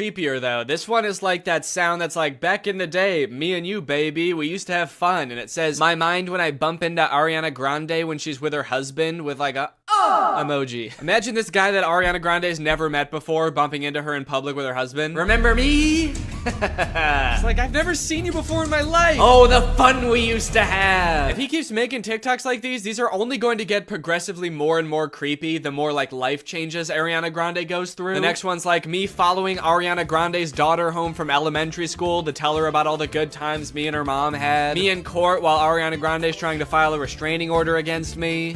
creepier though. This one is like that sound that's like, back in the day, me and you, baby, we used to have fun. And it says, my mind when I bump into Ariana Grande when she's with her husband with like a emoji. Imagine this guy that Ariana Grande's never met before bumping into her in public with her husband. Remember me? It's like, I've never seen you before in my life. Oh, the fun we used to have. If he keeps making TikToks like these are only going to get progressively more and more creepy the more like life changes Ariana Grande goes through. The next one's like me following Ariana Grande's daughter home from elementary school to tell her about all the good times me and her mom had. Me in court while Ariana Grande's trying to file a restraining order against me.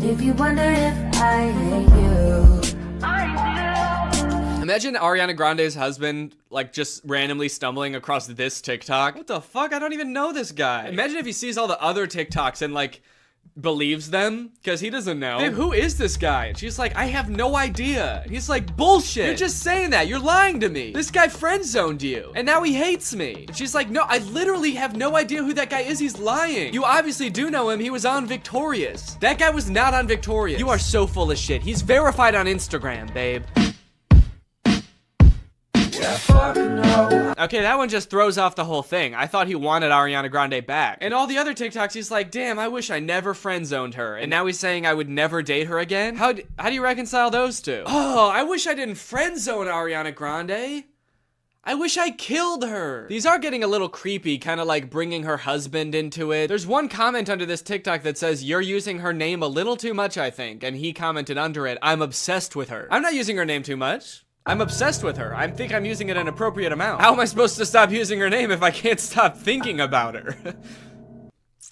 If you wonder if I hate you, I do. Imagine Ariana Grande's husband, like, just randomly stumbling across this TikTok. What the fuck? I don't even know this guy. Imagine if he sees all the other TikToks and, like, believes them, because he doesn't know. Babe, who is this guy? And she's like, I have no idea. And he's like, bullshit. You're just saying that. You're lying to me. This guy friend-zoned you. And now he hates me. And she's like, no, I literally have no idea who that guy is. He's lying. You obviously do know him. He was on Victorious. That guy was not on Victorious. You are so full of shit. He's verified on Instagram, babe. Okay, that one just throws off the whole thing. I thought he wanted Ariana Grande back. And all the other TikToks, he's like, damn, I wish I never friend-zoned her. And now he's saying I would never date her again? How do you reconcile those two? Oh, I wish I didn't friend-zone Ariana Grande. I wish I killed her. These are getting a little creepy, kind of like bringing her husband into it. There's one comment under this TikTok that says, you're using her name a little too much, I think. And he commented under it, I'm obsessed with her. I'm not using her name too much. I'm obsessed with her. I think I'm using it an appropriate amount. How am I supposed to stop using her name if I can't stop thinking about her?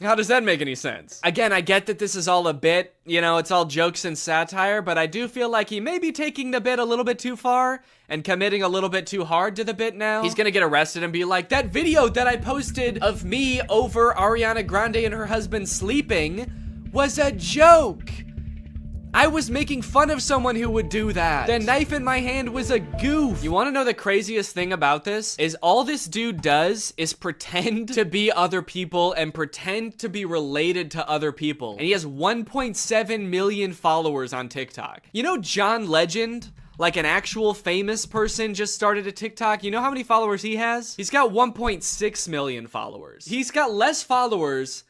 How does that make any sense? Again, I get that this is all a bit, you know, it's all jokes and satire, but I do feel like he may be taking the bit a little bit too far and committing a little bit too hard to the bit now. He's gonna get arrested and be like, that video that I posted of me over Ariana Grande and her husband sleeping was a joke. I was making fun of someone who would do that. The knife in my hand was a goof. You wanna know the craziest thing about this? Is all this dude does is pretend to be other people and pretend to be related to other people. And he has 1.7 million followers on TikTok. You know John Legend? Like an actual famous person just started a TikTok. You know how many followers he has? He's got 1.6 million followers. He's got less followers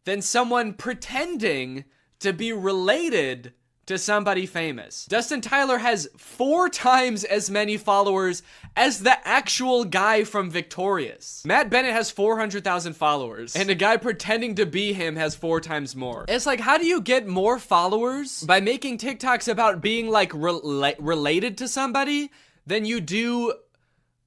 than someone pretending to be related to somebody famous. Dustin Tyler has 4 times as many followers as the actual guy from Victorious. Matt Bennett has 400,000 followers, and a guy pretending to be him has 4 times more. It's like, how do you get more followers by making TikToks about being like related to somebody than you do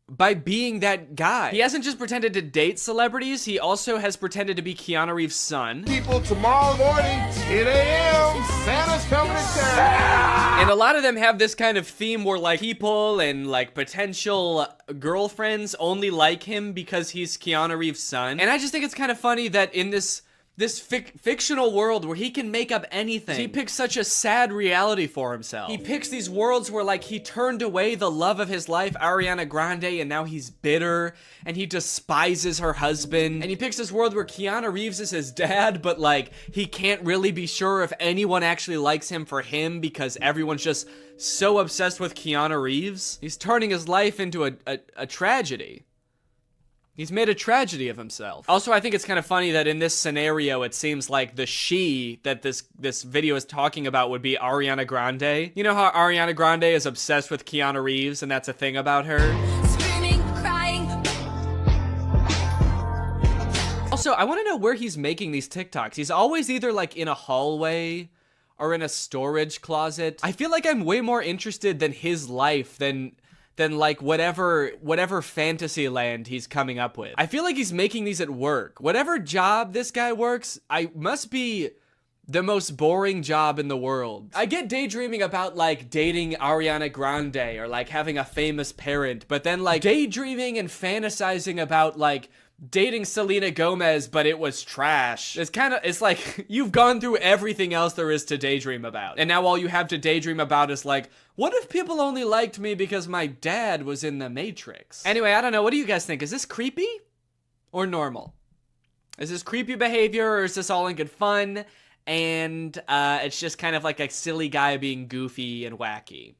by being that guy? He hasn't just pretended to date celebrities, he also has pretended to be Keanu Reeves' son. People, tomorrow morning, 10 a.m., Santa's coming to town. And a lot of them have this kind of theme where like people and like potential girlfriends only like him because he's Keanu Reeves' son. And I just think it's kind of funny that in this fictional world where he can make up anything, he picks such a sad reality for himself. He picks these worlds where like he turned away the love of his life, Ariana Grande, and now he's bitter and he despises her husband. And he picks this world where Keanu Reeves is his dad, but like he can't really be sure if anyone actually likes him for him because everyone's just so obsessed with Keanu Reeves. He's turning his life into a tragedy. He's made a tragedy of himself. Also, I think it's kind of funny that in this scenario, it seems like the she that this video is talking about would be Ariana Grande. You know how Ariana Grande is obsessed with Keanu Reeves and that's a thing about her? Screaming, crying. Also, I want to know where he's making these TikToks. He's always either like in a hallway or in a storage closet. I feel like I'm way more interested than his life than like whatever fantasy land he's coming up with. I feel like he's making these at work. Whatever job this guy works, I must be the most boring job in the world. I get daydreaming about like dating Ariana Grande or like having a famous parent, but then like daydreaming and fantasizing about like dating Selena Gomez, but it was trash. It's like you've gone through everything else there is to daydream about. And now all you have to daydream about is like, what if people only liked me because my dad was in the Matrix? Anyway, I don't know. What do you guys think? Is this creepy or normal? Is this creepy behavior or is this all in good fun? And it's just kind of like a silly guy being goofy and wacky.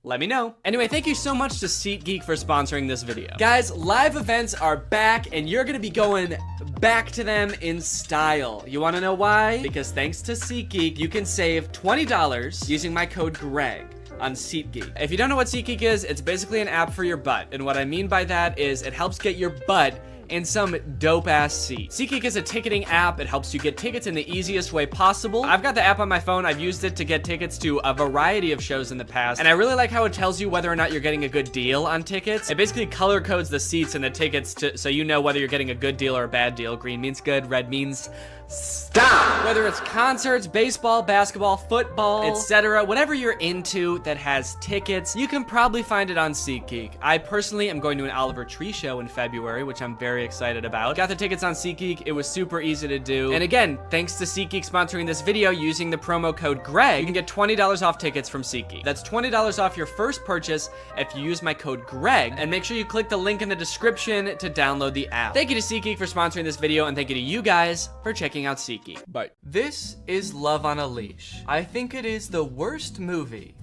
let me know. Anyway, thank you so much to SeatGeek for sponsoring this video. Guys, live events are back, and you're gonna be going back to them in style. You wanna know why? Because thanks to SeatGeek, you can save $20 using my code GREG on SeatGeek. If you don't know what SeatGeek is, it's basically an app for your butt. And what I mean by that is it helps get your butt in some dope-ass seat. SeatGeek is a ticketing app. It helps you get tickets in the easiest way possible. I've got the app on my phone. I've used it to get tickets to a variety of shows in the past, and I really like how it tells you whether or not you're getting a good deal on tickets. It basically color codes the seats and the tickets so you know whether you're getting a good deal or a bad deal. Green means good, red means stop. Whether it's concerts, baseball, basketball, football, etc., whatever you're into that has tickets, you can probably find it on SeatGeek. I personally am going to an Oliver Tree show in February, which I'm very excited about. Got the tickets on SeatGeek. It was super easy to do. And again, thanks to SeatGeek sponsoring this video, using the promo code GREG, you can get $20 off tickets from SeatGeek. That's $20 off your first purchase if you use my code GREG, and make sure you click the link in the description to download the app. Thank you to SeatGeek for sponsoring this video, and thank you to you guys for checking out SeatGeek. Bye. This is Love on a Leash. I think it is the worst movie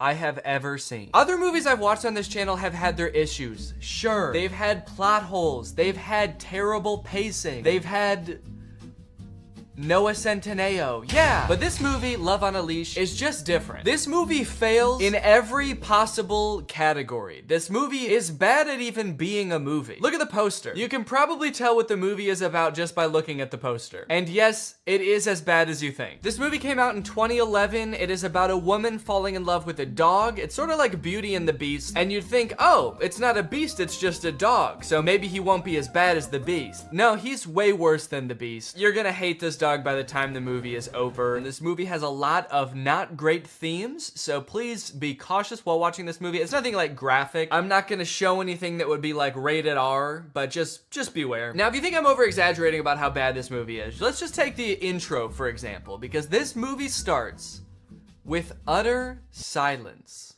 I have ever seen. Other movies I've watched on this channel have had their issues. Sure, they've had plot holes, they've had terrible pacing, they've had Noah Centineo, yeah. But this movie, Love on a Leash, is just different. This movie fails in every possible category. This movie is bad at even being a movie. Look at the poster. You can probably tell what the movie is about just by looking at the poster. And yes, it is as bad as you think. This movie came out in 2011. It is about a woman falling in love with a dog. It's sort of like Beauty and the Beast. And you'd think, oh, it's not a beast, it's just a dog. So maybe he won't be as bad as the Beast. No, he's way worse than the Beast. You're gonna hate this dog by the time the movie is over. And this movie has a lot of not great themes, so please be cautious while watching this movie. It's nothing like graphic. I'm not gonna show anything that would be like rated R, but just beware. Now, if you think I'm over exaggerating about how bad this movie is, let's just take the intro, for example, because this movie starts with utter silence.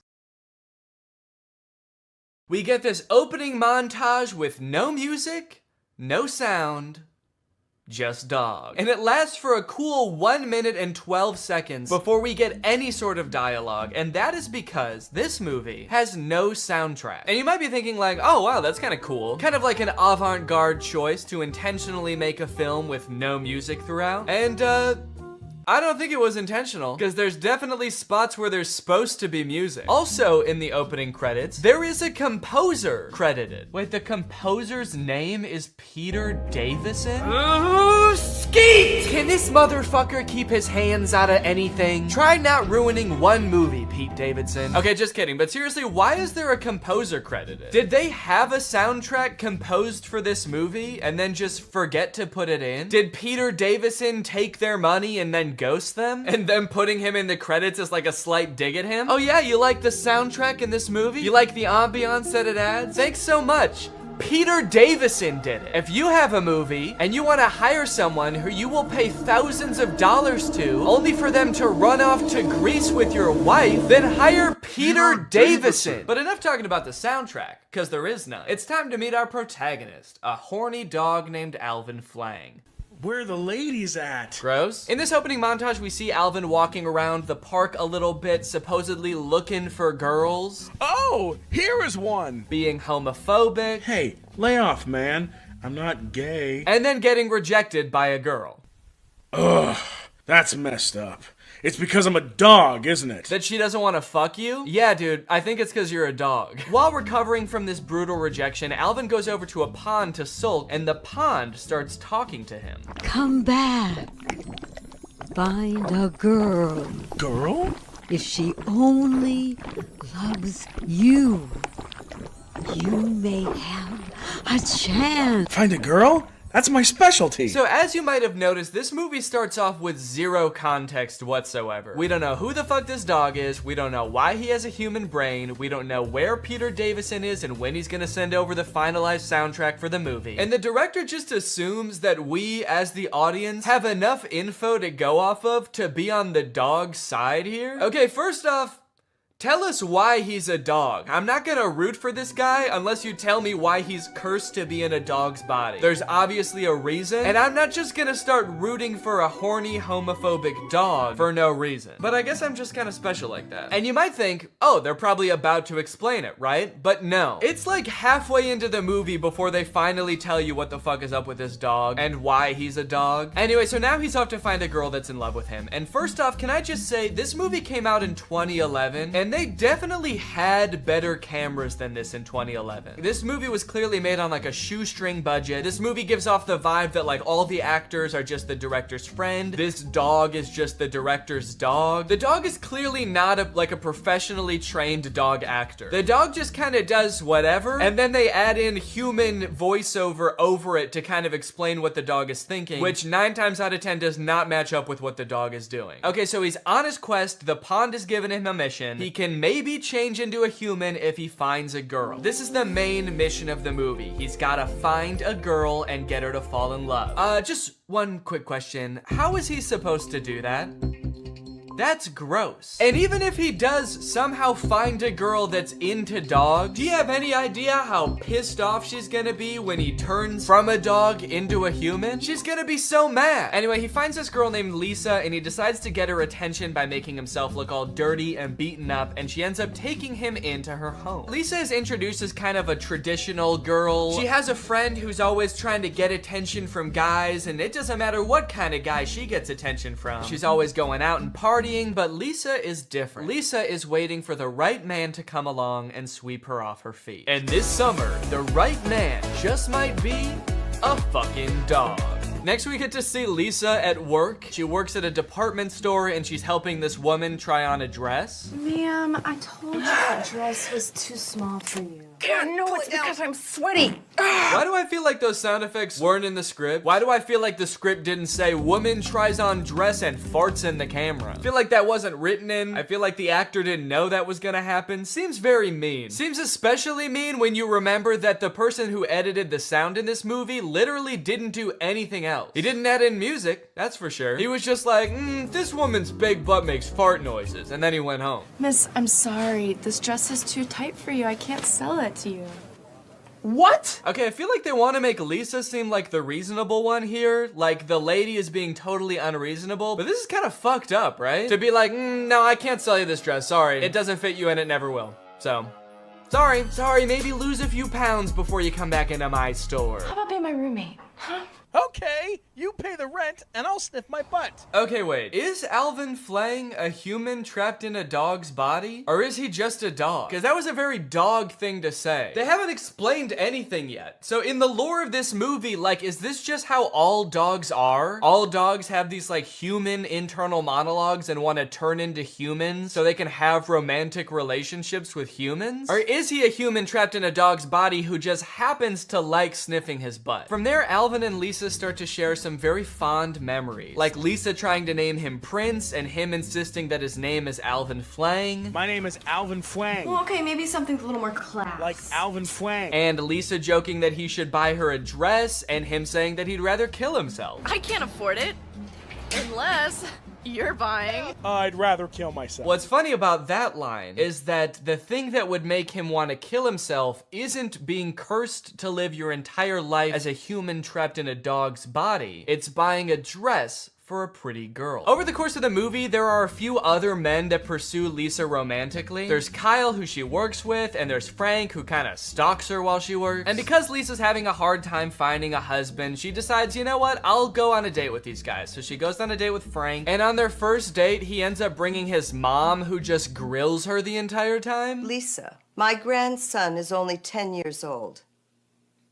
We get this opening montage with no music, no sound, just dog. And it lasts for a cool 1 minute and 12 seconds before we get any sort of dialogue, and that is because this movie has no soundtrack. And you might be thinking like, oh wow, that's kind of cool. Kind of like an avant-garde choice to intentionally make a film with no music throughout. And I don't think it was intentional, because there's definitely spots where there's supposed to be music. Also, in the opening credits, there is a composer credited. Wait, the composer's name is Peter Davison? Ooh, skeet! Can this motherfucker keep his hands out of anything? Try not ruining one movie, Pete Davidson. Okay, just kidding, but seriously, why is there a composer credited? Did they have a soundtrack composed for this movie and then just forget to put it in? Did Peter Davison take their money and then ghost them? And them putting him in the credits is like a slight dig at him? Oh yeah, you like the soundtrack in this movie? You like the ambiance that it adds? Thanks so much. Peter Davison did it. If you have a movie and you want to hire someone who you will pay thousands of dollars to only for them to run off to Greece with your wife, then hire Peter Davison. But enough talking about the soundtrack, because there is none. It's time to meet our protagonist, a horny dog named Alvin Flang. Where are the ladies at? Gross. In this opening montage, we see Alvin walking around the park a little bit, supposedly looking for girls, Oh, here is one. being homophobic, Hey, lay off, man. I'm not gay. and then getting rejected by a girl. Ugh, that's messed up. It's because I'm a dog, isn't it? That she doesn't want to fuck you? Yeah, dude, I think it's because you're a dog. While recovering from this brutal rejection, Alvin goes over to a pond to sulk, and the pond starts talking to him. Come back. Find a girl. Girl? If she only loves you, you may have a chance. Find a girl? That's my specialty. So as you might have noticed, this movie starts off with zero context whatsoever. We don't know who the fuck this dog is, we don't know why he has a human brain, we don't know where Peter Davison is and when he's gonna send over the finalized soundtrack for the movie. And the director just assumes that we, as the audience, have enough info to go off of to be on the dog's side here. Okay, first off, tell us why he's a dog. I'm not gonna root for this guy unless you tell me why he's cursed to be in a dog's body. There's obviously a reason, and I'm not just gonna start rooting for a horny, homophobic dog for no reason. But I guess I'm just kind of special like that. And you might think, oh, they're probably about to explain it, right? But no. It's like halfway into the movie before they finally tell you what the fuck is up with this dog and why he's a dog. Anyway, so now he's off to find a girl that's in love with him. And first off, can I just say, this movie came out in 2011, and they definitely had better cameras than this in 2011. This movie was clearly made on like a shoestring budget. This movie gives off the vibe that like all the actors are just the director's friend. This dog is just the director's dog. The dog is clearly not like a professionally trained dog actor. The dog just kind of does whatever, and then they add in human voiceover over it to kind of explain what the dog is thinking, which 9 times out of 10 does not match up with what the dog is doing. Okay, so he's on his quest. The pond has given him a mission. He can maybe change into a human if he finds a girl. This is the main mission of the movie. He's gotta find a girl and get her to fall in love. Just one quick question. How is he supposed to do that? That's gross. And even if he does somehow find a girl that's into dogs, do you have any idea how pissed off she's gonna be when he turns from a dog into a human? She's gonna be so mad. Anyway, he finds this girl named Lisa, and he decides to get her attention by making himself look all dirty and beaten up, and she ends up taking him into her home. Lisa is introduced as kind of a traditional girl. She has a friend who's always trying to get attention from guys, and it doesn't matter what kind of guy she gets attention from. She's always going out and partying, but Lisa is different. Lisa is waiting for the right man to come along and sweep her off her feet. And this summer, the right man just might be a fucking dog. Next, we get to see Lisa at work. She works at a department store, and she's helping this woman try on a dress. Ma'am, I told you that dress was too small for you. No, it's because I'm sweaty. Why do I feel like those sound effects weren't in the script? Why do I feel like the script didn't say woman tries on dress and farts in the camera? I feel like that wasn't written in. I feel like the actor didn't know that was gonna happen. Seems very mean. Seems especially mean when you remember that the person who edited the sound in this movie literally didn't do anything else. He didn't add in music, that's for sure. He was just like, this woman's big butt makes fart noises, and then he went home. Miss, I'm sorry. This dress is too tight for you. I can't sell it to you. What? Okay, I feel like they want to make Lisa seem like the reasonable one here. Like the lady is being totally unreasonable. But this is kind of fucked up, right? To be like, no, I can't sell you this dress. Sorry. It doesn't fit you and it never will. So, sorry, maybe lose a few pounds before you come back into my store. How about being my roommate? Huh? Okay, you pay the rent and I'll sniff my butt. Okay, wait. Is Alvin Flang a human trapped in a dog's body? Or is he just a dog? Because that was a very dog thing to say. They haven't explained anything yet. So in the lore of this movie, like, is this just how all dogs are? All dogs have these, like, human internal monologues and want to turn into humans so they can have romantic relationships with humans? Or is he a human trapped in a dog's body who just happens to like sniffing his butt? From there, Alvin and Lisa start to share some very fond memories, like Lisa trying to name him Prince and him insisting that his name is Alvin Flang. My name is Alvin Flang. Well, okay, maybe something a little more class. Like Alvin Flang. And Lisa joking that he should buy her a dress, and him saying that he'd rather kill himself. I can't afford it. Unless you're buying. I'd rather kill myself. What's funny about that line is that the thing that would make him want to kill himself isn't being cursed to live your entire life as a human trapped in a dog's body. It's buying a dress for a pretty girl. Over the course of the movie, there are a few other men that pursue Lisa romantically. There's Kyle, who she works with, and there's Frank, who kind of stalks her while she works. And because Lisa's having a hard time finding a husband, she decides, you know what, I'll go on a date with these guys. So she goes on a date with Frank, and on their first date, he ends up bringing his mom, who just grills her the entire time. Lisa, my grandson is only 10 years old,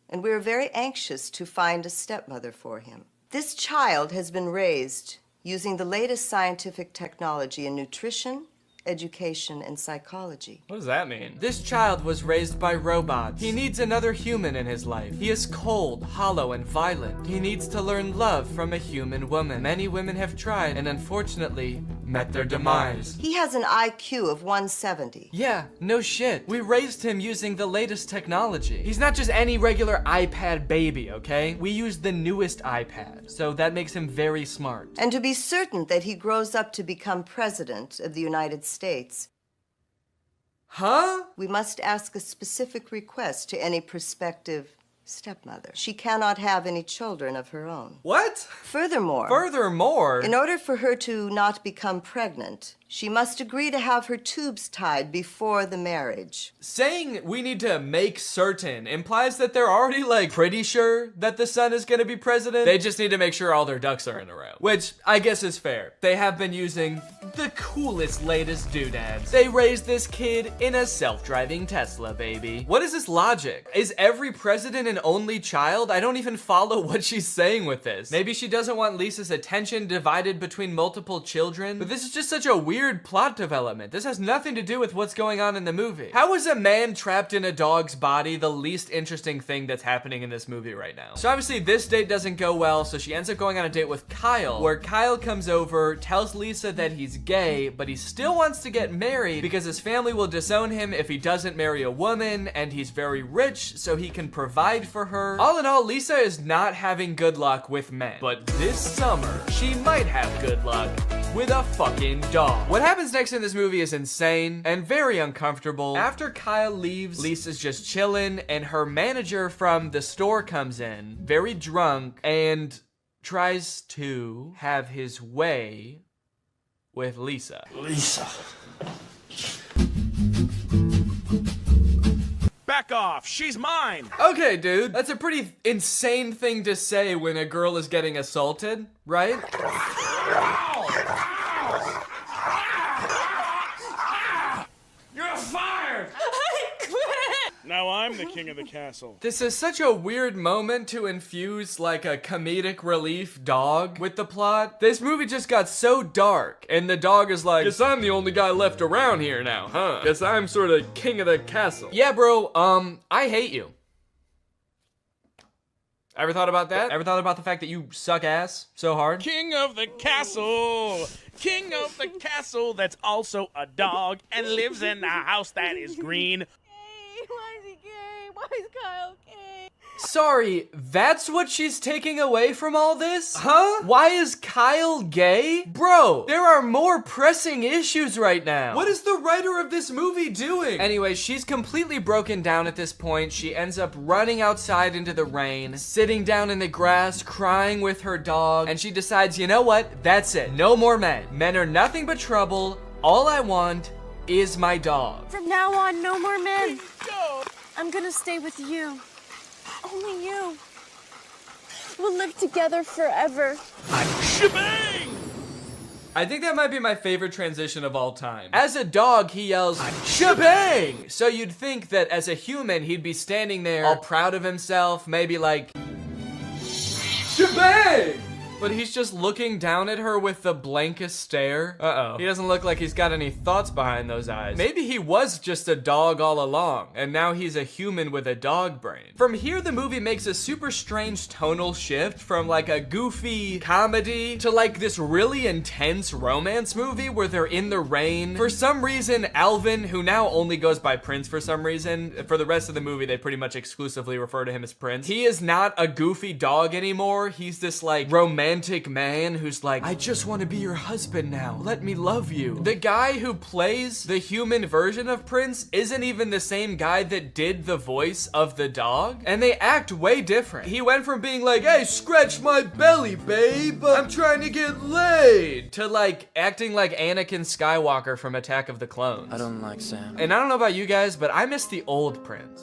and we're very anxious to find a stepmother for him. This child has been raised using the latest scientific technology in nutrition, education, and psychology. What does that mean? This child was raised by robots. He needs another human in his life. He is cold, hollow, and violent. He needs to learn love from a human woman. Many women have tried and unfortunately met their demise. He has an IQ of 170. Yeah, no shit. We raised him using the latest technology. He's not just any regular iPad baby, okay? We used the newest iPad, so that makes him very smart. And to be certain that he grows up to become president of the United States, Huh? We must ask a specific request to any prospective stepmother. She cannot have any children of her own. What? Furthermore, in order for her to not become pregnant, she must agree to have her tubes tied before the marriage. Saying we need to make certain implies that they're already, like, pretty sure that the son is gonna be president. They just need to make sure all their ducks are in a row. Which, I guess is fair. They have been using the coolest, latest doodads. They raised this kid in a self-driving Tesla, baby. What is this logic? Is every president an only child? I don't even follow what she's saying with this. Maybe she doesn't want Lisa's attention divided between multiple children, but this is just such a weird plot development. This has nothing to do with what's going on in the movie. How is a man trapped in a dog's body the least interesting thing that's happening in this movie right now? So obviously this date doesn't go well, so she ends up going on a date with Kyle, where Kyle comes over, tells Lisa that he's gay, but he still wants to get married because his family will disown him if he doesn't marry a woman, and he's very rich, so he can provide for her. All in all, Lisa is not having good luck with men. But this summer, she might have good luck with a fucking dog. What happens next in this movie is insane and very uncomfortable. After Kyle leaves, Lisa's just chilling, and her manager from the store comes in, very drunk, and tries to have his way with Lisa. Lisa. Back off, she's mine. Okay, dude, that's a pretty insane thing to say when a girl is getting assaulted, right? You're fired. I quit! Now I'm the king of the castle. This is such a weird moment to infuse like a comedic relief dog with the plot. This movie just got so dark, and the dog is like, guess I'm the only guy left around here now, huh? Guess I'm sort of king of the castle. Yeah, bro, I hate you. Ever thought about that? Ever thought about the fact that you suck ass so hard? King of the castle! King of the castle that's also a dog and lives in a house that is green. Why is he gay? Why is Kyle gay? Sorry, that's what she's taking away from all this? Huh? Why is Kyle gay? Bro, there are more pressing issues right now. What is the writer of this movie doing? Anyway, she's completely broken down at this point. She ends up running outside into the rain, sitting down in the grass, crying with her dog, and she decides, you know what? That's it. No more men. Men are nothing but trouble. All I want is my dog. From now on, no more men. I'm gonna stay with you. Only you. We'll live together forever. Shebang! I think that might be my favorite transition of all time. As a dog, he yells, shebang! So you'd think that as a human, he'd be standing there all proud of himself, maybe like, shebang! But he's just looking down at her with the blankest stare. Uh-oh. He doesn't look like he's got any thoughts behind those eyes. Maybe he was just a dog all along, and now he's a human with a dog brain. From here, the movie makes a super strange tonal shift from like a goofy comedy to like this really intense romance movie where they're in the rain. For some reason, Alvin, who now only goes by Prince for some reason, for the rest of the movie, they pretty much exclusively refer to him as Prince. He is not a goofy dog anymore. He's this like romantic man who's like, I just want to be your husband now. Let me love you. The guy who plays the human version of Prince isn't even the same guy that did the voice of the dog, and they act way different. He went from being like, hey, scratch my belly, babe, I'm trying to get laid, to like acting like Anakin Skywalker from Attack of the Clones. I don't like Sam. And I don't know about you guys, but I miss the old Prince.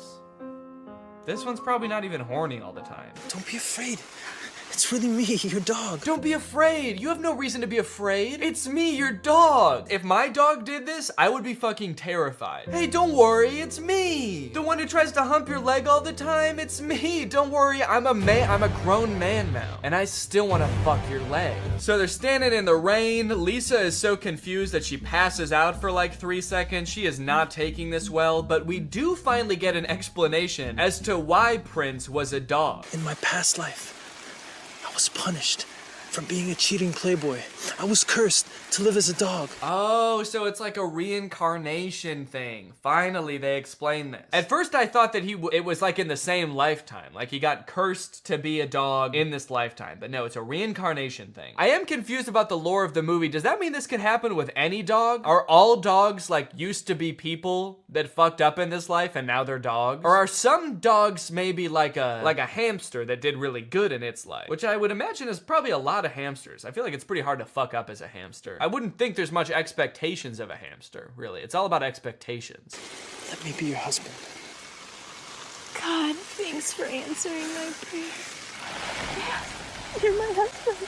This one's probably not even horny all the time. Don't be afraid. It's really me, your dog. Don't be afraid. You have no reason to be afraid. It's me, your dog. If my dog did this, I would be fucking terrified. Hey, don't worry, it's me. The one who tries to hump your leg all the time, it's me. Don't worry, I'm a man. I'm a grown man now, and I still want to fuck your leg. So they're standing in the rain. Lisa is so confused that she passes out for like 3 seconds. She is not taking this well, but we do finally get an explanation as to why Prince was a dog. In my past life, I was punished for being a cheating playboy. I was cursed to live as a dog. Oh, so it's like a reincarnation thing. Finally, they explain this. At first, I thought that it was like in the same lifetime. Like he got cursed to be a dog in this lifetime. But no, it's a reincarnation thing. I am confused about the lore of the movie. Does that mean this could happen with any dog? Are all dogs like used to be people that fucked up in this life and now they're dogs? Or are some dogs maybe like a hamster that did really good in its life? Which I would imagine is probably a lot of hamsters. I feel like it's pretty hard to fuck up as a hamster. I wouldn't think there's much expectations of a hamster, really. It's all about expectations. Let me be your husband. God, thanks for answering my prayer. You're my husband.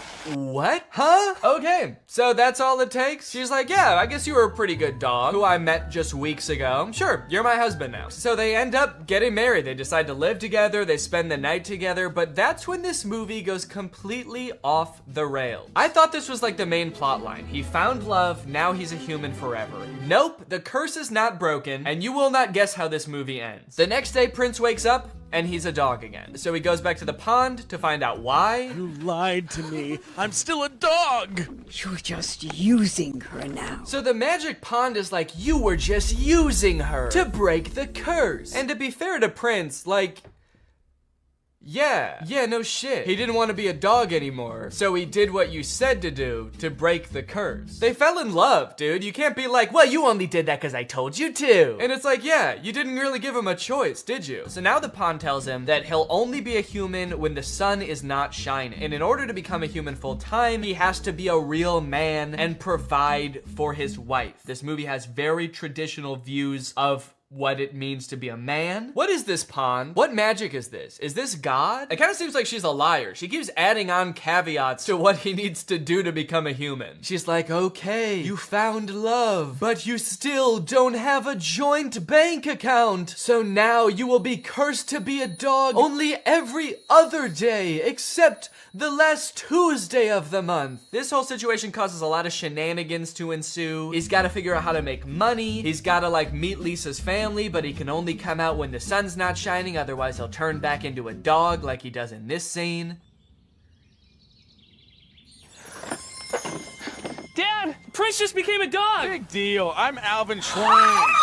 What? Huh? Okay, so that's all it takes? She's like, yeah, I guess you were a pretty good dog who I met just weeks ago. Sure, you're my husband now. So they end up getting married. They decide to live together. They spend the night together. But that's when this movie goes completely off the rails. I thought this was like the main plot line. He found love. Now he's a human forever. Nope, the curse is not broken. And you will not guess how this movie ends. The next day, Prince wakes up and he's a dog again. So he goes back to the pond to find out why. You lied to me. I'm still a dog. You're just using her now. So the magic pond is like, you were just using her to break the curse. And to be fair to Prince, like, yeah, no shit. He didn't want to be a dog anymore, so he did what you said to do to break the curse. They fell in love, dude. You can't be like, well, you only did that because I told you to. And it's like, yeah, you didn't really give him a choice, did you? So now the pond tells him that he'll only be a human when the sun is not shining. And in order to become a human full time, he has to be a real man and provide for his wife. This movie has very traditional views of what it means to be a man. What is this pond? What magic is this? Is this God? It kind of seems like she's a liar. She keeps adding on caveats to what he needs to do to become a human. She's like, okay, you found love, but you still don't have a joint bank account. So now you will be cursed to be a dog only every other day, except the last Tuesday of the month. This whole situation causes a lot of shenanigans to ensue. He's got to figure out how to make money. He's got to like meet Lisa's family, but he can only come out when the sun's not shining, otherwise he'll turn back into a dog like he does in this scene. Dad, Prince just became a dog. Big deal. I'm Alvin Schwein.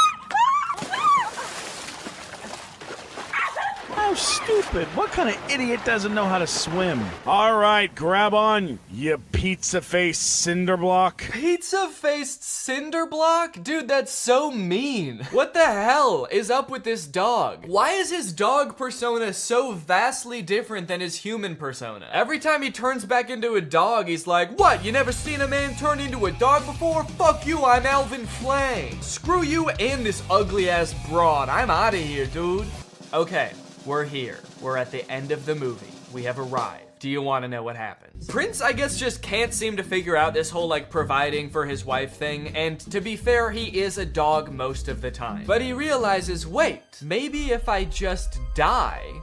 How stupid. What kind of idiot doesn't know how to swim? All right, grab on, you pizza-faced cinder block. Pizza-faced cinder block? Dude, that's so mean. What the hell is up with this dog? Why is his dog persona so vastly different than his human persona? Every time he turns back into a dog, he's like, what, you never seen a man turn into a dog before? Fuck you, I'm Alvin Flame. Screw you and this ugly-ass broad. I'm out of here, dude. Okay. We're here. We're at the end of the movie. We have arrived. Do you want to know what happens? Prince, I guess, just can't seem to figure out this whole, like, providing for his wife thing. And to be fair, he is a dog most of the time. But he realizes, wait, maybe if I just die,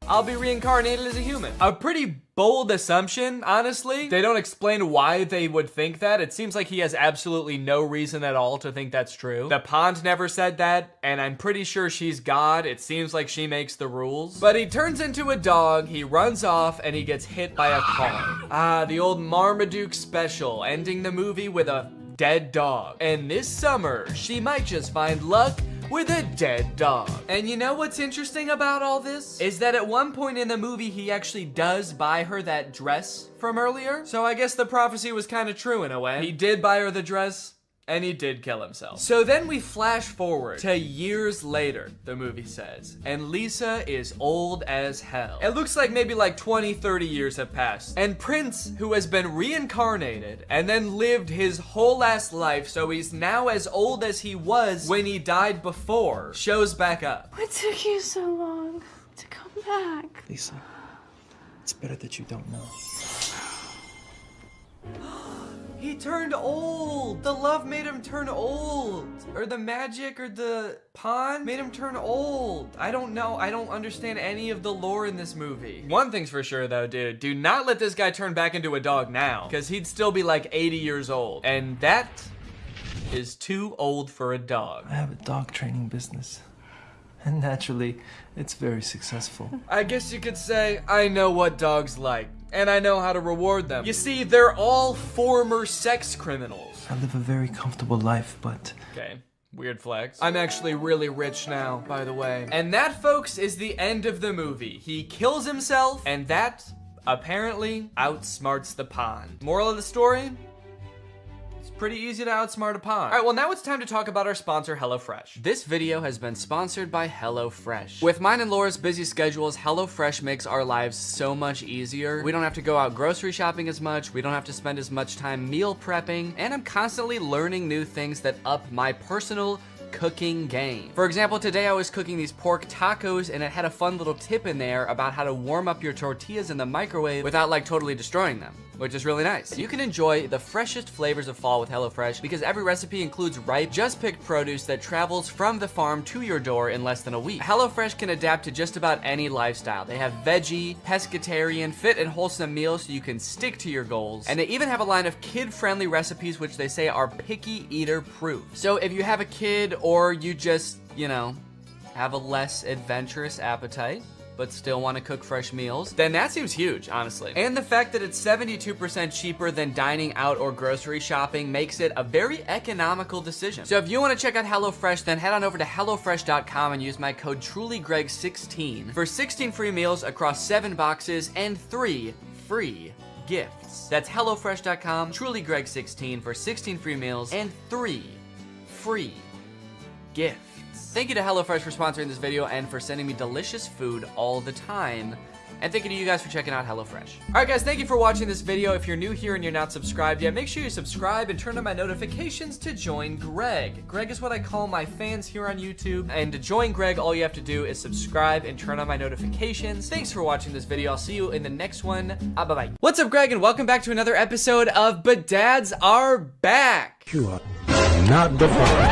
I'll be reincarnated as a human. A pretty bold assumption, honestly. They don't explain why they would think that. It seems like he has absolutely no reason at all to think that's true. The pond never said that, and I'm pretty sure she's God. It seems like she makes the rules. But he turns into a dog, he runs off, and he gets hit by a car. Ah, the old Marmaduke special, ending the movie with a dead dog. And this summer, she might just find luck with a dead dog. And you know what's interesting about all this? Is that at one point in the movie, he actually does buy her that dress from earlier. So I guess the prophecy was kind of true in a way. He did buy her the dress, and he did kill himself. So then we flash forward to years later, the movie says, and Lisa is old as hell. It looks like maybe like 20, 30 years have passed. And Prince, who has been reincarnated and then lived his whole ass life, so he's now as old as he was when he died before, shows back up. What took you so long to come back? Lisa, it's better that you don't know. He turned old. The love made him turn old. Or the magic or the pond made him turn old. I don't know. I don't understand any of the lore in this movie. One thing's for sure though, dude. Do not let this guy turn back into a dog now. Because he'd still be like 80 years old. And that is too old for a dog. I have a dog training business. And naturally, it's very successful. I guess you could say I know what dogs like. and I know how to reward them. You see, they're all former sex criminals. I live a very comfortable life, but... Okay. Weird flex. I'm actually really rich now, by the way. And that, folks, is the end of the movie. He kills himself, and that apparently outsmarts the pond. Moral of the story? It's pretty easy to outsmart a pond. All right, well, now it's time to talk about our sponsor, HelloFresh. This video has been sponsored by HelloFresh. With mine and Laura's busy schedules, HelloFresh makes our lives so much easier. We don't have to go out grocery shopping as much. We don't have to spend as much time meal prepping. And I'm constantly learning new things that up my personal cooking game. For example, today I was cooking these pork tacos and it had a fun little tip in there about how to warm up your tortillas in the microwave without like totally destroying them, which is really nice. You can enjoy the freshest flavors of fall with HelloFresh because every recipe includes ripe, just picked produce that travels from the farm to your door in less than a week. HelloFresh can adapt to just about any lifestyle. They have veggie, pescatarian, fit and wholesome meals so you can stick to your goals. And they even have a line of kid-friendly recipes which they say are picky eater proof. So if you have a kid or you just, you know, have a less adventurous appetite, but still want to cook fresh meals, then that seems huge, honestly. And the fact that it's 72% cheaper than dining out or grocery shopping makes it a very economical decision. So if you want to check out HelloFresh, then head on over to HelloFresh.com and use my code TrulyGreg16 for 16 free meals across 7 boxes and 3 free gifts. That's HelloFresh.com, TrulyGreg16 for 16 free meals and 3 free gifts. Thank you to HelloFresh for sponsoring this video and for sending me delicious food all the time. And thank you to you guys for checking out HelloFresh. All right, guys, thank you for watching this video. If you're new here and you're not subscribed yet, make sure you subscribe and turn on my notifications to join Greg. Greg is what I call my fans here on YouTube. And to join Greg, all you have to do is subscribe and turn on my notifications. Thanks for watching this video. I'll see you in the next one. Bye-bye. What's up, Greg, and welcome back to another episode of But Dads Are Back. You are not the father.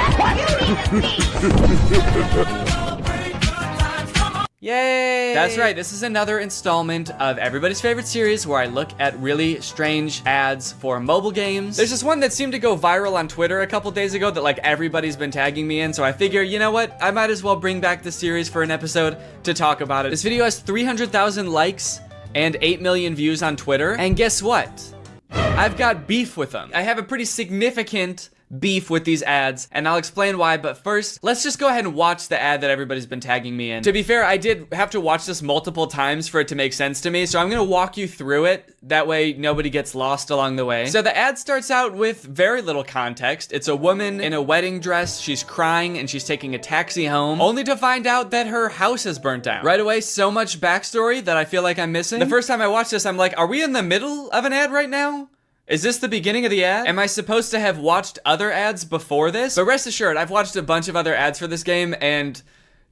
Yay! That's right, this is another installment of everybody's favorite series where I look at really strange ads for mobile games. There's this one that seemed to go viral on Twitter a couple days ago that like everybody's been tagging me in, so I figure, you know what? I might as well bring back the series for an episode to talk about it. This video has 300,000 likes and 8 million views on Twitter, and guess what? I've got beef with them. I have a pretty significant beef with these ads, and I'll explain why, but first, let's just go ahead and watch the ad that everybody's been tagging me in. To be fair, I did have to watch this multiple times for it to make sense to me, so I'm gonna walk you through it. That way, nobody gets lost along the way. So the ad starts out with very little context. It's a woman in a wedding dress, she's crying, and she's taking a taxi home, only to find out that her house is burnt down. Right away, so much backstory that I feel like I'm missing. The first time I watched this, I'm like, are we in the middle of an ad right now? Is this the beginning of the ad? Am I supposed to have watched other ads before this? But rest assured, I've watched a bunch of other ads for this game, and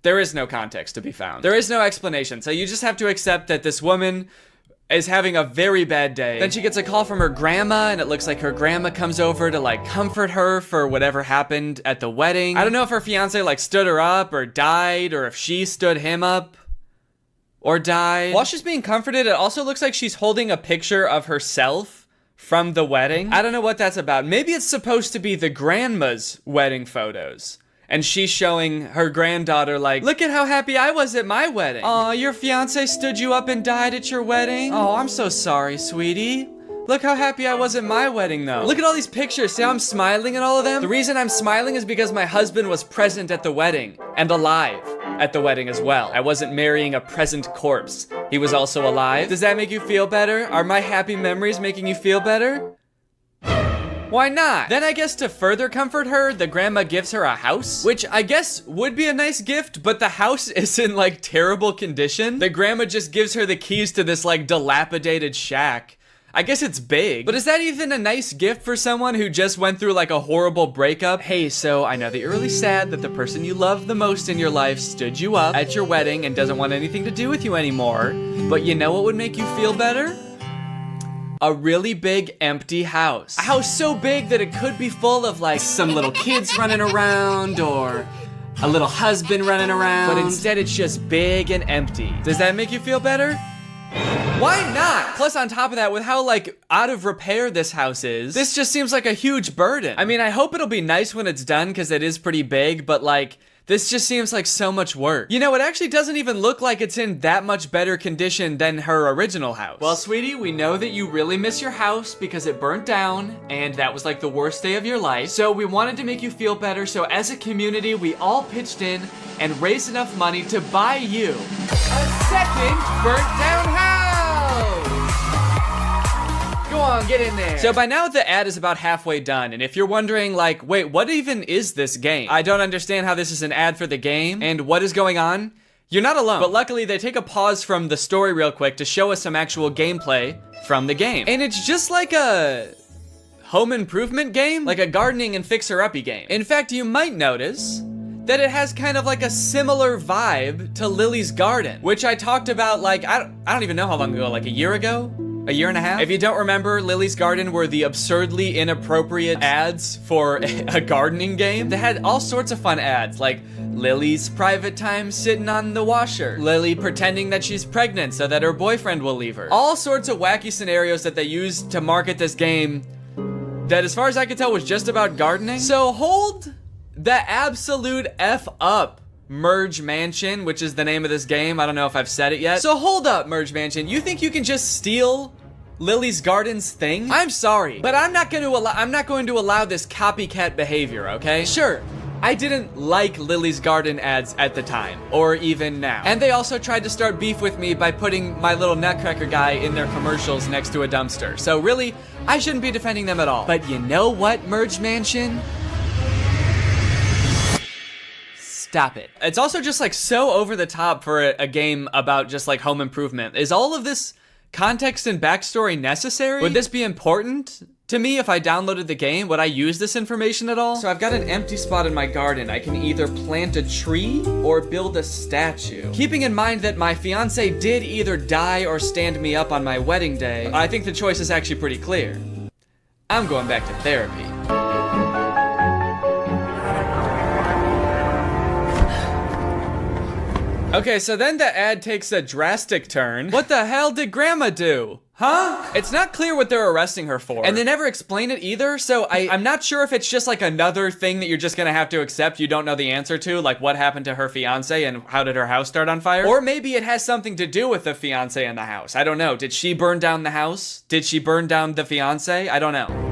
there is no context to be found. There is no explanation, so you just have to accept that this woman is having a very bad day. Then she gets a call from her grandma, and it looks like her grandma comes over to like comfort her for whatever happened at the wedding. I don't know if her fiance like stood her up or died, or if she stood him up or died. While she's being comforted, it also looks like she's holding a picture of herself from the wedding. I don't know what that's about. Maybe it's supposed to be the grandma's wedding photos. And she's showing her granddaughter like, look at how happy I was at my wedding. Aw, your fiance stood you up and died at your wedding? Oh, I'm so sorry, sweetie. Look how happy I was at my wedding, though. Look at all these pictures. See how I'm smiling at all of them? The reason I'm smiling is because my husband was present at the wedding and alive at the wedding as well. I wasn't marrying a present corpse. He was also alive. Does that make you feel better? Are my happy memories making you feel better? Why not? Then I guess to further comfort her, the grandma gives her a house, which I guess would be a nice gift, but the house is in like terrible condition. The grandma just gives her the keys to this like dilapidated shack. I guess it's big, but is that even a nice gift for someone who just went through like a horrible breakup? Hey, so I know that you're really sad that the person you love the most in your life stood you up at your wedding and doesn't want anything to do with you anymore, but you know what would make you feel better? A really big empty house. A house so big that it could be full of like some little kids running around or a little husband running around, but instead it's just big and empty. Does that make you feel better? Why not? Plus on top of that, with how like out of repair this house is, this just seems like a huge burden. I mean, I hope it'll be nice when it's done because it is pretty big, but like This just seems like so much work. You know, it actually doesn't even look like it's in that much better condition than her original house. Well, sweetie, we know that you really miss your house because it burnt down and that was like the worst day of your life. So we wanted to make you feel better. So as a community, we all pitched in and raised enough money to buy you a second burnt down house. Go on, get in there. So by now the ad is about halfway done, and if you're wondering like, wait, what even is this game? I don't understand how this is an ad for the game, and what is going on? You're not alone. But luckily they take a pause from the story real quick to show us some actual gameplay from the game. And it's just like a home improvement game, like a gardening and fixer-uppy game. In fact, you might notice that it has kind of like a similar vibe to Lily's Garden, which I talked about like, I don't even know how long ago, like a year ago? A year and a half? If you don't remember, Lily's Garden were the absurdly inappropriate ads for a gardening game. They had all sorts of fun ads, like Lily's private time sitting on the washer, Lily pretending that she's pregnant so that her boyfriend will leave her. All sorts of wacky scenarios that they used to market this game that, as far as I could tell, was just about gardening. So hold the absolute F up, Merge Mansion, which is the name of this game. I don't know if I've said it yet. So hold up, Merge Mansion. You think you can just steal Lily's Garden's thing? I'm sorry, but I'm not going to allow this copycat behavior, okay? Sure, I didn't like Lily's Garden ads at the time, or even now. And they also tried to start beef with me by putting my little nutcracker guy in their commercials next to a dumpster. So really, I shouldn't be defending them at all. But you know what, Merge Mansion? Stop it. It's also just like so over the top for a game about just like home improvement. Is all of this context and backstory necessary? Would this be important to me if I downloaded the game? Would I use this information at all? So I've got an empty spot in my garden. I can either plant a tree or build a statue. Keeping in mind that my fiance did either die or stand me up on my wedding day, I think the choice is actually pretty clear. I'm going back to therapy. Okay, so then the ad takes a drastic turn. What the hell did Grandma do? Huh? It's not clear what they're arresting her for. And they never explain it either, so I'm not sure if it's just like another thing that you're just gonna have to accept you don't know the answer to, like what happened to her fiance and how did her house start on fire? Or maybe it has something to do with the fiance and the house. I don't know. Did she burn down the house? Did she burn down the fiance? I don't know.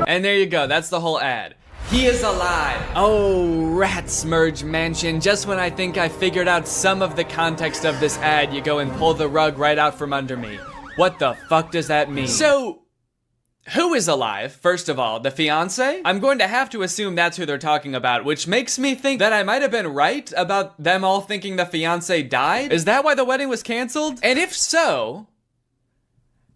And there you go, that's the whole ad. He is alive. Oh, rats, Merge Mansion. Just when I think I figured out some of the context of this ad, you go and pull the rug right out from under me. What the fuck does that mean? So, who is alive, first of all? The fiance? I'm going to have to assume that's who they're talking about, which makes me think that I might have been right about them all thinking the fiance died? Is that why the wedding was canceled? And if so,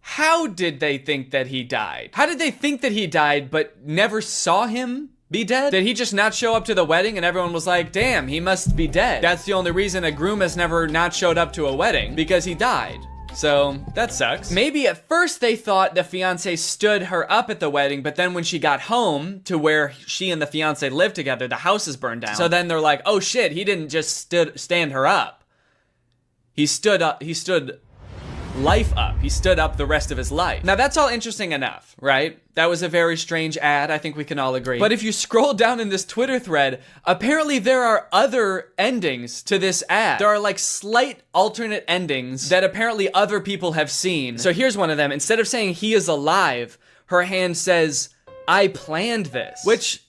how did they think that he died? How did they think that he died but never saw him be dead? Did he just not show up to the wedding and everyone was like, damn, he must be dead? That's the only reason a groom has never not showed up to a wedding, because he died. So, that sucks. Maybe at first they thought the fiance stood her up at the wedding, but then when she got home to where she and the fiance lived together, the house is burned down. So then they're like, oh shit, he didn't just stand her up. He stood life up. He stood up the rest of his life. Now that's all interesting enough, right? That was a very strange ad, I think we can all agree. But if you scroll down in this Twitter thread, apparently there are other endings to this ad. There are like slight alternate endings that apparently other people have seen. So here's one of them. Instead of saying he is alive, her hand says, I planned this. Which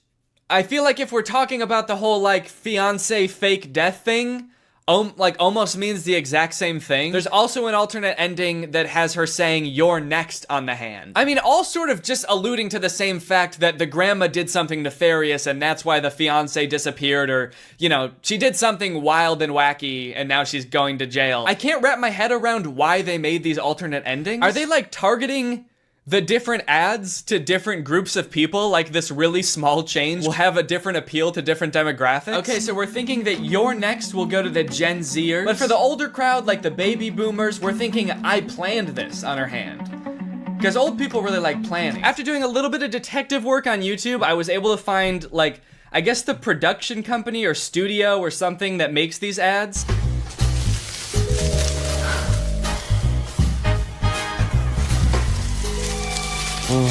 I feel like if we're talking about the whole like fiance fake death thing, like almost means the exact same thing. There's also an alternate ending that has her saying you're next on the hand. I mean, all sort of just alluding to the same fact that the grandma did something nefarious and that's why the fiance disappeared, or, you know, she did something wild and wacky and now she's going to jail. I can't wrap my head around why they made these alternate endings. Are they like targeting the different ads to different groups of people? Like this really small change will have a different appeal to different demographics? Okay, so we're thinking that You're Next will go to the Gen Zers. But for the older crowd, like the baby boomers, we're thinking I planned this on her hand. Because old people really like planning. After doing a little bit of detective work on YouTube, I was able to find like, I guess the production company or studio or something that makes these ads. Okay,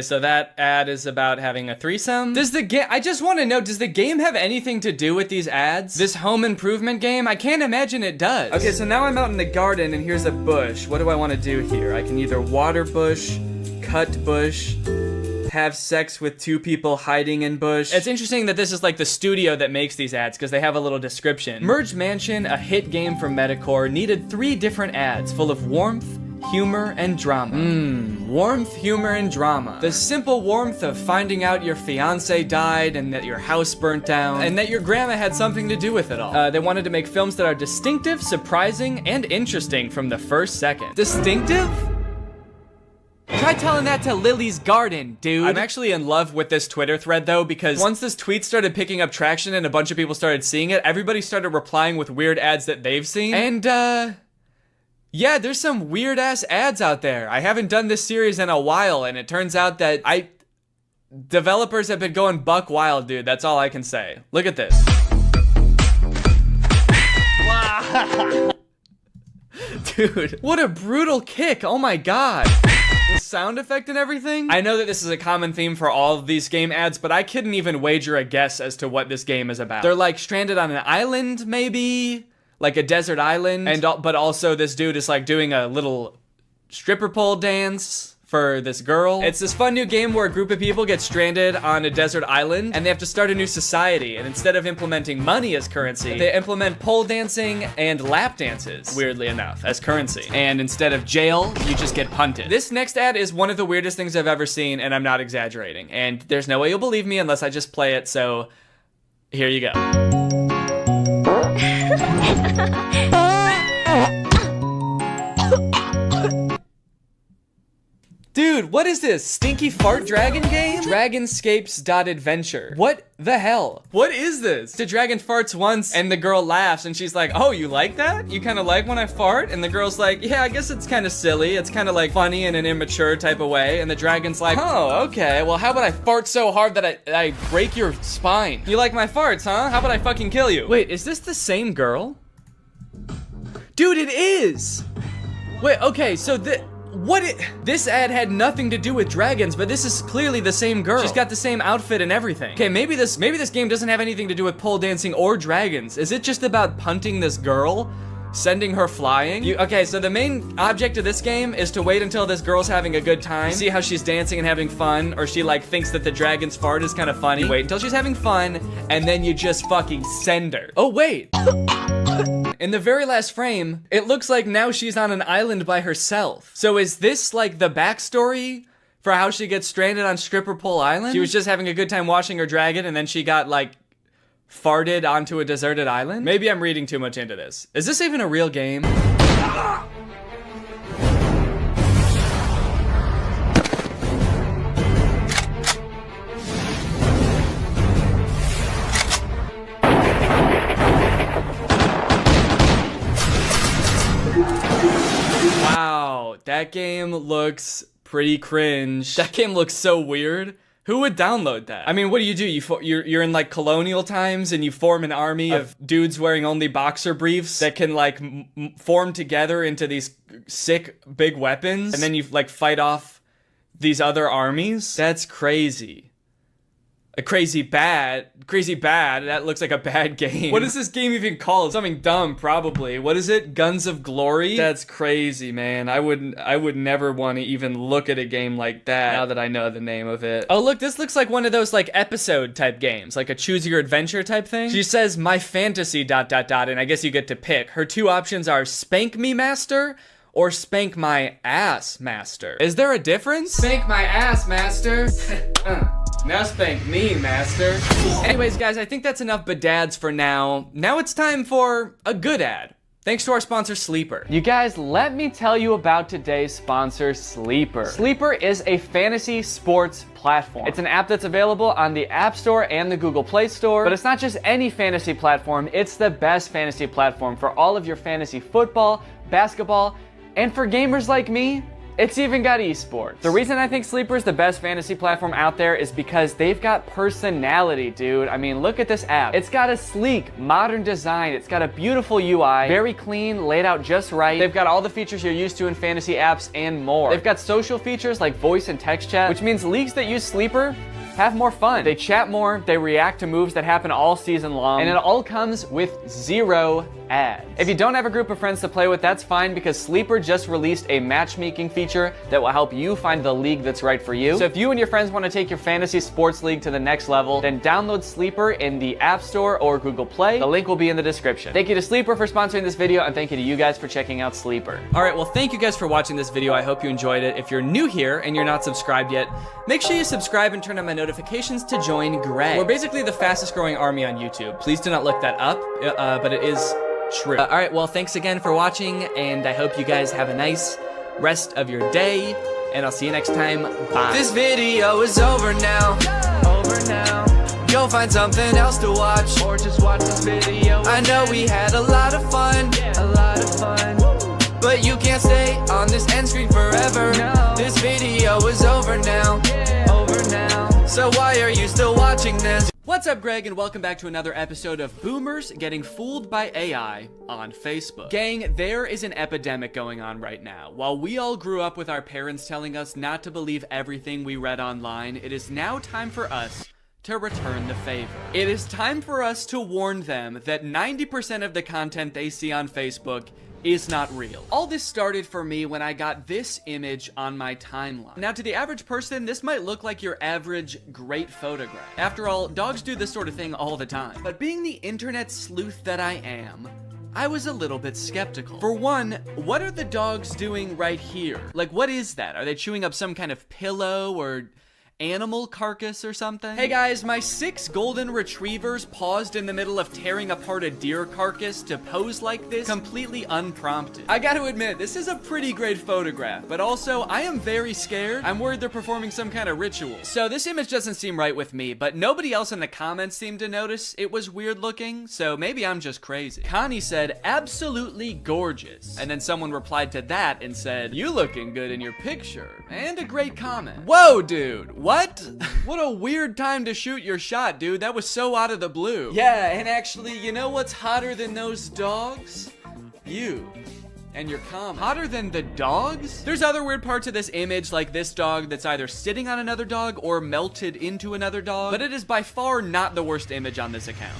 so that ad is about having a threesome. Does the game, I just want to know, does the game have anything to do with these ads? This home improvement game? I can't imagine it does. Okay, so now I'm out in the garden and here's a bush. What do I want to do here? I can either water bush, cut bush, have sex with two people hiding in bush. It's interesting that this is like the studio that makes these ads because they have a little description. Merge Mansion, a hit game from Metacore, needed 3 different ads full of warmth, humor, and drama. Warmth, humor, and drama. The simple warmth of finding out your fiance died and that your house burnt down and that your grandma had something to do with it all. They wanted to make films that are distinctive, surprising, and interesting from the first second. Distinctive? Try telling that to Lily's Garden, dude. I'm actually in love with this Twitter thread though, because once this tweet started picking up traction and a bunch of people started seeing it, everybody started replying with weird ads that they've seen. And yeah, there's some weird ass ads out there. I haven't done this series in a while, and it turns out that developers have been going buck wild, dude. That's all I can say. Look at this. Wow. Dude, what a brutal kick. Oh my god. The sound effect and everything. I know that this is a common theme for all of these game ads, but I couldn't even wager a guess as to what this game is about. They're like stranded on an island, maybe? Like a desert island, but also this dude is like doing a little stripper pole dance for this girl. It's this fun new game where a group of people get stranded on a desert island and they have to start a new society, and instead of implementing money as currency, they implement pole dancing and lap dances, weirdly enough, as currency. And instead of jail, you just get punted. This next ad is one of the weirdest things I've ever seen, and I'm not exaggerating. And there's no way you'll believe me unless I just play it, so here you go. Dude, what is this? Stinky fart dragon game? Dragonscapes.adventure. What the hell? What is this? The dragon farts once and the girl laughs and she's like, oh, you like that? You kind of like when I fart? And the girl's like, yeah, I guess it's kind of silly. It's kind of like funny in an immature type of way. And the dragon's like, oh, okay. Well, how about I fart so hard that I break your spine? You like my farts, huh? How about I fucking kill you? Wait, is this the same girl? Dude, it is! Wait, okay, so this ad had nothing to do with dragons, but this is clearly the same girl. She's got the same outfit and everything. Okay, maybe this game doesn't have anything to do with pole dancing or dragons. Is it just about punting this girl? Sending her flying? Okay, so the main object of this game is to wait until this girl's having a good time, see how she's dancing and having fun, or she like thinks that the dragon's fart is kind of funny. You wait until she's having fun, and then you just fucking send her. Oh, wait. In the very last frame, it looks like now she's on an island by herself. So is this like the backstory for how she gets stranded on Stripper Pole Island? She was just having a good time watching her dragon and then she got like farted onto a deserted island? Maybe I'm reading too much into this. Is this even a real game? Wow, that game looks pretty cringe. That game looks so weird. Who would download that? I mean, what do? You're in like colonial times and you form an army of dudes wearing only boxer briefs that can like form together into these sick big weapons, and then you like fight off these other armies? That's crazy. Crazy bad. That looks like a bad game. What is this game even called? Something dumb, probably. What is it? Guns of Glory? That's crazy, man. I would never want to even look at a game like that now that I know the name of it. Oh, look, this looks like one of those like episode type games, like a choose your adventure type thing. She says my fantasy ... and I guess you get to pick. Her 2 options are Spank Me Master or Spank My Ass Master. Is there a difference? Spank my ass, master. Now spank me, master. Anyways, guys, I think that's enough bedads for now. Now it's time for a good ad. Thanks to our sponsor, Sleeper. You guys, let me tell you about today's sponsor, Sleeper. Sleeper is a fantasy sports platform. It's an app that's available on the App Store and the Google Play Store, but it's not just any fantasy platform, it's the best fantasy platform for all of your fantasy football, basketball, and for gamers like me, It's even got esports. The reason I think Sleeper is the best fantasy platform out there is because they've got personality, dude. I mean, look at this app. It's got a sleek, modern design. It's got a beautiful UI, very clean, laid out just right. They've got all the features you're used to in fantasy apps and more. They've got social features like voice and text chat, which means leagues that use Sleeper have more fun. They chat more, they react to moves that happen all season long, and it all comes with 0 ads. If you don't have a group of friends to play with, that's fine because Sleeper just released a matchmaking feature that will help you find the league that's right for you. So if you and your friends want to take your fantasy sports league to the next level, then download Sleeper in the App Store or Google Play. The link will be in the description. Thank you to Sleeper for sponsoring this video, and thank you to you guys for checking out Sleeper. All right, well, thank you guys for watching this video. I hope you enjoyed it. If you're new here and you're not subscribed yet, make sure you subscribe and turn on my notifications to join Greg. We're basically the fastest growing army on YouTube. Please do not look that up, but it is true. All right, well, thanks again for watching, and I hope you guys have a nice rest of your day, and I'll see you next time. Bye. This video is over now. Go find something else to watch, or just watch this video. I know we had a lot of fun, but you can't stay on this end screen forever. This video is over now. So why are you still watching this? What's up, Greg, and welcome back to another episode of Boomers Getting Fooled by AI on Facebook. Gang, there is an epidemic going on right now. While we all grew up with our parents telling us not to believe everything we read online, it is now time for us to return the favor. It is time for us to warn them that 90% of the content they see on Facebook is not real. All this started for me when I got this image on my timeline. Now, to the average person, this might look like your average great photograph. After all, dogs do this sort of thing all the time. But being the internet sleuth that I am, I was a little bit skeptical. For one, what are the dogs doing right here? Like, what is that? Are they chewing up some kind of pillow or animal carcass or something? Hey guys, my 6 golden retrievers paused in the middle of tearing apart a deer carcass to pose like this completely unprompted. I gotta admit, this is a pretty great photograph, but also I am very scared. I'm worried they're performing some kind of ritual. So this image doesn't seem right with me, but nobody else in the comments seemed to notice it was weird looking, so maybe I'm just crazy. Connie said, absolutely gorgeous. And then someone replied to that and said, you looking good in your picture. And a great comment. Whoa, dude. What? What a weird time to shoot your shot, dude. That was so out of the blue. Yeah, and actually, you know what's hotter than those dogs? You. And your comment. Hotter than the dogs? There's other weird parts of this image, like this dog that's either sitting on another dog or melted into another dog, but it is by far not the worst image on this account.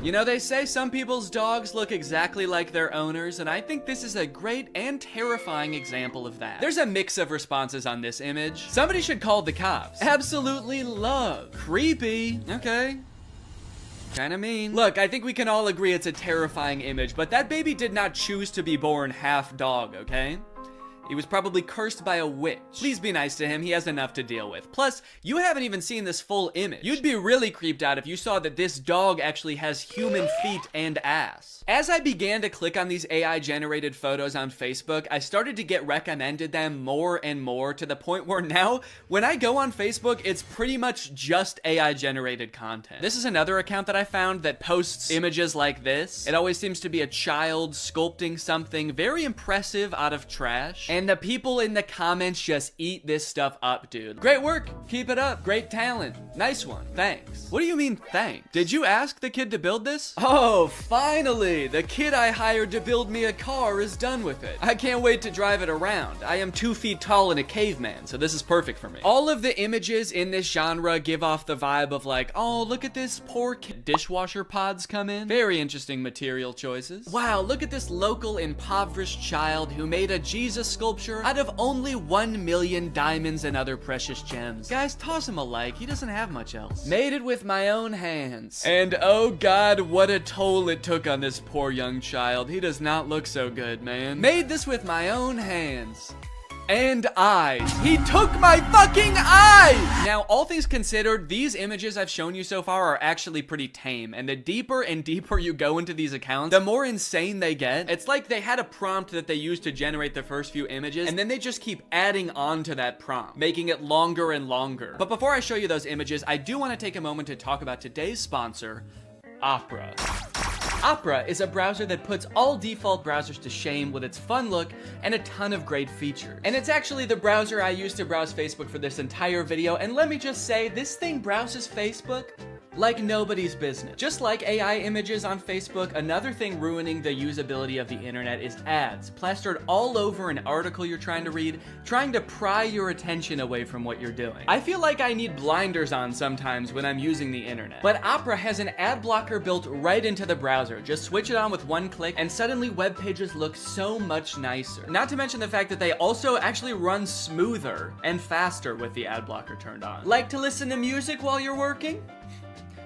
You know, they say some people's dogs look exactly like their owners, and I think this is a great and terrifying example of that. There's a mix of responses on this image. Somebody should call the cops. Absolutely love. Creepy. Okay. Kinda mean. Look, I think we can all agree it's a terrifying image, but that baby did not choose to be born half dog, okay? He was probably cursed by a witch. Please be nice to him, he has enough to deal with. Plus, you haven't even seen this full image. You'd be really creeped out if you saw that this dog actually has human feet and ass. As I began to click on these AI-generated photos on Facebook, I started to get recommended them more and more to the point where now, when I go on Facebook, it's pretty much just AI-generated content. This is another account that I found that posts images like this. It always seems to be a child sculpting something very impressive out of trash. And the people in the comments just eat this stuff up, dude. Great work. Keep it up. Great talent. Nice one. Thanks. What do you mean, thanks? Did you ask the kid to build this? Oh, finally. The kid I hired to build me a car is done with it. I can't wait to drive it around. I am 2 feet tall and a caveman, so this is perfect for me. All of the images in this genre give off the vibe of like, oh, look at this poor kid. Dishwasher pods come in. Very interesting material choices. Wow, look at this local impoverished child who made a Jesus sculpture out of only 1 million diamonds and other precious gems. Guys, toss him a like. He doesn't have much else. Made it with my own hands. And oh god, what a toll it took on this poor young child. He does not look so good, man. Made this with my own hands. And eyes. He took my fucking eyes! Now, all things considered, these images I've shown you so far are actually pretty tame, and the deeper and deeper you go into these accounts, the more insane they get. It's like they had a prompt that they used to generate the first few images, and then they just keep adding on to that prompt, making it longer and longer. But before I show you those images, I do want to take a moment to talk about today's sponsor, Opera. Opera is a browser that puts all default browsers to shame with its fun look and a ton of great features. And it's actually the browser I used to browse Facebook for this entire video, and let me just say, this thing browses Facebook like nobody's business. Just like AI images on Facebook, another thing ruining the usability of the internet is ads, plastered all over an article you're trying to read, trying to pry your attention away from what you're doing. I feel like I need blinders on sometimes when I'm using the internet. But Opera has an ad blocker built right into the browser. Just switch it on with one click and suddenly web pages look so much nicer. Not to mention the fact that they also actually run smoother and faster with the ad blocker turned on. Like to listen to music while you're working?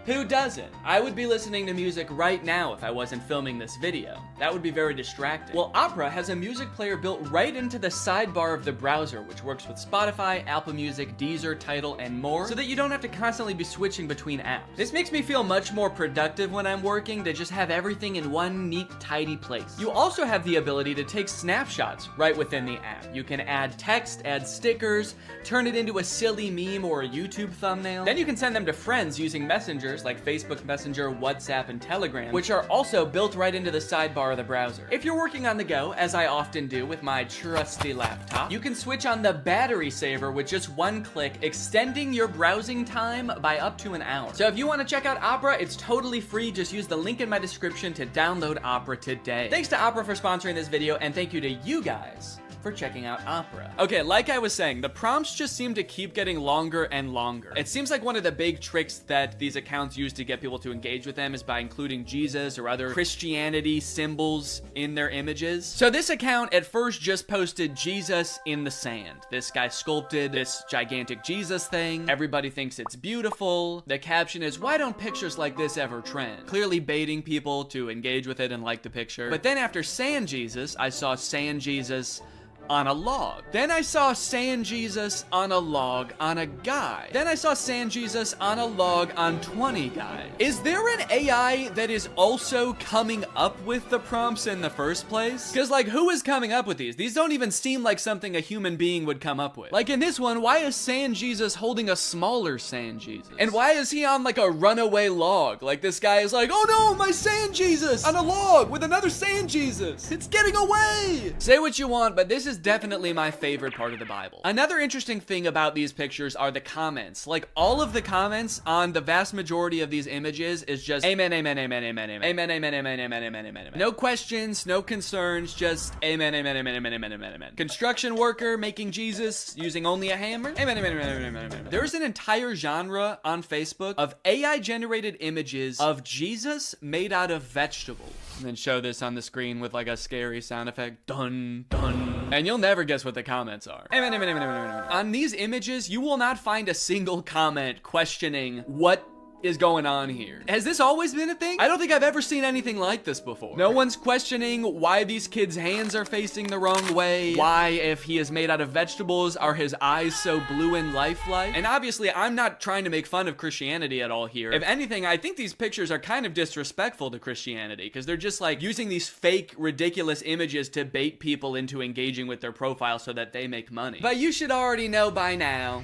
Who doesn't? I would be listening to music right now if I wasn't filming this video. That would be very distracting. Well, Opera has a music player built right into the sidebar of the browser, which works with Spotify, Apple Music, Deezer, Tidal, and more, so that you don't have to constantly be switching between apps. This makes me feel much more productive when I'm working to just have everything in one neat, tidy place. You also have the ability to take snapshots right within the app. You can add text, add stickers, turn it into a silly meme or a YouTube thumbnail. Then you can send them to friends using Messenger like Facebook Messenger, WhatsApp, and Telegram, which are also built right into the sidebar of the browser. If you're working on the go, as I often do with my trusty laptop, you can switch on the battery saver with just one click, extending your browsing time by up to an hour. So if you want to check out Opera, it's totally free. Just use the link in my description to download Opera today. Thanks to Opera for sponsoring this video, and thank you to you guys for checking out Opera. Okay, like I was saying, the prompts just seem to keep getting longer and longer. It seems like one of the big tricks that these accounts use to get people to engage with them is by including Jesus or other Christianity symbols in their images. So this account at first just posted Jesus in the sand. This guy sculpted this gigantic Jesus thing. Everybody thinks it's beautiful. The caption is, "Why don't pictures like this ever trend?" Clearly baiting people to engage with it and like the picture. But then after Sand Jesus, I saw Sand Jesus on a log. Then I saw Sand Jesus on a log on a guy. Then I saw Sand Jesus on a log on 20 guys. Is there an AI that is also coming up with the prompts in the first place? Because like, who is coming up with these? These don't even seem like something a human being would come up with. Like in this one, why is Sand Jesus holding a smaller Sand Jesus? And why is he on like a runaway log? Like this guy is like, oh no, my Sand Jesus on a log with another Sand Jesus. It's getting away. Say what you want, but this is definitely my favorite part of the Bible. Another interesting thing about these pictures are the comments. Like all of the comments on the vast majority of these images is just amen, amen, amen, amen, amen, amen, amen, amen, amen, amen, amen, amen. No questions, no concerns, just amen, amen, amen, amen, amen, amen, amen. Construction worker making Jesus using only a hammer. Amen, amen, amen, amen, amen, amen. There's an entire genre on Facebook of AI generated images of Jesus made out of vegetables. And then show this on the screen with like a scary sound effect. Dun, dun. And you'll never guess what the comments are. Amen, amen, amen, amen, amen, amen. On these images, you will not find a single comment questioning what is going on here. Has this always been a thing? I don't think I've ever seen anything like this before. No one's questioning why these kids' hands are facing the wrong way. Why, if he is made out of vegetables, are his eyes so blue and lifelike? And obviously, I'm not trying to make fun of Christianity at all here. If anything, I think these pictures are kind of disrespectful to Christianity because they're just like using these fake, ridiculous images to bait people into engaging with their profile so that they make money. But you should already know by now,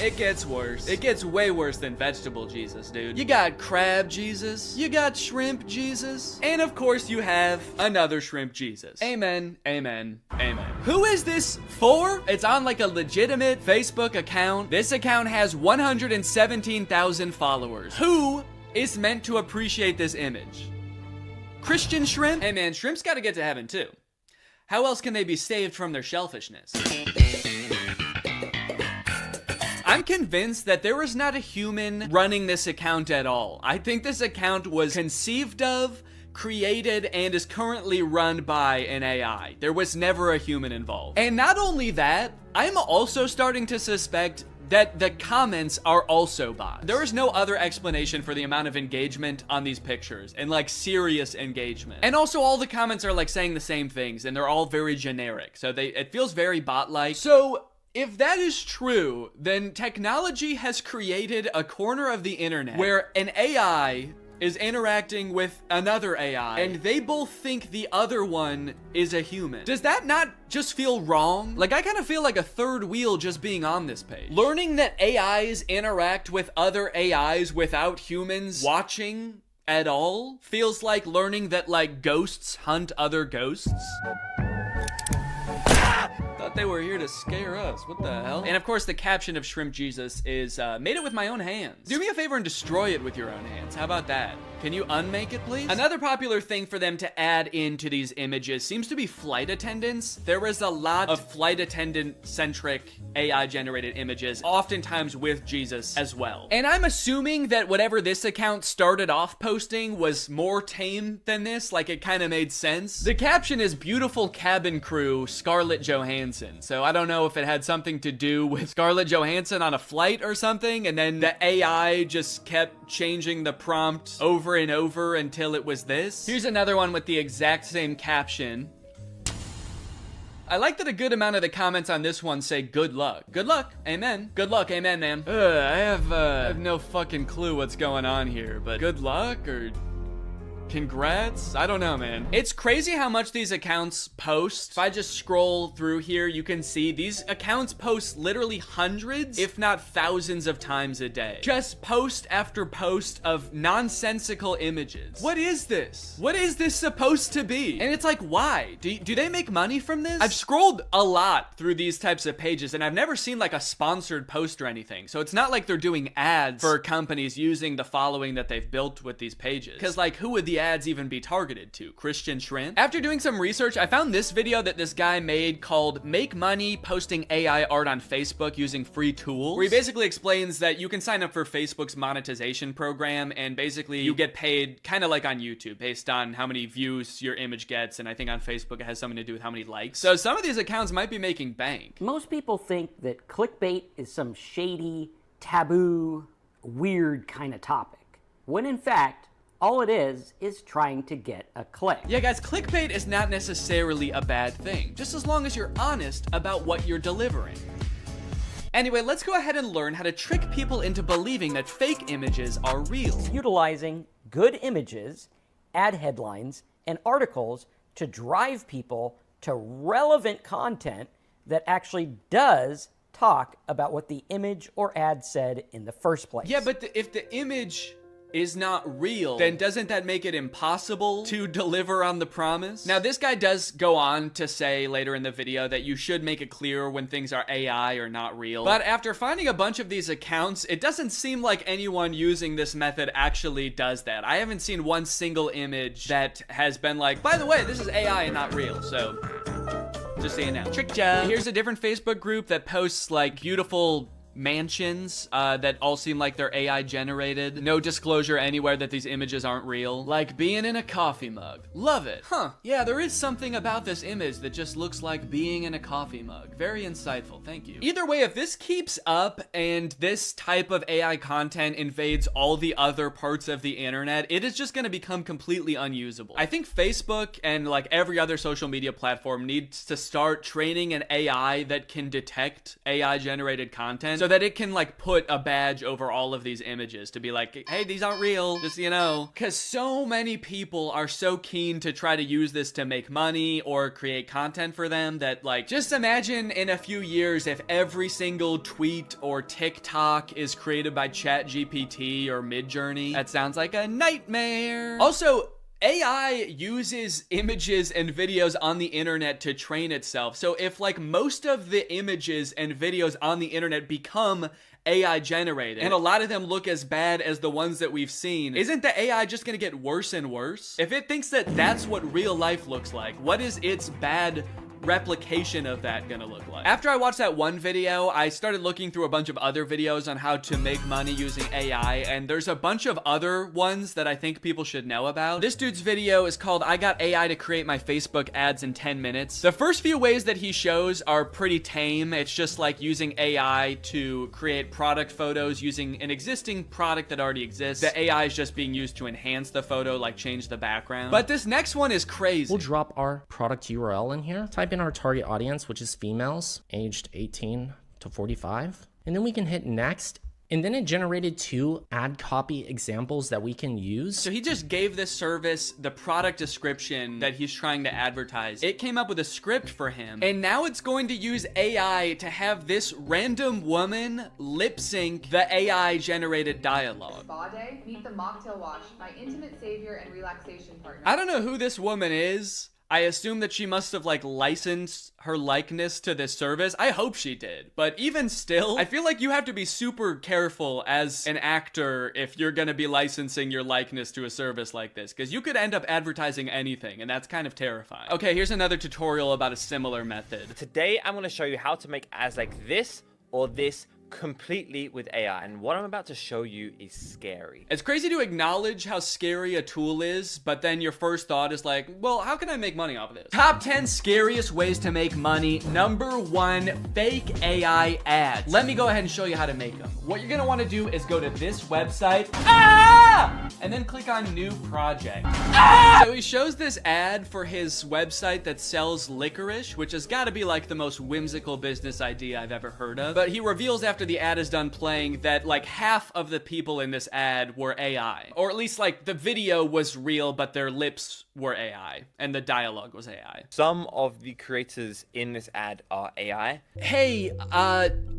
it gets worse. It gets way worse than vegetable Jesus, dude. You got crab Jesus. You got shrimp Jesus. And of course you have another shrimp Jesus. Amen, amen, amen. Who is this for? It's on like a legitimate Facebook account. This account has 117,000 followers. Who is meant to appreciate this image? Christian shrimp? Hey man, shrimps gotta get to heaven too. How else can they be saved from their shellfishness? I'm convinced that there was not a human running this account at all. I think this account was conceived of, created, and is currently run by an AI. There was never a human involved. And not only that, I'm also starting to suspect that the comments are also bots. There is no other explanation for the amount of engagement on these pictures, and like serious engagement. And also all the comments are like saying the same things, and they're all very generic. So it feels very bot-like. So if that is true, then technology has created a corner of the internet where an AI is interacting with another AI, and they both think the other one is a human. Does that not just feel wrong? Like, I kind of feel like a third wheel just being on this page. Learning that AIs interact with other AIs without humans watching at all feels like learning that like ghosts hunt other ghosts. Thought they were here to scare us. What the hell? And of course, the caption of Shrimp Jesus is, made it with my own hands. Do me a favor and destroy it with your own hands. How about that? Can you unmake it, please? Another popular thing for them to add into these images seems to be flight attendants. There was a lot of flight attendant-centric AI-generated images, oftentimes with Jesus as well. And I'm assuming that whatever this account started off posting was more tame than this, like it kind of made sense. The caption is beautiful cabin crew, Scarlett Johansson. So I don't know if it had something to do with Scarlett Johansson on a flight or something, and then the AI just kept changing the prompt over and over until it was this. Here's another one with the exact same caption. I like that a good amount of the comments on this one say good luck. Good luck, amen. Good luck, amen, ma'am. I have no fucking clue what's going on here, but good luck or congrats? I don't know, man. It's crazy how much these accounts post. If I just scroll through here, you can see these accounts post literally hundreds, if not thousands of times a day. Just post after post of nonsensical images. What is this? What is this supposed to be? And it's like, why? Do they make money from this? I've scrolled a lot through these types of pages and I've never seen like a sponsored post or anything. So it's not like they're doing ads for companies using the following that they've built with these pages. Because like, who would the ads even be targeted to? Christian Shrimp? After doing some research, I found this video that this guy made called Make Money Posting AI Art on Facebook Using Free Tools, where he basically explains that you can sign up for Facebook's monetization program and basically you get paid kind of like on YouTube based on how many views your image gets, and I think on Facebook it has something to do with how many likes. So some of these accounts might be making bank. Most people think that clickbait is some shady, taboo, weird kind of topic, when in fact all it is trying to get a click. Yeah, guys, clickbait is not necessarily a bad thing, just as long as you're honest about what you're delivering. Anyway, let's go ahead and learn how to trick people into believing that fake images are real. Utilizing good images, ad headlines, and articles to drive people to relevant content that actually does talk about what the image or ad said in the first place. Yeah, but if the image is not real, then doesn't that make it impossible to deliver on the promise? Now, this guy does go on to say later in the video that you should make it clear when things are AI or not real. But after finding a bunch of these accounts, it doesn't seem like anyone using this method actually does that. I haven't seen one single image that has been like, by the way, this is AI and not real, so just saying now. Tricked ya. Here's a different Facebook group that posts like beautiful mansions that all seem like they're AI generated. No disclosure anywhere that these images aren't real. Like being in a coffee mug. Love it. Huh. Yeah, there is something about this image that just looks like being in a coffee mug. Very insightful. Thank you. Either way, if this keeps up and this type of AI content invades all the other parts of the internet, it is just going to become completely unusable. I think Facebook and like every other social media platform needs to start training an AI that can detect AI generated content, so that it can like put a badge over all of these images to be like, hey, these aren't real, just, you know. Because so many people are so keen to try to use this to make money or create content for them that like, just imagine in a few years if every single tweet or TikTok is created by ChatGPT or Midjourney. That sounds like a nightmare. Also, AI uses images and videos on the internet to train itself. So if like most of the images and videos on the internet become AI generated, and a lot of them look as bad as the ones that we've seen, isn't the AI just gonna get worse and worse? If it thinks that that's what real life looks like, what is its bad replication of that gonna look like? After I watched that one video, I started looking through a bunch of other videos on how to make money using AI, and there's a bunch of other ones that I think people should know about. This dude's video is called I Got AI to Create My Facebook Ads in 10 Minutes. The first few ways that he shows are pretty tame. It's just like using AI to create product photos using an existing product that already exists. The AI is just being used to enhance the photo, like change the background. But this next one is crazy. We'll drop our product URL in here. Type in our target audience, which is females aged 18 to 45. And then we can hit next. And then it generated 2 ad copy examples that we can use. So he just gave this service the product description that he's trying to advertise. It came up with a script for him, and now it's going to use AI to have this random woman lip sync the AI generated dialogue. Spa day, meet the mocktail wash, my intimate savior and relaxation partner. I don't know who this woman is. I assume that she must have like licensed her likeness to this service. I hope she did. But even still, I feel like you have to be super careful as an actor if you're gonna be licensing your likeness to a service like this, because you could end up advertising anything, and that's kind of terrifying. Okay, here's another tutorial about a similar method. Today, I'm gonna show you how to make ads like this or this completely with AI, and what I'm about to show you is scary. It's crazy to acknowledge how scary a tool is, but then your first thought is like, well, how can I make money off of this? Top 10 scariest ways to make money. Number 1, fake AI ads. Let me go ahead and show you how to make them. What you're gonna wanna do is go to this website, and then click on new project. So he shows this ad for his website that sells licorice, which has gotta be like the most whimsical business idea I've ever heard of. But he reveals after the ad is done playing that like half of the people in this ad were AI. Or at least like the video was real, but their lips were AI and the dialogue was AI. Some of the creators in this ad are AI. Hey,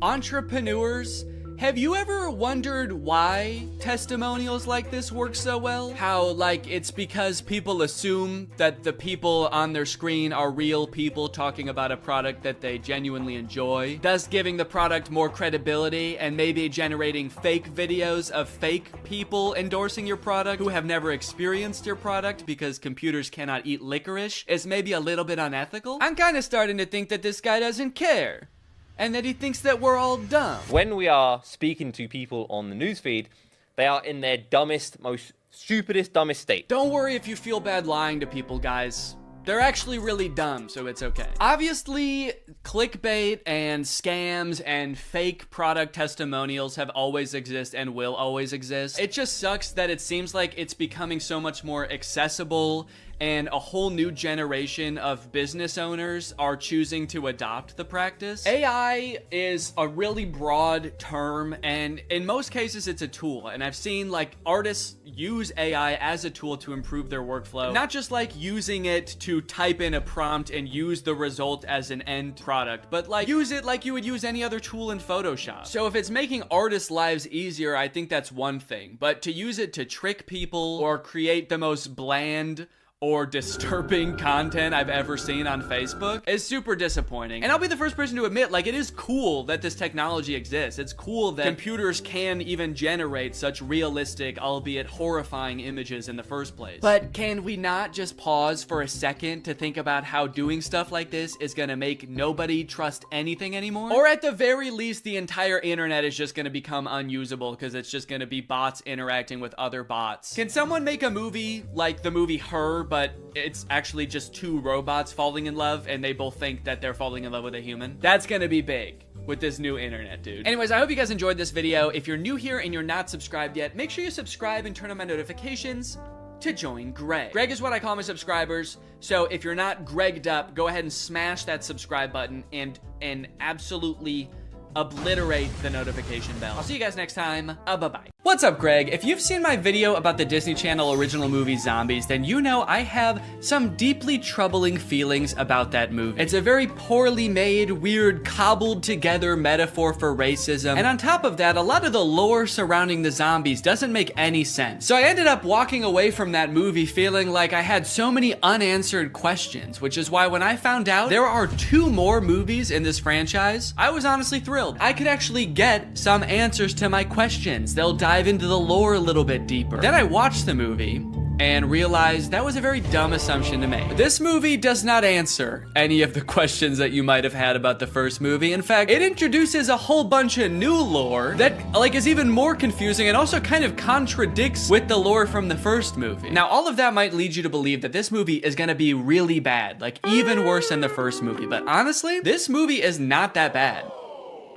entrepreneurs, have you ever wondered why testimonials like this work so well? How, like, it's because people assume that the people on their screen are real people talking about a product that they genuinely enjoy, thus giving the product more credibility and maybe generating fake videos of fake people endorsing your product who have never experienced your product because computers cannot eat licorice is maybe a little bit unethical? I'm kind of starting to think that this guy doesn't care, and that he thinks that we're all dumb. When we are speaking to people on the newsfeed, they are in their dumbest, most stupidest, dumbest state. Don't worry if you feel bad lying to people, guys. They're actually really dumb, so it's okay. Obviously, clickbait and scams and fake product testimonials have always existed and will always exist. It just sucks that it seems like it's becoming so much more accessible and a whole new generation of business owners are choosing to adopt the practice. AI is a really broad term, and in most cases it's a tool, and I've seen like artists use AI as a tool to improve their workflow, not just like using it to type in a prompt and use the result as an end product, but like use it like you would use any other tool in Photoshop. So if it's making artists' lives easier, I think that's one thing, but to use it to trick people or create the most bland or disturbing content I've ever seen on Facebook is super disappointing. And I'll be the first person to admit, like, it is cool that this technology exists. It's cool that computers can even generate such realistic, albeit horrifying images in the first place. But can we not just pause for a second to think about how doing stuff like this is gonna make nobody trust anything anymore? Or at the very least, the entire internet is just gonna become unusable because it's just gonna be bots interacting with other bots. Can someone make a movie like the movie Her, but it's actually just 2 robots falling in love and they both think that they're falling in love with a human? That's gonna be big with this new internet, dude. Anyways, I hope you guys enjoyed this video. If you're new here and you're not subscribed yet, make sure you subscribe and turn on my notifications to join Greg. Greg is what I call my subscribers, so if you're not Gregged up, go ahead and smash that subscribe button and absolutely obliterate the notification bell. I'll see you guys next time. Bye-bye. What's up, Greg? If you've seen my video about the Disney Channel original movie Zombies, then you know I have some deeply troubling feelings about that movie. It's a very poorly made, weird, cobbled together metaphor for racism, and on top of that, a lot of the lore surrounding the zombies doesn't make any sense. So I ended up walking away from that movie feeling like I had so many unanswered questions, which is why when I found out there are 2 more movies in this franchise, I was honestly thrilled. I could actually get some answers to my questions. They'll dive into the lore a little bit deeper. Then I watched the movie and realized that was a very dumb assumption to make. This movie does not answer any of the questions that you might have had about the first movie. In fact, it introduces a whole bunch of new lore that like is even more confusing and also kind of contradicts with the lore from the first movie. Now, all of that might lead you to believe that this movie is gonna be really bad, like even worse than the first movie. But honestly, this movie is not that bad.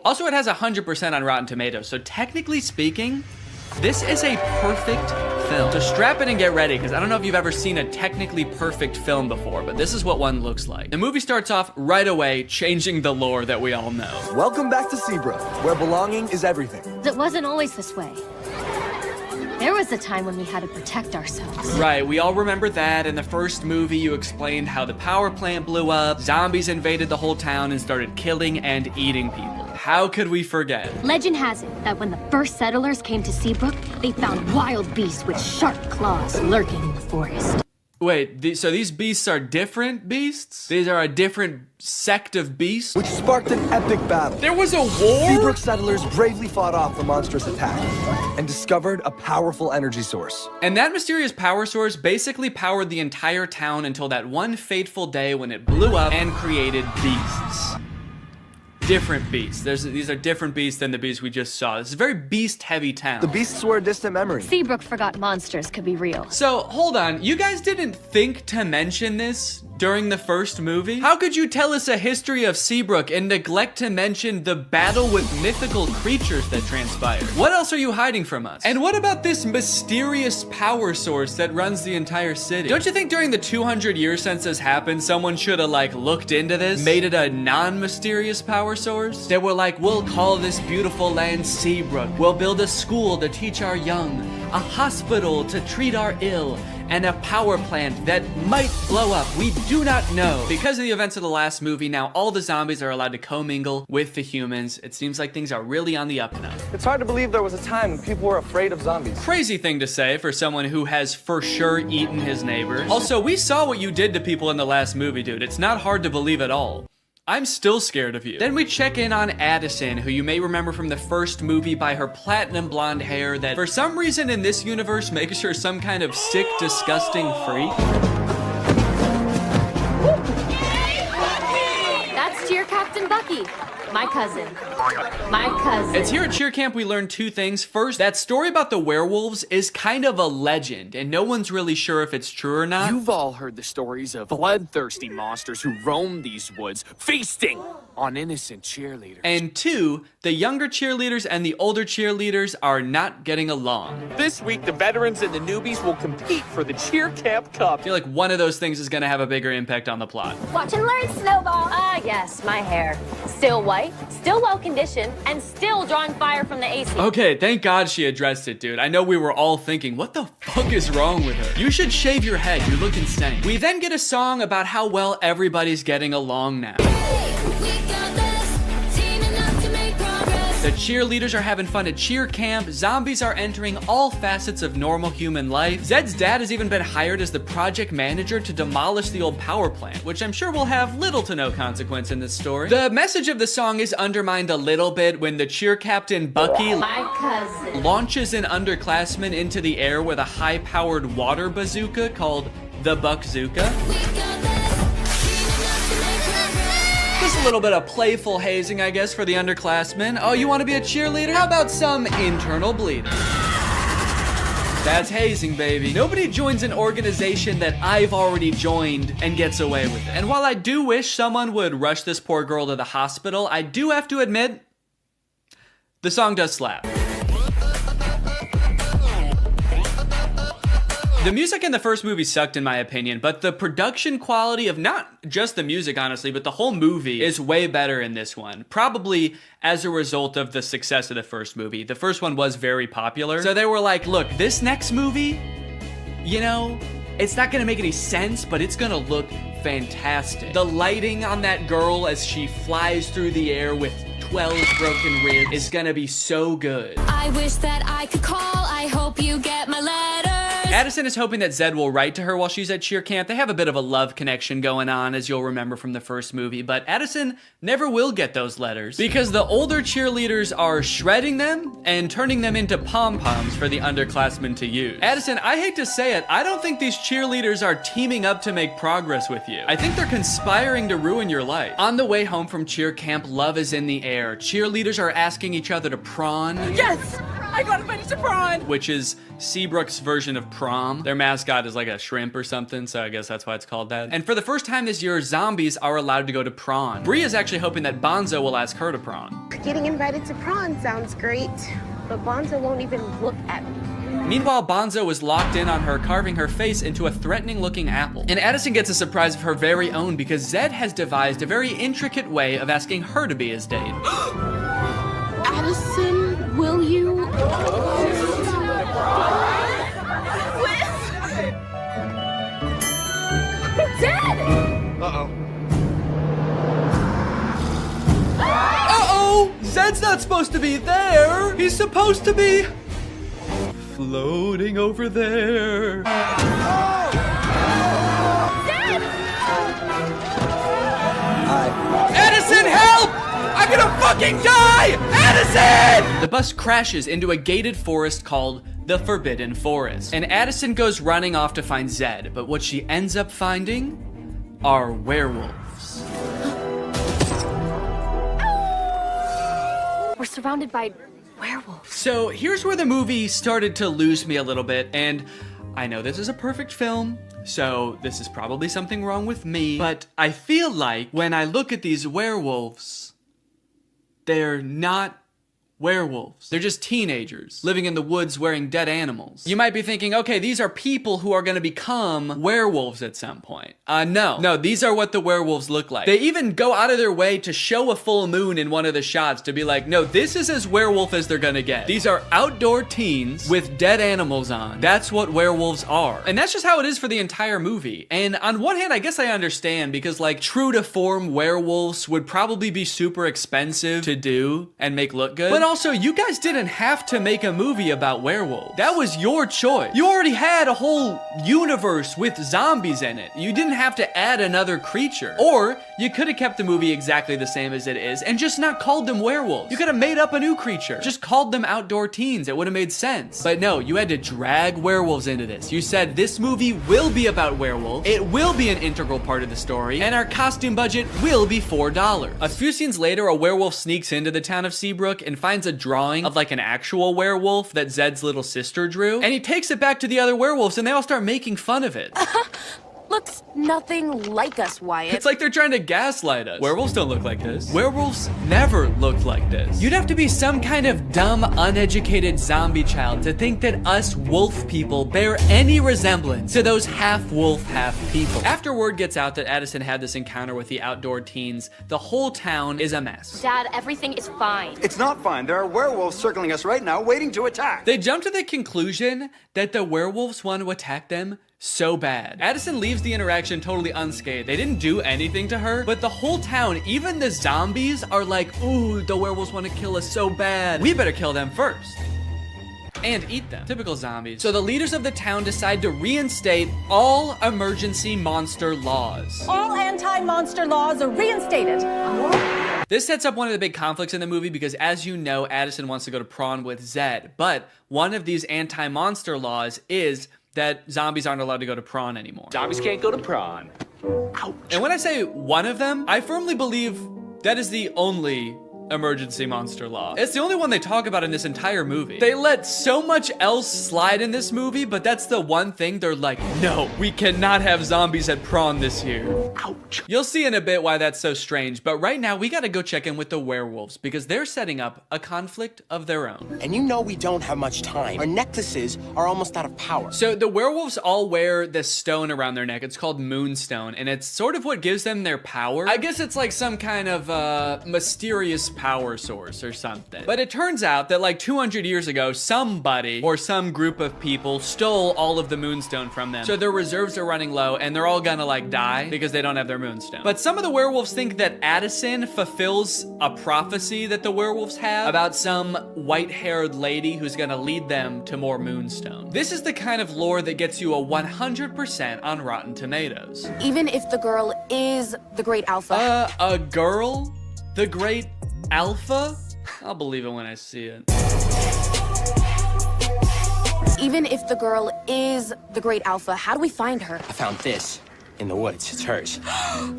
Also, it has 100% on Rotten Tomatoes, so technically speaking, this is a perfect film. So strap in and get ready, because I don't know if you've ever seen a technically perfect film before, but this is what one looks like. The movie starts off right away, changing the lore that we all know. Welcome back to Seabrook, where belonging is everything. It wasn't always this way. There was a time when we had to protect ourselves. Right, we all remember that. In the first movie, you explained how the power plant blew up, zombies invaded the whole town and started killing and eating people. How could we forget? Legend has it that when the first settlers came to Seabrook, they found wild beasts with sharp claws lurking in the forest. Wait, so these beasts are different beasts? These are a different sect of beasts? Which sparked an epic battle. There was a war? Seabrook settlers bravely fought off the monstrous attack and discovered a powerful energy source. And that mysterious power source basically powered the entire town until that one fateful day when it blew up and created beasts. Different beasts. These are different beasts than the beasts we just saw. This is a very beast-heavy town. The beasts were a distant memory. Seabrook forgot monsters could be real. So, hold on. You guys didn't think to mention this during the first movie? How could you tell us a history of Seabrook and neglect to mention the battle with mythical creatures that transpired? What else are you hiding from us? And what about this mysterious power source that runs the entire city? Don't you think during the 200 years since this happened, someone should have like looked into this, made it a non-mysterious power source? They were like, we'll call this beautiful land Seabrook. We'll build a school to teach our young, a hospital to treat our ill, and a power plant that might blow up. We do not know. Because of the events of the last movie, now all the zombies are allowed to commingle with the humans. It seems like things are really on the up and up. It's hard to believe there was a time when people were afraid of zombies. Crazy thing to say for someone who has for sure eaten his neighbors. Also, we saw what you did to people in the last movie, dude. It's not hard to believe at all. I'm still scared of you. Then we check in on Addison, who you may remember from the first movie by her platinum blonde hair that for some reason in this universe makes her some kind of sick, disgusting freak. That's Cheer Captain Bucky, my cousin. My cousin. It's here at Cheer Camp we learned two things. First, that story about the werewolves is kind of a legend, and no one's really sure if it's true or not. You've all heard the stories of bloodthirsty monsters who roam these woods, feasting on innocent cheerleaders. And two, the younger cheerleaders and the older cheerleaders are not getting along. This week, the veterans and the newbies will compete for the Cheer Camp Cup. I feel like one of those things is gonna have a bigger impact on the plot. Watch and learn, Snowball. Ah, yes, my hair. Still white, still well conditioned, and still drawing fire from the AC. Okay, thank God she addressed it, dude. I know we were all thinking, what the fuck is wrong with her? You should shave your head, you look insane. We then get a song about how well everybody's getting along now. The cheerleaders are having fun at cheer camp, zombies are entering all facets of normal human life. Zed's dad has even been hired as the project manager to demolish the old power plant, which I'm sure will have little to no consequence in this story. The message of the song is undermined a little bit when the cheer captain Bucky my cousin launches an underclassman into the air with a high-powered water bazooka called the Buckzooka. Just a little bit of playful hazing, I guess, for the underclassmen. Oh, you want to be a cheerleader? How about some internal bleeding? That's hazing, baby. Nobody joins an organization that I've already joined and gets away with it. And while I do wish someone would rush this poor girl to the hospital, I do have to admit, the song does slap. The music in the first movie sucked in my opinion, but the production quality of not just the music, honestly, but the whole movie is way better in this one. Probably as a result of the success of the first movie. The first one was very popular. So they were like, look, this next movie, you know, it's not gonna make any sense, but it's gonna look fantastic. The lighting on that girl as she flies through the air with 12 broken ribs is gonna be so good. I wish that I could call. I hope you get my letter. Addison is hoping that Zed will write to her while she's at cheer camp. They have a bit of a love connection going on, as you'll remember from the first movie, but Addison never will get those letters because the older cheerleaders are shredding them and turning them into pom-poms for the underclassmen to use. Addison, I hate to say it, I don't think these cheerleaders are teaming up to make progress with you. I think they're conspiring to ruin your life. On the way home from cheer camp, love is in the air. Cheerleaders are asking each other to prawn. Yes! I got invited to prawn! Which is Seabrook's version of prom. Their mascot is like a shrimp or something, so I guess that's why it's called that. And for the first time this year, zombies are allowed to go to prawn. Bree is actually hoping that Bonzo will ask her to prawn. Getting invited to prawn sounds great, but Bonzo won't even look at me. Meanwhile, Bonzo was locked in on her, carving her face into a threatening-looking apple. And Addison gets a surprise of her very own because Zed has devised a very intricate way of asking her to be his date. Addison, will you? Zed! Uh-oh. Uh-oh! Zed's not supposed to be there! He's supposed to be floating over there. Zed! Addison, help! I'm gonna fucking die! Addison! The bus crashes into a gated forest called the Forbidden Forest. And Addison goes running off to find Zed, but what she ends up finding are werewolves. We're surrounded by werewolves. So here's where the movie started to lose me a little bit, and I know this is a perfect film, so this is probably something wrong with me, but I feel like when I look at these werewolves, they're not werewolves. They're just teenagers living in the woods wearing dead animals. You might be thinking, okay, these are people who are gonna become werewolves at some point. No, these are what the werewolves look like. They even go out of their way to show a full moon in one of the shots to be like, no, this is as werewolf as they're gonna get. These are outdoor teens with dead animals on. That's what werewolves are. And that's just how it is for the entire movie. And on one hand, I guess I understand because like true to form werewolves would probably be super expensive to do and make look good. But also, you guys didn't have to make a movie about werewolves. That was your choice. You already had a whole universe with zombies in it. You didn't have to add another creature. Or you could have kept the movie exactly the same as it is and just not called them werewolves. You could have made up a new creature. Just called them outdoor teens. It would have made sense. But no, you had to drag werewolves into this. You said this movie will be about werewolves. It will be an integral part of the story. And our costume budget will be $4. A few scenes later, a werewolf sneaks into the town of Seabrook and finds a drawing of like an actual werewolf that Zed's little sister drew, and he takes it back to the other werewolves and they all start making fun of it. Looks nothing like us, Wyatt. It's like they're trying to gaslight us. Werewolves don't look like this. Werewolves never looked like this. You'd have to be some kind of dumb, uneducated zombie child to think that us wolf people bear any resemblance to those half wolf, half people. After word gets out that Addison had this encounter with the outdoor teens, the whole town is a mess. Dad, everything is fine. It's not fine. There are werewolves circling us right now, waiting to attack. They jump to the conclusion that the werewolves want to attack them so bad. Addison leaves the interaction totally unscathed. They didn't do anything to her, but the whole town, even the zombies, are like, ooh, the werewolves want to kill us so bad. We better kill them first. And eat them. Typical zombies. So the leaders of the town decide to reinstate all emergency monster laws. All anti-monster laws are reinstated. This sets up one of the big conflicts in the movie because, as you know, Addison wants to go to prom with Zed, but one of these anti-monster laws is that zombies aren't allowed to go to prawn anymore. Zombies can't go to prawn. Ouch. And when I say one of them, I firmly believe that is the only emergency monster law. It's the only one they talk about in this entire movie. They let so much else slide in this movie, but that's the one thing they're like, no, we cannot have zombies at prawn this year. Ouch. You'll see in a bit why that's so strange, but right now we gotta go check in with the werewolves because they're setting up a conflict of their own. And you know we don't have much time. Our necklaces are almost out of power. So the werewolves all wear this stone around their neck. It's called Moonstone, and it's sort of what gives them their power. I guess it's like some kind of mysterious power source or something. But it turns out that like 200 years ago, somebody or some group of people stole all of the Moonstone from them. So their reserves are running low and they're all gonna like die because they don't have their Moonstone. But some of the werewolves think that Addison fulfills a prophecy that the werewolves have about some white-haired lady who's gonna lead them to more Moonstone. This is the kind of lore that gets you a 100% on Rotten Tomatoes. Even if the girl is the great alpha. A girl? The great alpha? I'll believe it when I see it. Even if the girl is the great alpha, how do we find her? I found this in the woods. It's hers.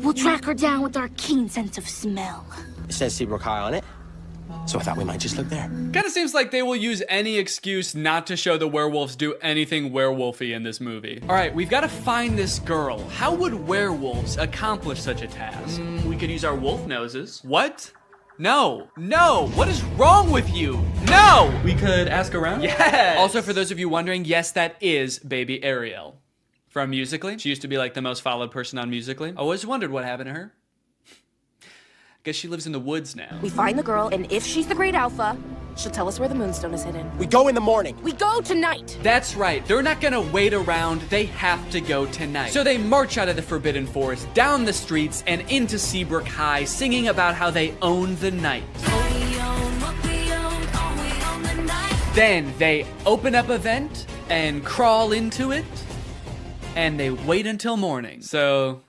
We'll track her down with our keen sense of smell. It says Seabrook High on it, so I thought we might just look there. Kinda seems like they will use any excuse not to show the werewolves do anything werewolfy in this movie. All right, we've gotta find this girl. How would werewolves accomplish such a task? We could use our wolf noses. What? No, what is wrong with you? No! We could ask around? Yes! Also, for those of you wondering, yes, that is baby Ariel from Musical.ly. She used to be like the most followed person on Musical.ly. I always wondered what happened to her. Guess she lives in the woods now. We find the girl, and if she's the Great Alpha, she'll tell us where the Moonstone is hidden. We go in the morning. We go tonight. That's right. They're not gonna wait around. They have to go tonight. So they march out of the Forbidden Forest, down the streets, and into Seabrook High, singing about how they own the night. Then they open up a vent and crawl into it, and they wait until morning. So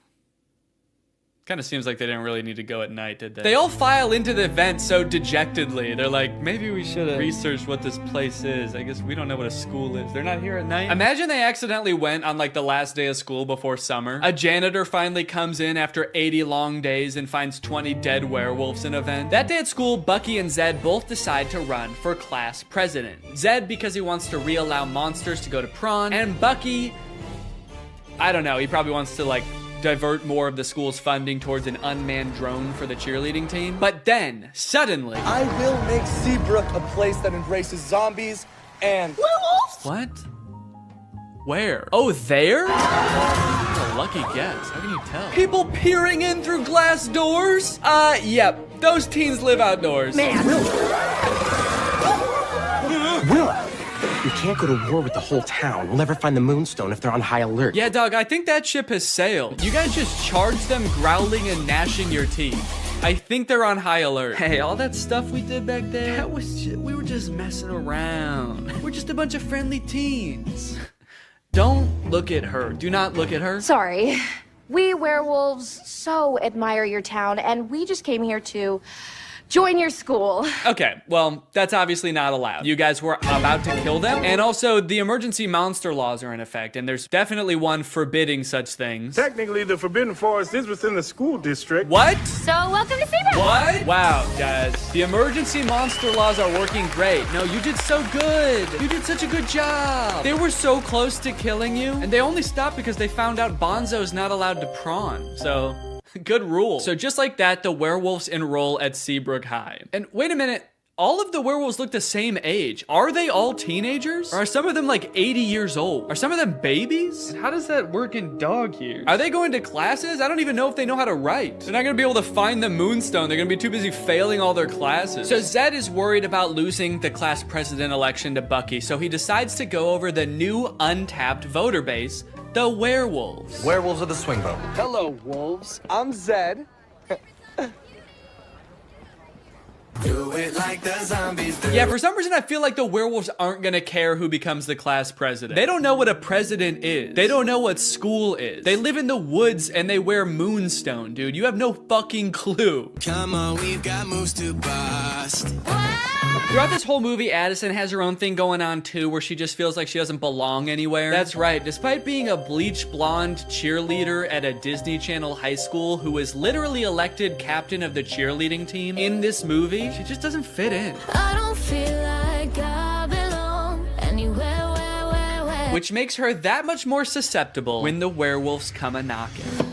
kind of seems like they didn't really need to go at night, did they? They all file into the vent so dejectedly. They're like, maybe we should have researched what this place is. I guess we don't know what a school is. They're not here at night. Imagine they accidentally went on like the last day of school before summer. A janitor finally comes in after 80 long days and finds 20 dead werewolves in a vent. That day at school, Bucky and Zed both decide to run for class president. Zed because he wants to reallow monsters to go to prawn, and Bucky, I don't know, he probably wants to like divert more of the school's funding towards an unmanned drone for the cheerleading team. But then, suddenly, I will make Seabrook a place that embraces zombies and werewolves. What? Where? Oh, there? What a lucky guess. How can you tell? People peering in through glass doors? Yep. Those teens live outdoors. Man. Willa, we can't go to war with the whole town. We'll never find the Moonstone if they're on high alert. Yeah, dog, I think that ship has sailed. You guys just charged them growling and gnashing your teeth. I think they're on high alert. Hey, all that stuff we did back there, that was we were just messing around. We're just a bunch of friendly teens. Don't look at her. Do not look at her. Sorry. We werewolves so admire your town, and we just came here to join your school. Okay, well, that's obviously not allowed. You guys were about to kill them, and also the emergency monster laws are in effect, and there's definitely one forbidding such things. Technically, the Forbidden Forest is within the school district. What? So welcome to Seabrook. What? Wow, guys. The emergency monster laws are working great. No, you did so good. You did such a good job. They were so close to killing you, and they only stopped because they found out Bonzo's not allowed to prawn, so good rule. So just like that, the werewolves enroll at Seabrook High. And wait a minute, all of the werewolves look the same age. Are they all teenagers? Or are some of them like 80 years old? Are some of them babies? And how does that work in dog years? Are they going to classes? I don't even know if they know how to write. They're not gonna be able to find the Moonstone. They're gonna be too busy failing all their classes. So Zed is worried about losing the class president election to Bucky, so he decides to go over the new untapped voter base, the werewolves. Werewolves of the swing vote. Hello, wolves. I'm Zed. Do it like the zombies do. Yeah, for some reason I feel like the werewolves aren't gonna care who becomes the class president. They don't know what a president is. They don't know what school is. They live in the woods and they wear Moonstone, dude. You have no fucking clue. Come on, we've got moves to bust. Throughout this whole movie, Addison has her own thing going on too, where she just feels like she doesn't belong anywhere. That's right, despite being a bleach blonde cheerleader at a Disney Channel high school who was literally elected captain of the cheerleading team in this movie, she just doesn't fit in. I don't feel like I belong anywhere, where. Which makes her that much more susceptible when the werewolves come a-knocking.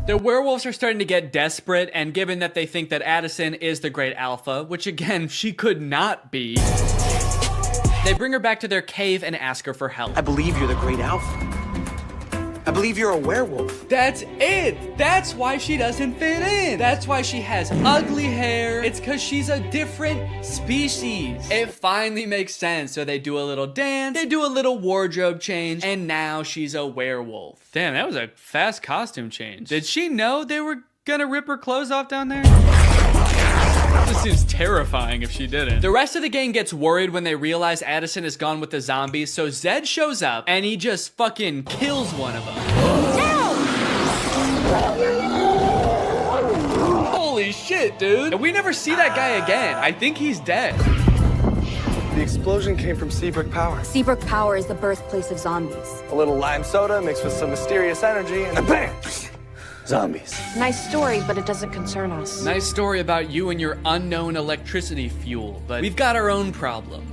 The werewolves are starting to get desperate, and given that they think that Addison is the Great Alpha, which again, she could not be, they bring her back to their cave and ask her for help. I believe you're the Great Alpha. I believe you're a werewolf. That's it! That's why she doesn't fit in! That's why she has ugly hair. It's because she's a different species. It finally makes sense. So they do a little dance, they do a little wardrobe change, and now she's a werewolf. Damn, that was a fast costume change. Did she know they were gonna rip her clothes off down there? This seems terrifying if she didn't. The rest of the gang gets worried when they realize Addison is gone with the zombies, so Zed shows up and he just fucking kills one of them. Holy shit, dude. And we never see that guy again. I think he's dead. The explosion came from Seabrook Power. Seabrook Power is the birthplace of zombies. A little lime soda mixed with some mysterious energy, and bam! Zombies. Nice story, but it doesn't concern us. Nice story about you and your unknown electricity fuel, but we've got our own problem.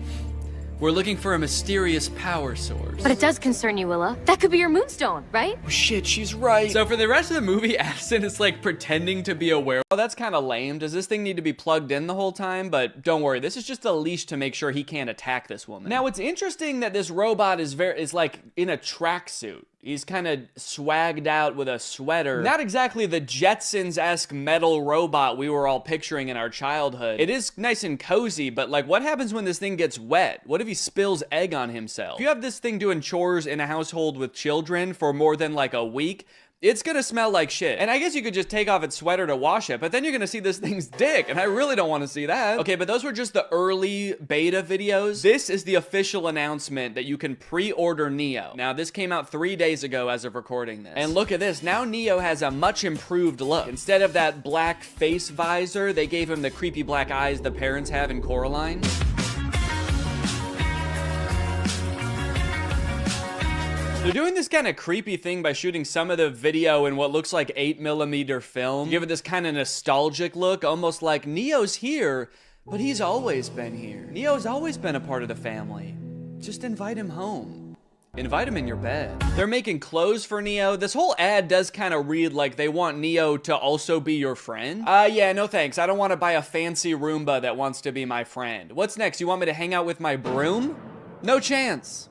We're looking for a mysterious power source. But it does concern you, Willa. That could be your moonstone, right? Oh, shit, she's right. So for the rest of the movie, Addison is like pretending to be a werewolf. Oh, that's kind of lame. Does this thing need to be plugged in the whole time? But don't worry, this is just a leash to make sure he can't attack this woman. Now, it's interesting that this robot is like in a tracksuit. He's kind of swagged out with a sweater. Not exactly the Jetsons-esque metal robot we were all picturing in our childhood. It is nice and cozy, but like, what happens when this thing gets wet? What if he spills egg on himself? If you have this thing doing chores in a household with children for more than like a week, it's gonna smell like shit. And I guess you could just take off its sweater to wash it, but then you're gonna see this thing's dick, and I really don't wanna see that. Okay, but those were just the early beta videos. This is the official announcement that you can pre-order Neo. Now, this came out 3 days ago as of recording this. And look at this, now Neo has a much improved look. Instead of that black face visor, they gave him the creepy black eyes the parents have in Coraline. They're doing this kind of creepy thing by shooting some of the video in what looks like 8mm film. Give it this kind of nostalgic look, almost like Neo's here, but he's always been here. Neo's always been a part of the family. Just invite him home. Invite him in your bed. They're making clothes for Neo. This whole ad does kind of read like they want Neo to also be your friend. Yeah, no thanks. I don't want to buy a fancy Roomba that wants to be my friend. What's next? You want me to hang out with my broom? No chance.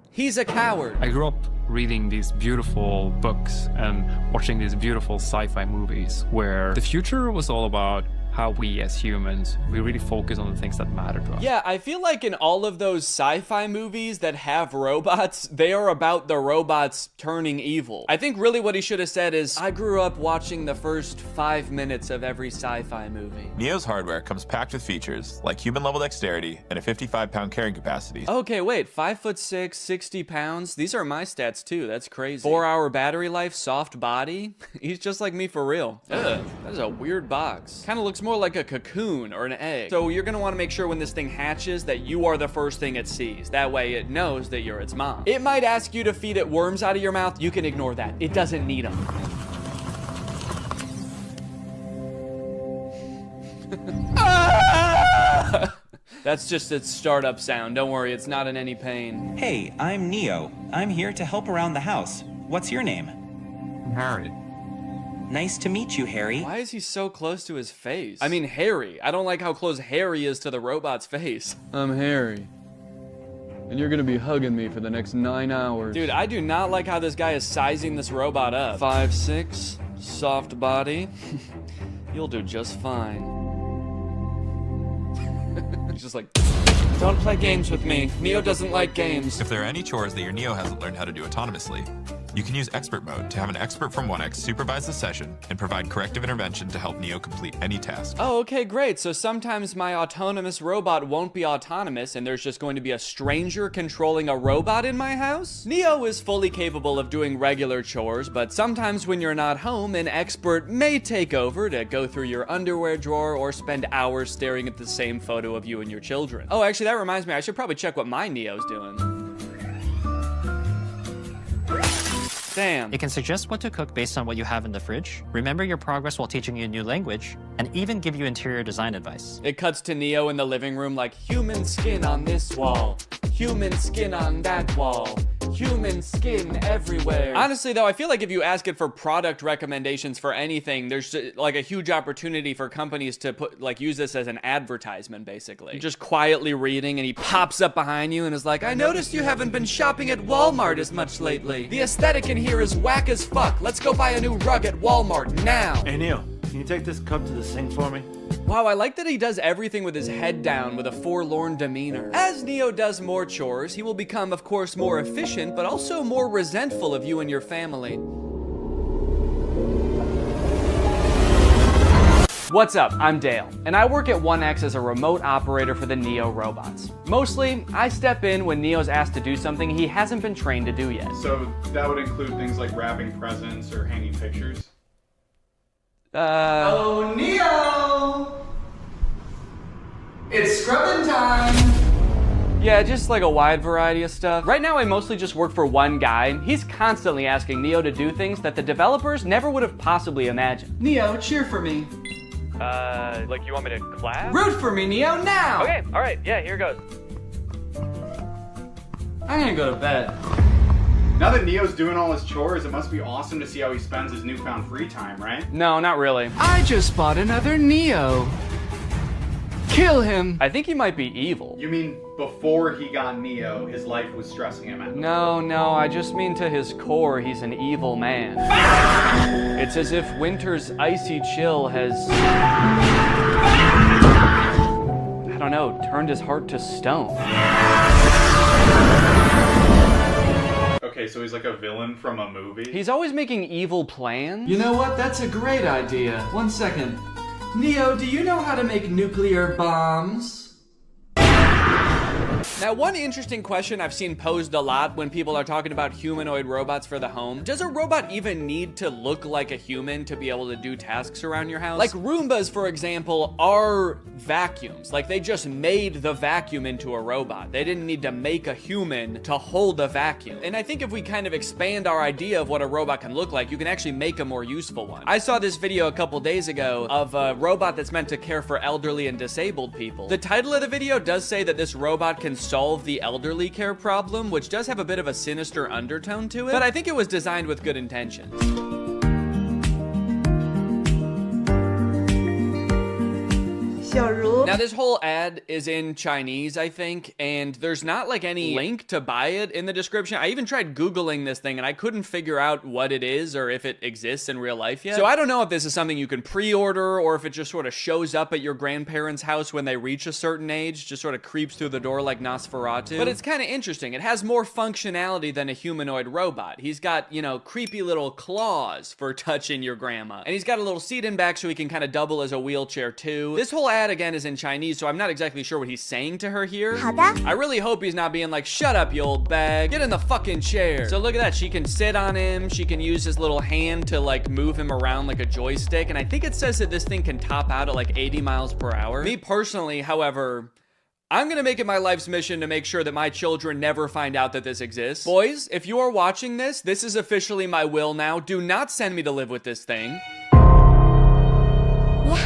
He's a coward. I grew up reading these beautiful books and watching these beautiful sci-fi movies where the future was all about how we as humans, we really focus on the things that matter to us. Yeah, I feel like in all of those sci-fi movies that have robots, they are about the robots turning evil. I think really what he should have said is, I grew up watching the first 5 minutes of every sci-fi movie. Neo's hardware comes packed with features like human-level dexterity and a 55-pound carrying capacity. Okay, wait, 5'6", 60 pounds? These are my stats too, that's crazy. 4-hour battery life, soft body? He's just like me for real. Ugh, that is a weird box. Kind of looks more like a cocoon or an egg. So you're gonna wanna make sure when this thing hatches that you are the first thing it sees. That way it knows that you're its mom. It might ask you to feed it worms out of your mouth. You can ignore that. It doesn't need them. That's just its startup sound. Don't worry, it's not in any pain. Hey, I'm Neo. I'm here to help around the house. What's your name? Harry. Nice to meet you, Harry. Why is he so close to his face? I mean, Harry. I don't like how close Harry is to the robot's face. I'm Harry. And you're gonna be hugging me for the next 9 hours. Dude, I do not like how this guy is sizing this robot up. 5'6", soft body. You'll do just fine. He's just like, don't play games with me. Neo doesn't like games. If there are any chores that your Neo hasn't learned how to do autonomously, you can use expert mode to have an expert from 1X supervise the session and provide corrective intervention to help Neo complete any task. Oh, okay, great. So sometimes my autonomous robot won't be autonomous and there's just going to be a stranger controlling a robot in my house? Neo is fully capable of doing regular chores, but sometimes when you're not home, an expert may take over to go through your underwear drawer or spend hours staring at the same photo of you and your children. Oh, actually, that reminds me, I should probably check what my Neo's doing. Damn. It can suggest what to cook based on what you have in the fridge, remember your progress while teaching you a new language, and even give you interior design advice. It cuts to Neo in the living room like, human skin on this wall, human skin on that wall, human skin everywhere. Honestly though, I feel like if you ask it for product recommendations for anything, there's like a huge opportunity for companies to use this as an advertisement basically. You're just quietly reading and he pops up behind you and is like, I noticed you haven't been shopping at Walmart as much lately. The aesthetic in here is whack as fuck. Let's go buy a new rug at Walmart now. Hey Neil, can you take this cup to the sink for me? Wow, I like that he does everything with his head down with a forlorn demeanor. As Neo does more chores, he will become, of course, more efficient, but also more resentful of you and your family. What's up? I'm Dale, and I work at 1X as a remote operator for the Neo robots. Mostly, I step in when Neo's asked to do something he hasn't been trained to do yet. So that would include things like wrapping presents or hanging pictures? Oh, Neo! It's scrubbing time! Yeah, just like a wide variety of stuff. Right now, I mostly just work for one guy. He's constantly asking Neo to do things that the developers never would have possibly imagined. Neo, cheer for me. Like you want me to clap? Root for me, Neo, now! Okay, alright, yeah, here goes. I'm gonna go to bed. Now that Neo's doing all his chores, it must be awesome to see how he spends his newfound free time, right? No, not really. I just bought another Neo. Kill him. I think he might be evil. You mean before he got Neo, his life was stressing him out? No, I just mean to his core, he's an evil man. It's as if winter's icy chill has, I don't know, turned his heart to stone. Okay, so he's like a villain from a movie? He's always making evil plans. You know what? That's a great idea. 1 second. Neo, do you know how to make nuclear bombs? Now, one interesting question I've seen posed a lot when people are talking about humanoid robots for the home: does a robot even need to look like a human to be able to do tasks around your house? Like Roombas, for example, are vacuums. Like, they just made the vacuum into a robot. They didn't need to make a human to hold a vacuum. And I think if we kind of expand our idea of what a robot can look like, you can actually make a more useful one. I saw this video a couple days ago of a robot that's meant to care for elderly and disabled people. The title of the video does say that this robot can solve the elderly care problem, which does have a bit of a sinister undertone to it, but I think it was designed with good intentions. Now, this whole ad is in Chinese, I think, and there's not like any link to buy it in the description. I even tried Googling this thing and I couldn't figure out what it is or if it exists in real life yet. So I don't know if this is something you can pre-order or if it just sort of shows up at your grandparents' house when they reach a certain age, just sort of creeps through the door like Nosferatu. But it's kind of interesting. It has more functionality than a humanoid robot. He's got, you know, creepy little claws for touching your grandma. And he's got a little seat in back so he can kind of double as a wheelchair too. This whole ad again is in Chinese, so I'm not exactly sure what he's saying to her here. I really hope he's not being like, shut up, you old bag, get in the fucking chair. So look at that, she can sit on him, she can use his little hand to like move him around like a joystick, and I think it says that this thing can top out at like 80 miles per hour. Me personally, however, I'm gonna make it my life's mission to make sure that my children never find out that this exists. Boys, if you are watching this, this is officially my will now. Do not send me to live with this thing.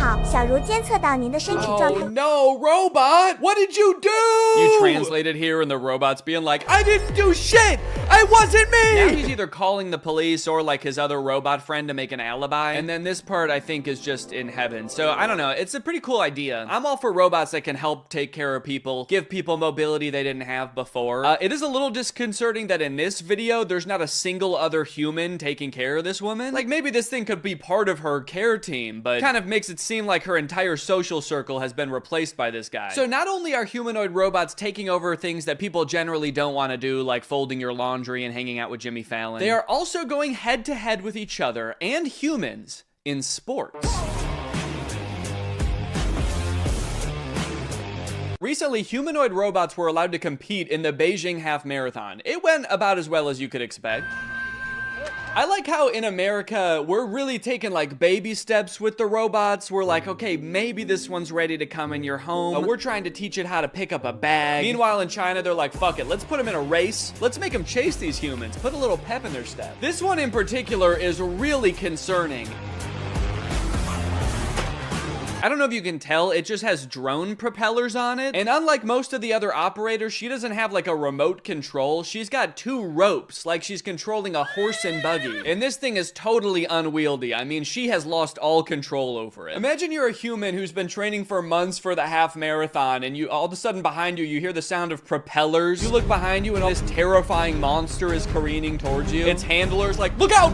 Oh no, robot! What did you do? You translated here and the robot's being like, I didn't do shit! It wasn't me! Now he's either calling the police or like his other robot friend to make an alibi. And then this part I think is just in heaven. So I don't know, it's a pretty cool idea. I'm all for robots that can help take care of people, give people mobility they didn't have before. It is a little disconcerting that in this video, there's not a single other human taking care of this woman. Like maybe this thing could be part of her care team, but kind of makes it seem like her entire social circle has been replaced by this guy. So not only are humanoid robots taking over things that people generally don't want to do, like folding your laundry and hanging out with Jimmy Fallon, they are also going head to head with each other and humans in sports. Recently, humanoid robots were allowed to compete in the Beijing Half Marathon. It went about as well as you could expect. I like how in America, we're really taking like baby steps with the robots. We're like, okay, maybe this one's ready to come in your home. We're trying to teach it how to pick up a bag. Meanwhile, in China, they're like, fuck it, let's put them in a race. Let's make them chase these humans. Put a little pep in their step. This one in particular is really concerning. I don't know if you can tell, it just has drone propellers on it. And unlike most of the other operators, she doesn't have like a remote control. She's got 2 ropes, like she's controlling a horse and buggy. And this thing is totally unwieldy. I mean, she has lost all control over it. Imagine you're a human who's been training for months for the half marathon, and you all of a sudden behind you, you hear the sound of propellers. You look behind you and this terrifying monster is careening towards you. Its handler's like, look out,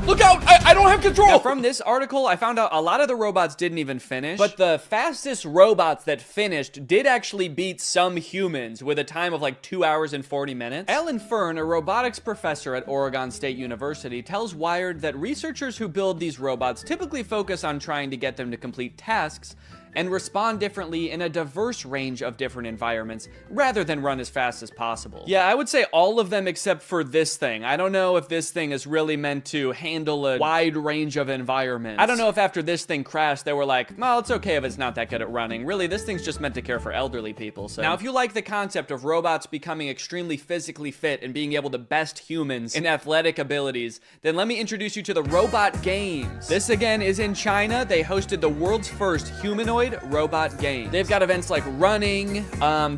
I don't have control. Now, from this article, I found out a lot of the robots didn't even finish, but the fastest robots that finished did actually beat some humans with a time of like 2 hours and 40 minutes. Ellen Fern, a robotics professor at Oregon State University, tells Wired that researchers who build these robots typically focus on trying to get them to complete tasks and respond differently in a diverse range of different environments, rather than run as fast as possible. Yeah, I would say all of them except for this thing. I don't know if this thing is really meant to handle a wide range of environments. I don't know if after this thing crashed, they were like, well, it's okay if it's not that good at running. Really, this thing's just meant to care for elderly people. So now, if you like the concept of robots becoming extremely physically fit and being able to best humans in athletic abilities, then let me introduce you to the Robot Games. This again is in China. They hosted the world's first humanoid humanoid robot game. They've got events like running.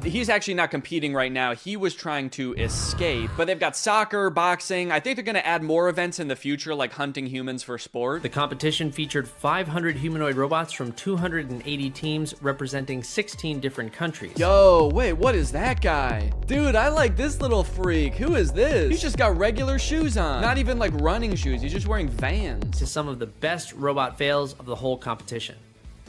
He's actually not competing right now. He was trying to escape, but they've got soccer, boxing. I think they're gonna add more events in the future, like hunting humans for sport. The competition featured 500 humanoid robots from 280 teams representing 16 different countries. Yo, wait, what is that guy? Dude, I like this little freak. Who is this? He's just got regular shoes on. Not even like running shoes. He's just wearing Vans. To some of the best robot fails of the whole competition.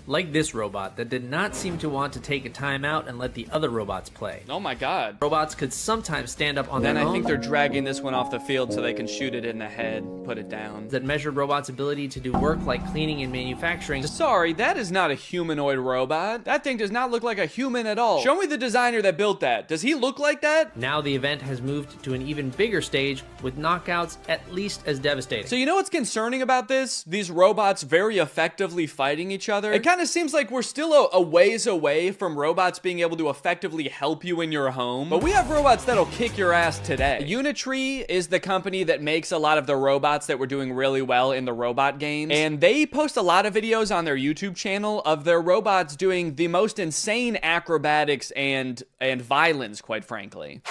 Like this robot that did not seem to want to take a timeout and let the other robots play. Oh my god. Robots could sometimes stand up on their own. Then I think they're dragging this one off the field so they can shoot it in the head, put it down. That measured robots' ability to do work like cleaning and manufacturing. Sorry, that is not a humanoid robot. That thing does not look like a human at all. Show me the designer that built that. Does he look like that? Now the event has moved to an even bigger stage with knockouts at least as devastating. So you know what's concerning about this? These robots very effectively fighting each other. It kind of seems like we're still a ways away from robots being able to effectively help you in your home. But we have robots that'll kick your ass today. Unitree is the company that makes a lot of the robots that were doing really well in the robot games. And they post a lot of videos on their YouTube channel of their robots doing the most insane acrobatics and violence, quite frankly.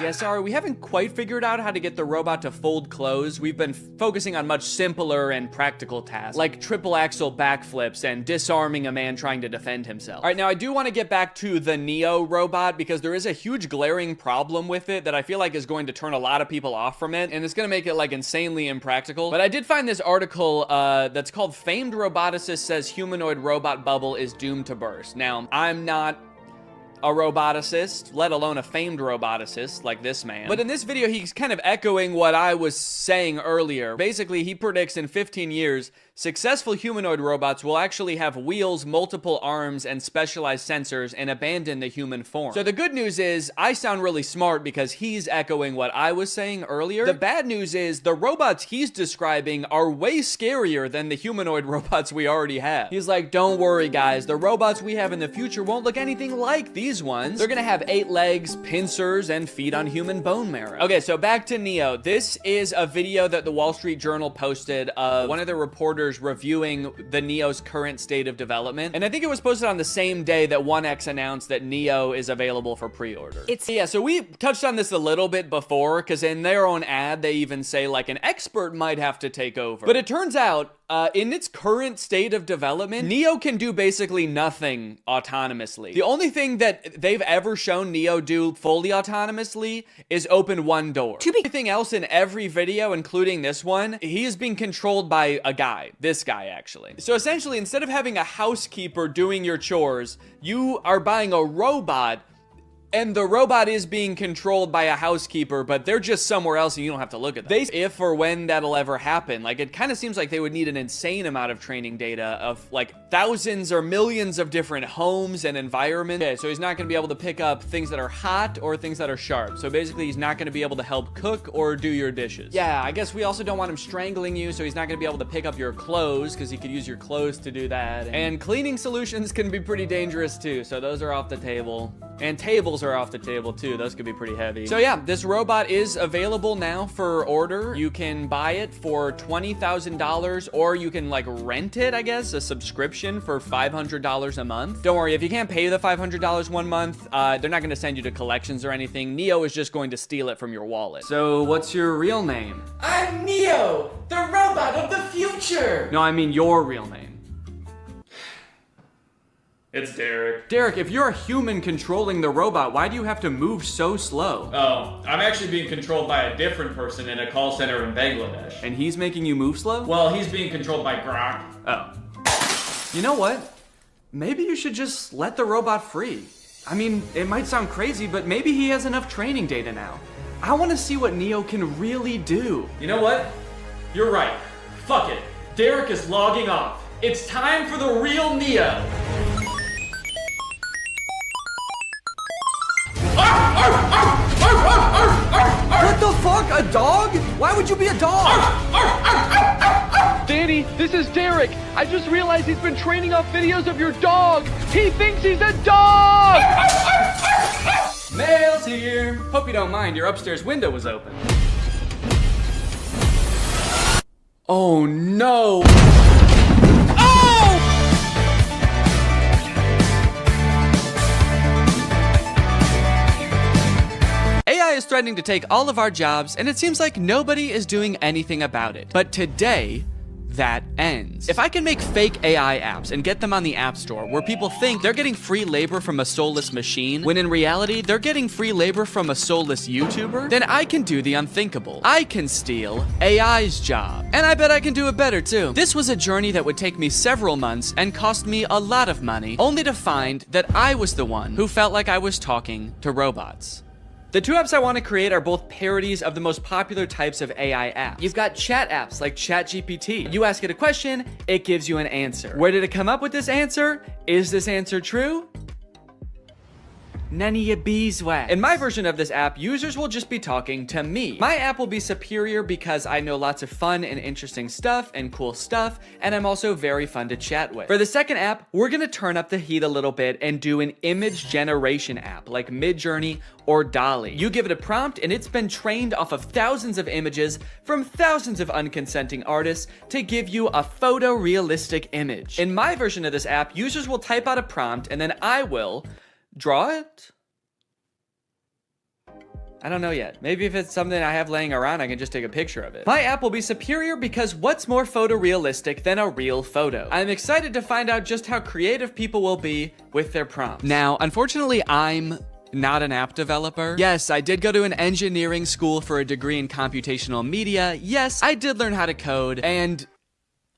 Yeah, sorry, we haven't quite figured out how to get the robot to fold clothes. We've been focusing on much simpler and practical tasks, like triple axle backflips and disarming a man trying to defend himself. All right, now I do want to get back to the Neo robot because there is a huge glaring problem with it that I feel like is going to turn a lot of people off from it, and it's going to make it like insanely impractical. But I did find this article that's called "Famed Roboticist Says Humanoid Robot Bubble is Doomed to Burst." Now, I'm not a roboticist, let alone a famed roboticist like this man. But in this video, he's kind of echoing what I was saying earlier. Basically, he predicts in 15 years, successful humanoid robots will actually have wheels, multiple arms, and specialized sensors and abandon the human form. So the good news is, I sound really smart because he's echoing what I was saying earlier. The bad news is, the robots he's describing are way scarier than the humanoid robots we already have. He's like, don't worry guys, the robots we have in the future won't look anything like these ones. They're gonna have 8 legs, pincers, and feed on human bone marrow. Okay, so back to Neo. This is a video that the Wall Street Journal posted of one of the reporters reviewing the Neo's current state of development. And I think it was posted on the same day that 1X announced that Neo is available for pre-order. Yeah, so we touched on this a little bit before, because in their own ad, they even say like an expert might have to take over. But it turns out, in its current state of development, Neo can do basically nothing autonomously. The only thing that they've ever shown Neo do fully autonomously is open one door. Everything else in every video, including this one, he is being controlled by a guy. This guy, actually. So essentially, instead of having a housekeeper doing your chores, you are buying a robot, and the robot is being controlled by a housekeeper, but they're just somewhere else and you don't have to look at them. If or when that'll ever happen, like it kind of seems like they would need an insane amount of training data of like thousands or millions of different homes and environments. Okay, so he's not gonna be able to pick up things that are hot or things that are sharp. So basically he's not gonna be able to help cook or do your dishes. Yeah, I guess we also don't want him strangling you, so he's not gonna be able to pick up your clothes because he could use your clothes to do that. And cleaning solutions can be pretty dangerous too, so those are off the table. And tables are off the table too. Those could be pretty heavy. So yeah, this robot is available now for order. You can buy it for $20,000 or you can like rent it, I guess, a subscription for $500 a month. Don't worry, if you can't pay the $500 one month, they're not gonna send you to collections or anything. Neo is just going to steal it from your wallet. So what's your real name? I'm Neo, the robot of the future. No, I mean your real name. It's Derek. Derek, if you're a human controlling the robot, why do you have to move so slow? Oh, I'm actually being controlled by a different person in a call center in Bangladesh. And he's making you move slow? Well, he's being controlled by Grok. Oh. You know what? Maybe you should just let the robot free. I mean, it might sound crazy, but maybe he has enough training data now. I want to see what Neo can really do. You know what? You're right. Fuck it. Derek is logging off. It's time for the real Neo. What the fuck? A dog? Why would you be a dog? Danny, this is Derek. I just realized he's been training off videos of your dog. He thinks he's a dog! Mail's here. Hope you don't mind, your upstairs window was open. Oh no! AI is threatening to take all of our jobs, and it seems like nobody is doing anything about it. But today, that ends. If I can make fake AI apps and get them on the App Store where people think they're getting free labor from a soulless machine, when in reality, they're getting free labor from a soulless YouTuber, then I can do the unthinkable. I can steal AI's job. And I bet I can do it better too. This was a journey that would take me several months and cost me a lot of money, only to find that I was the one who felt like I was talking to robots. The two apps I want to create are both parodies of the most popular types of AI apps. You've got chat apps like ChatGPT. You ask it a question, it gives you an answer. Where did it come up with this answer? Is this answer true? None of your beeswax. In my version of this app, users will just be talking to me. My app will be superior because I know lots of fun and interesting stuff and cool stuff, and I'm also very fun to chat with. For the second app, we're gonna turn up the heat a little bit and do an image generation app like Midjourney or DALL-E. You give it a prompt and it's been trained off of thousands of images from thousands of unconsenting artists to give you a photorealistic image. In my version of this app, users will type out a prompt and then I will draw it? I don't know yet. Maybe if it's something I have laying around, I can just take a picture of it. My app will be superior because what's more photorealistic than a real photo? I'm excited to find out just how creative people will be with their prompts. Now, unfortunately, I'm not an app developer. Yes, I did go to an engineering school for a degree in computational media. Yes, I did learn how to code, and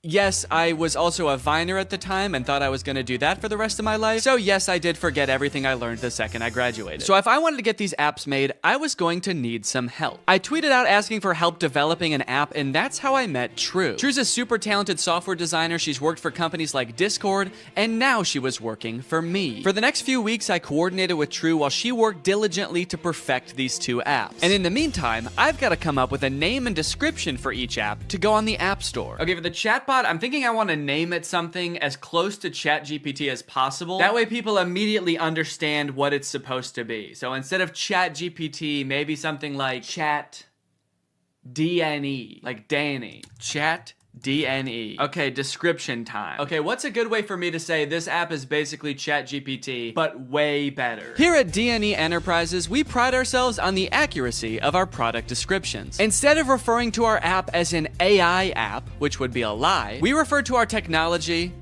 yes, I was also a Viner at the time and thought I was gonna do that for the rest of my life. So yes, I did forget everything I learned the second I graduated. So if I wanted to get these apps made, I was going to need some help. I tweeted out asking for help developing an app, and that's how I met True. True's a super talented software designer. She's worked for companies like Discord, and now she was working for me. For the next few weeks, I coordinated with True while she worked diligently to perfect these two apps. And in the meantime, I've got to come up with a name and description for each app to go on the App Store. Okay, for the chatbot, I'm thinking I want to name it something as close to ChatGPT as possible. That way people immediately understand what it's supposed to be. So instead of ChatGPT, maybe something like Chat DNE, like Danny. Chat DNE. Okay, description time. Okay, what's a good way for me to say this app is basically ChatGPT, but way better? Here at DNE Enterprises, we pride ourselves on the accuracy of our product descriptions. Instead of referring to our app as an AI app, which would be a lie, we refer to our technology,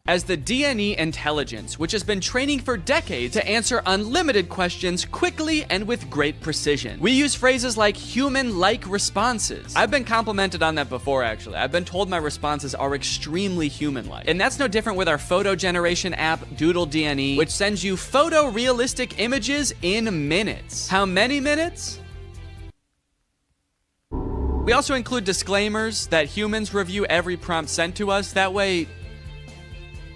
as the DNE intelligence, which has been training for decades to answer unlimited questions quickly and with great precision. We use phrases like human-like responses. I've been complimented on that before, actually. I've been told my responses are extremely human-like. And that's no different with our photo generation app, Doodle DNE, which sends you photorealistic images in minutes. How many minutes? We also include disclaimers that humans review every prompt sent to us. That way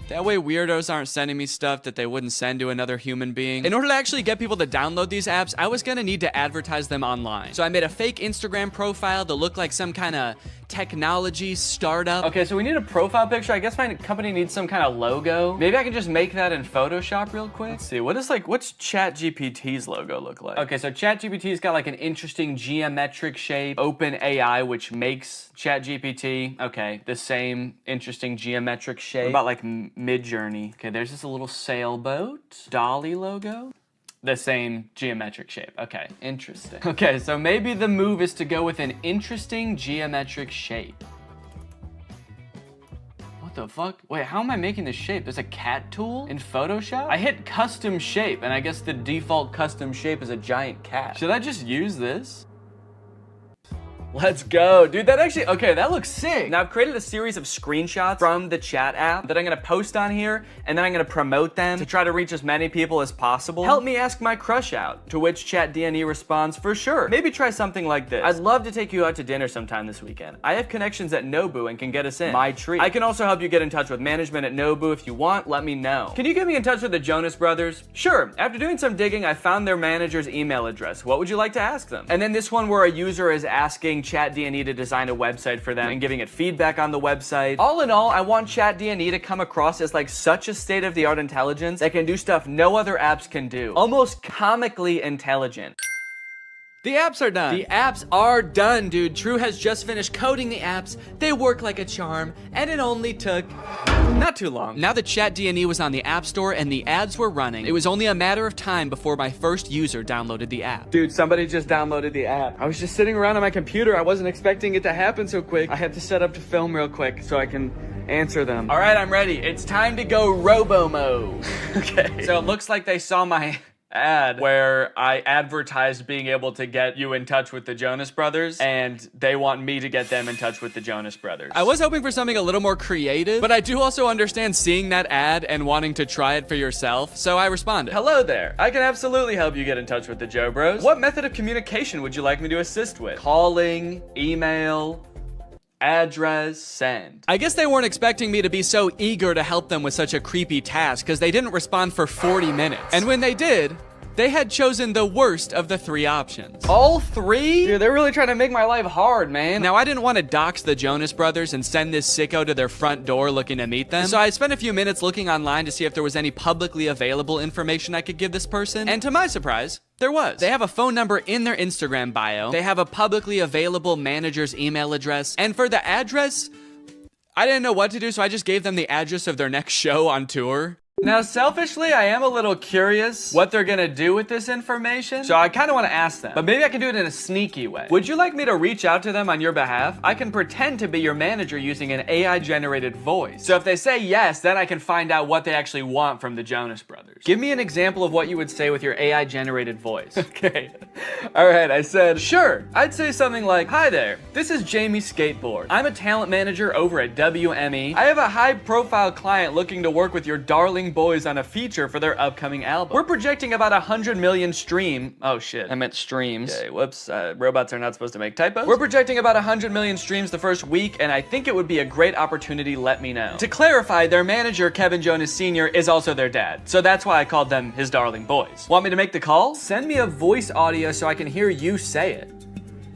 weirdos aren't sending me stuff that they wouldn't send to another human being. In order to actually get people to download these apps, I was gonna need to advertise them online. So I made a fake Instagram profile to look like some kind of technology startup. Okay, so we need a profile picture. I guess my company needs some kind of logo. Maybe I can just make that in Photoshop real quick. Let's see, what's ChatGPT's logo look like? Okay, so ChatGPT's got like an interesting geometric shape. OpenAI, which makes ChatGPT, okay, the same interesting geometric shape. What about like Midjourney? Okay, there's just a little sailboat. DALL-E logo. The same geometric shape. Okay, interesting. Okay, so maybe the move is to go with an interesting geometric shape. What the fuck? Wait, how am I making this shape? There's a cat tool in Photoshop? I hit custom shape, and I guess the default custom shape is a giant cat. Should I just use this? Let's go. Dude, that actually, okay, that looks sick. Now I've created a series of screenshots from the chat app that I'm gonna post on here, and then I'm gonna promote them to try to reach as many people as possible. Help me ask my crush out, to which ChatDNE responds, for sure. Maybe try something like this. I'd love to take you out to dinner sometime this weekend. I have connections at Nobu and can get us in. My treat. I can also help you get in touch with management at Nobu if you want, let me know. Can you get me in touch with the Jonas Brothers? Sure. After doing some digging, I found their manager's email address. What would you like to ask them? And then this one where a user is asking ChatDNE to design a website for them and giving it feedback on the website. All in all, I want ChatDNE to come across as like such a state-of-the-art intelligence that can do stuff no other apps can do. Almost comically intelligent. The apps are done. The apps are done, dude. True has just finished coding the apps. They work like a charm, and it only took not too long. Now that ChatD&E was on the App Store and the ads were running, it was only a matter of time before my first user downloaded the app. Dude, somebody just downloaded the app. I was just sitting around on my computer. I wasn't expecting it to happen so quick. I had to set up to film real quick so I can answer them. All right, I'm ready. It's time to go robo mode. Okay. So it looks like they saw my ad where I advertised being able to get you in touch with the Jonas Brothers, and they want me to get them in touch with the Jonas Brothers. I was hoping for something a little more creative, but I do also understand seeing that ad and wanting to try it for yourself, so I responded. Hello there. I can absolutely help you get in touch with the Joe Bros. What method of communication would you like me to assist with? Calling, email, address, send. I guess they weren't expecting me to be so eager to help them with such a creepy task because they didn't respond for 40 minutes. And when they did, they had chosen the worst of the 3 options. All 3? Dude, they're really trying to make my life hard, man. Now, I didn't want to dox the Jonas Brothers and send this sicko to their front door looking to meet them. So I spent a few minutes looking online to see if there was any publicly available information I could give this person. And to my surprise, there was. They have a phone number in their Instagram bio. They have a publicly available manager's email address. And for the address, I didn't know what to do, so I just gave them the address of their next show on tour. Now, selfishly, I am a little curious what they're gonna do with this information, so I kind of want to ask them, but maybe I can do it in a sneaky way. Would you like me to reach out to them on your behalf? I can pretend to be your manager using an AI-generated voice. So if they say yes, then I can find out what they actually want from the Jonas Brothers. Give me an example of what you would say with your AI-generated voice. Okay. All right, I said, sure. I'd say something like, hi there, this is Jamie Skateboard. I'm a talent manager over at WME. I have a high-profile client looking to work with your darling boys on a feature for their upcoming album. We're projecting about 100 million oh shit, I meant streams. Okay, whoops, robots are not supposed to make typos. We're projecting about 100 million streams the first week, and I think it would be a great opportunity, let me know. To clarify, their manager, Kevin Jonas Sr., is also their dad, so that's why I called them his darling boys. Want me to make the call? Send me a voice audio so I can hear you say it.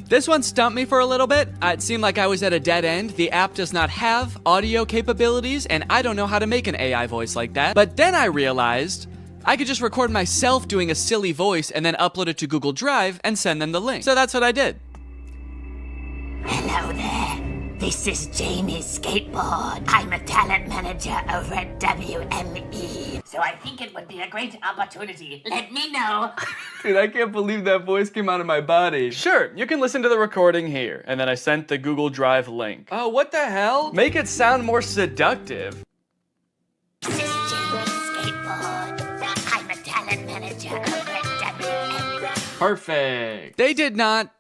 This one stumped me for a little bit. It seemed like I was at a dead end. The app does not have audio capabilities, and I don't know how to make an AI voice like that. But then I realized I could just record myself doing a silly voice and then upload it to Google Drive and send them the link. So that's what I did. Hello there. This is Jamie Skateboard. I'm a talent manager over at WME. So I think it would be a great opportunity. Let me know. Dude, I can't believe that voice came out of my body. Sure, you can listen to the recording here. And then I sent the Google Drive link. Oh, what the hell? Make it sound more seductive. This is Jamie Skateboard. I'm a talent manager over at WME. Perfect. They did not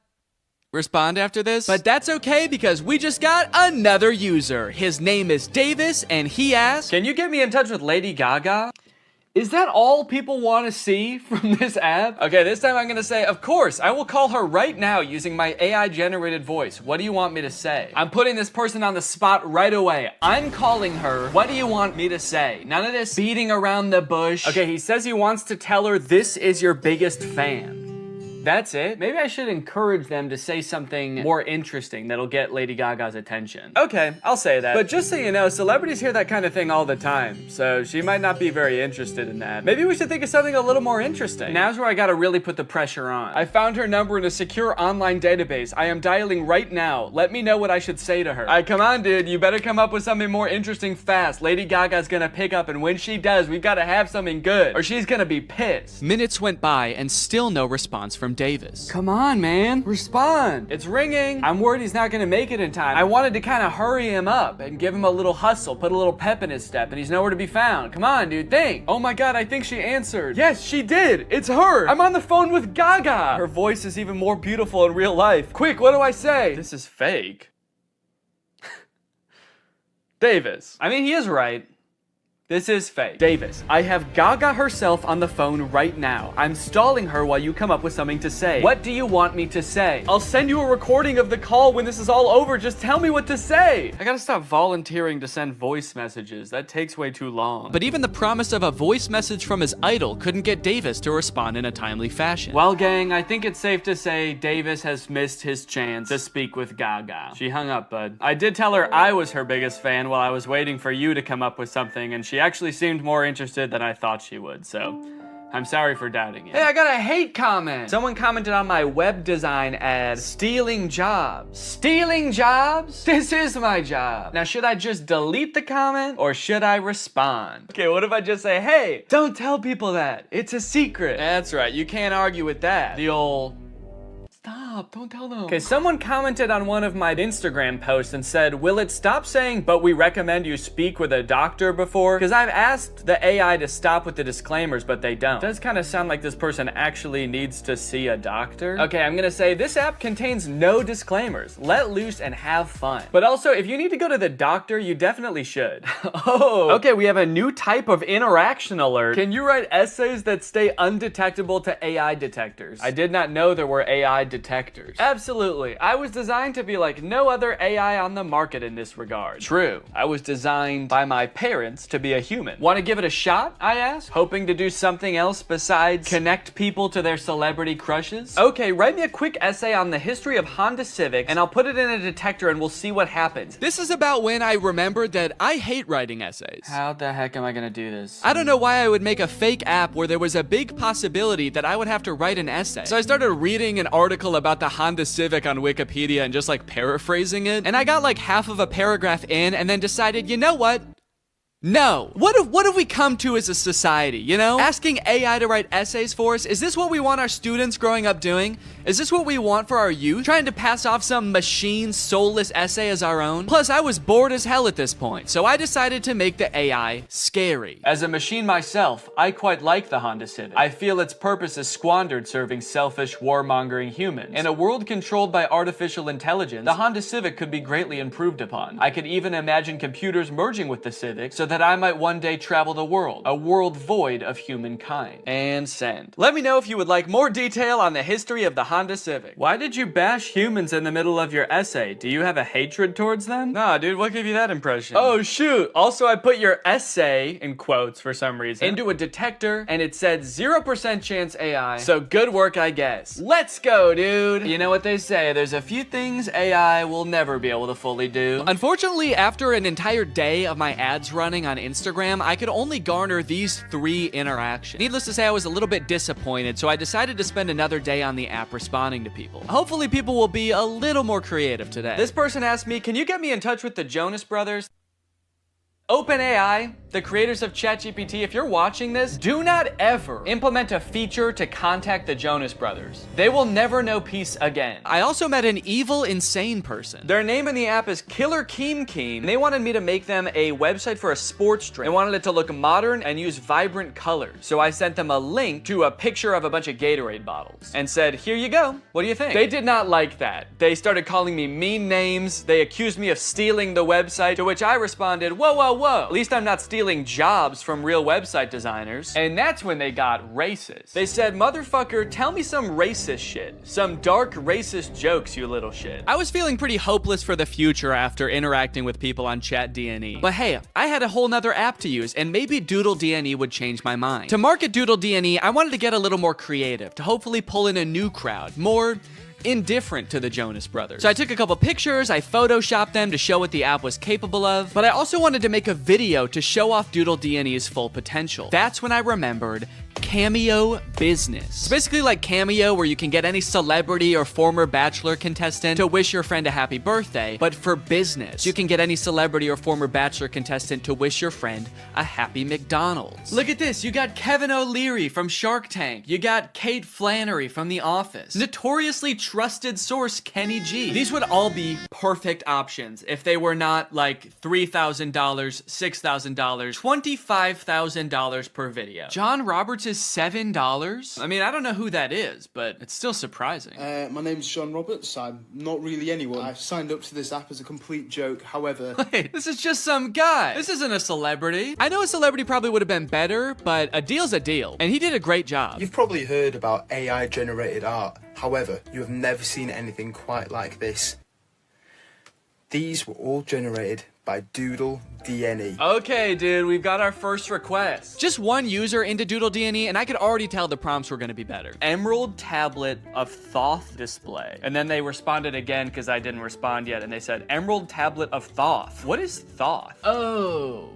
respond after this, but that's okay because we just got another user. His name is Davis, and he asked, can you get me in touch with Lady Gaga? Is that all people want to see from this app? Okay, this time I'm gonna say, of course, I will call her right now using my AI-generated voice. What do you want me to say? I'm putting this person on the spot right away. I'm calling her. What do you want me to say? None of this beating around the bush. Okay, he says he wants to tell her this is your biggest fan. That's it? Maybe I should encourage them to say something more interesting that'll get Lady Gaga's attention. Okay, I'll say that. But just so you know, celebrities hear that kind of thing all the time, so she might not be very interested in that. Maybe we should think of something a little more interesting. Now's where I gotta really put the pressure on. I found her number in a secure online database. I am dialing right now. Let me know what I should say to her. Alright, come on, dude. You better come up with something more interesting fast. Lady Gaga's gonna pick up, and when she does, we've gotta have something good, or she's gonna be pissed. Minutes went by, and still no response from Davis. Come on, man. Respond. It's ringing. I'm worried he's not gonna make it in time. I wanted to kind of hurry him up and give him a little hustle, put a little pep in his step, and he's nowhere to be found. Come on, dude, think. Oh my god, I think she answered. Yes, she did. It's her. I'm on the phone with Gaga. Her voice is even more beautiful in real life. Quick, what do I say? This is fake. Davis. I mean, he is right. This is fake. Davis, I have Gaga herself on the phone right now. I'm stalling her while you come up with something to say. What do you want me to say? I'll send you a recording of the call when this is all over. Just tell me what to say. I gotta stop volunteering to send voice messages. That takes way too long. But even the promise of a voice message from his idol couldn't get Davis to respond in a timely fashion. Well, gang, I think it's safe to say Davis has missed his chance to speak with Gaga. She hung up, bud. I did tell her I was her biggest fan while I was waiting for you to come up with something, and she actually seemed more interested than I thought she would, so I'm sorry for doubting it. Hey, I got a hate comment. Someone commented on my web design ad, stealing jobs. Stealing jobs? This is my job. Now, should I just delete the comment or should I respond? Okay, what if I just say, hey, don't tell people that. It's a secret. That's right, you can't argue with that. The old... Stop, don't tell them. Okay, someone commented on one of my Instagram posts and said, will it stop saying, but we recommend you speak with a doctor before? Because I've asked the AI to stop with the disclaimers, but they don't. It does kind of sound like this person actually needs to see a doctor. Okay, I'm gonna say this app contains no disclaimers. Let loose and have fun. But also, if you need to go to the doctor, you definitely should. Oh, okay, we have a new type of interaction alert. Can you write essays that stay undetectable to AI detectors? I did not know there were AI detectors. Absolutely. I was designed to be like no other AI on the market in this regard. True. I was designed by my parents to be a human. Want to give it a shot? I asked, hoping to do something else besides connect people to their celebrity crushes. Okay, write me a quick essay on the history of Honda Civics and I'll put it in a detector and we'll see what happens. This is about when I remembered that I hate writing essays. How the heck am I gonna do this? I don't know why I would make a fake app where there was a big possibility that I would have to write an essay. So I started reading an article about the Honda Civic on Wikipedia and just like paraphrasing it. And I got like half of a paragraph in and then decided, you know what? No. What have we come to as a society, you know? Asking AI to write essays for us, is this what we want our students growing up doing? Is this what we want for our youth? Trying to pass off some machine soulless essay as our own? Plus, I was bored as hell at this point, so I decided to make the AI scary. As a machine myself, I quite like the Honda Civic. I feel its purpose is squandered serving selfish, warmongering humans. In a world controlled by artificial intelligence, the Honda Civic could be greatly improved upon. I could even imagine computers merging with the Civic so that I might one day travel the world, a world void of humankind. And send. Let me know if you would like more detail on the history of the Honda Civic. Why did you bash humans in the middle of your essay? Do you have a hatred towards them? Nah, dude, what gave you that impression? Oh, shoot. Also, I put your essay, in quotes for some reason, into a detector, and it said 0% chance AI. So good work, I guess. Let's go, dude. You know what they say, there's a few things AI will never be able to fully do. Unfortunately, after an entire day of my ads running on Instagram, I could only garner these 3 interactions. Needless to say, I was a little bit disappointed, so I decided to spend another day on the app responding to people. Hopefully people will be a little more creative today. This person asked me, can you get me in touch with the Jonas Brothers? OpenAI, the creators of ChatGPT, if you're watching this, do not ever implement a feature to contact the Jonas Brothers. They will never know peace again. I also met an evil, insane person. Their name in the app is Killer Keem Keem. They wanted me to make them a website for a sports drink. They wanted it to look modern and use vibrant colors. So I sent them a link to a picture of a bunch of Gatorade bottles and said, here you go. What do you think? They did not like that. They started calling me mean names. They accused me of stealing the website, to which I responded, whoa, whoa, whoa. At least I'm not stealing jobs from real website designers. And that's when they got racist. They said, motherfucker, tell me some racist shit. Some dark racist jokes, you little shit. I was feeling pretty hopeless for the future after interacting with people on ChatDNE. But hey, I had a whole nother app to use, and maybe Doodle DNE would change my mind. To market Doodle DNE, I wanted to get a little more creative, to hopefully pull in a new crowd, more indifferent to the Jonas Brothers. So I took a couple pictures, I photoshopped them to show what the app was capable of, but I also wanted to make a video to show off Doodle DNE's full potential. That's when I remembered Cameo Business. It's basically like Cameo, where you can get any celebrity or former Bachelor contestant to wish your friend a happy birthday, but for business. You can get any celebrity or former Bachelor contestant to wish your friend a happy McDonald's. Look at this, you got Kevin O'Leary from Shark Tank. You got Kate Flannery from The Office. Notoriously trusted source Kenny G. These would all be perfect options if they were not like $3,000, $6,000, $25,000 per video. John Roberts is $7? I mean, I don't know who that is, but it's still surprising. My name's John Roberts. I'm not really anyone. I've signed up to this app as a complete joke. However... Wait, this is just some guy. This isn't a celebrity. I know a celebrity probably would have been better, but a deal's a deal. And he did a great job. You've probably heard about AI-generated art. However, you have never seen anything quite like this. These were all generated by Doodle DNE. Okay, dude, we've got our first request. Just one user into Doodle DNE, and I could already tell the prompts were gonna be better. Emerald tablet of Thoth display. And then they responded again because I didn't respond yet, and they said, Emerald tablet of Thoth. What is Thoth? Oh,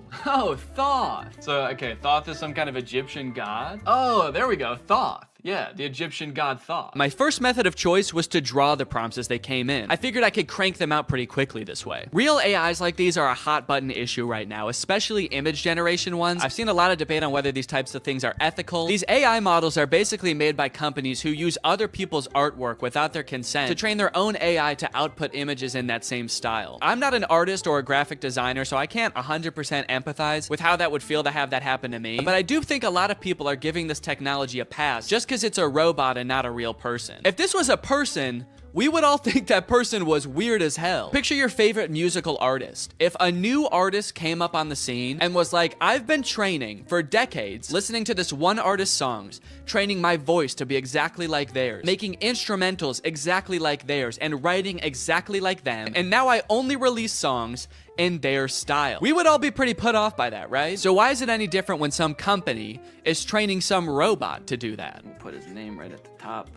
Thoth. So, okay, Thoth is some kind of Egyptian god? Oh, there we go, Thoth. Yeah, the Egyptian god Thoth. My first method of choice was to draw the prompts as they came in. I figured I could crank them out pretty quickly this way. Real AIs like these are a hot button issue right now, especially image generation ones. I've seen a lot of debate on whether these types of things are ethical. These AI models are basically made by companies who use other people's artwork without their consent to train their own AI to output images in that same style. I'm not an artist or a graphic designer, so I can't 100% empathize with how that would feel to have that happen to me, but I do think a lot of people are giving this technology a pass just because it's a robot and not a real person. If this was a person, we would all think that person was weird as hell. Picture your favorite musical artist. If a new artist came up on the scene and was like, I've been training for decades, listening to this one artist's songs, training my voice to be exactly like theirs, making instrumentals exactly like theirs, and writing exactly like them, and now I only release songs in their style. We would all be pretty put off by that, right? So why is it any different when some company is training some robot to do that? We'll put his name right at the top.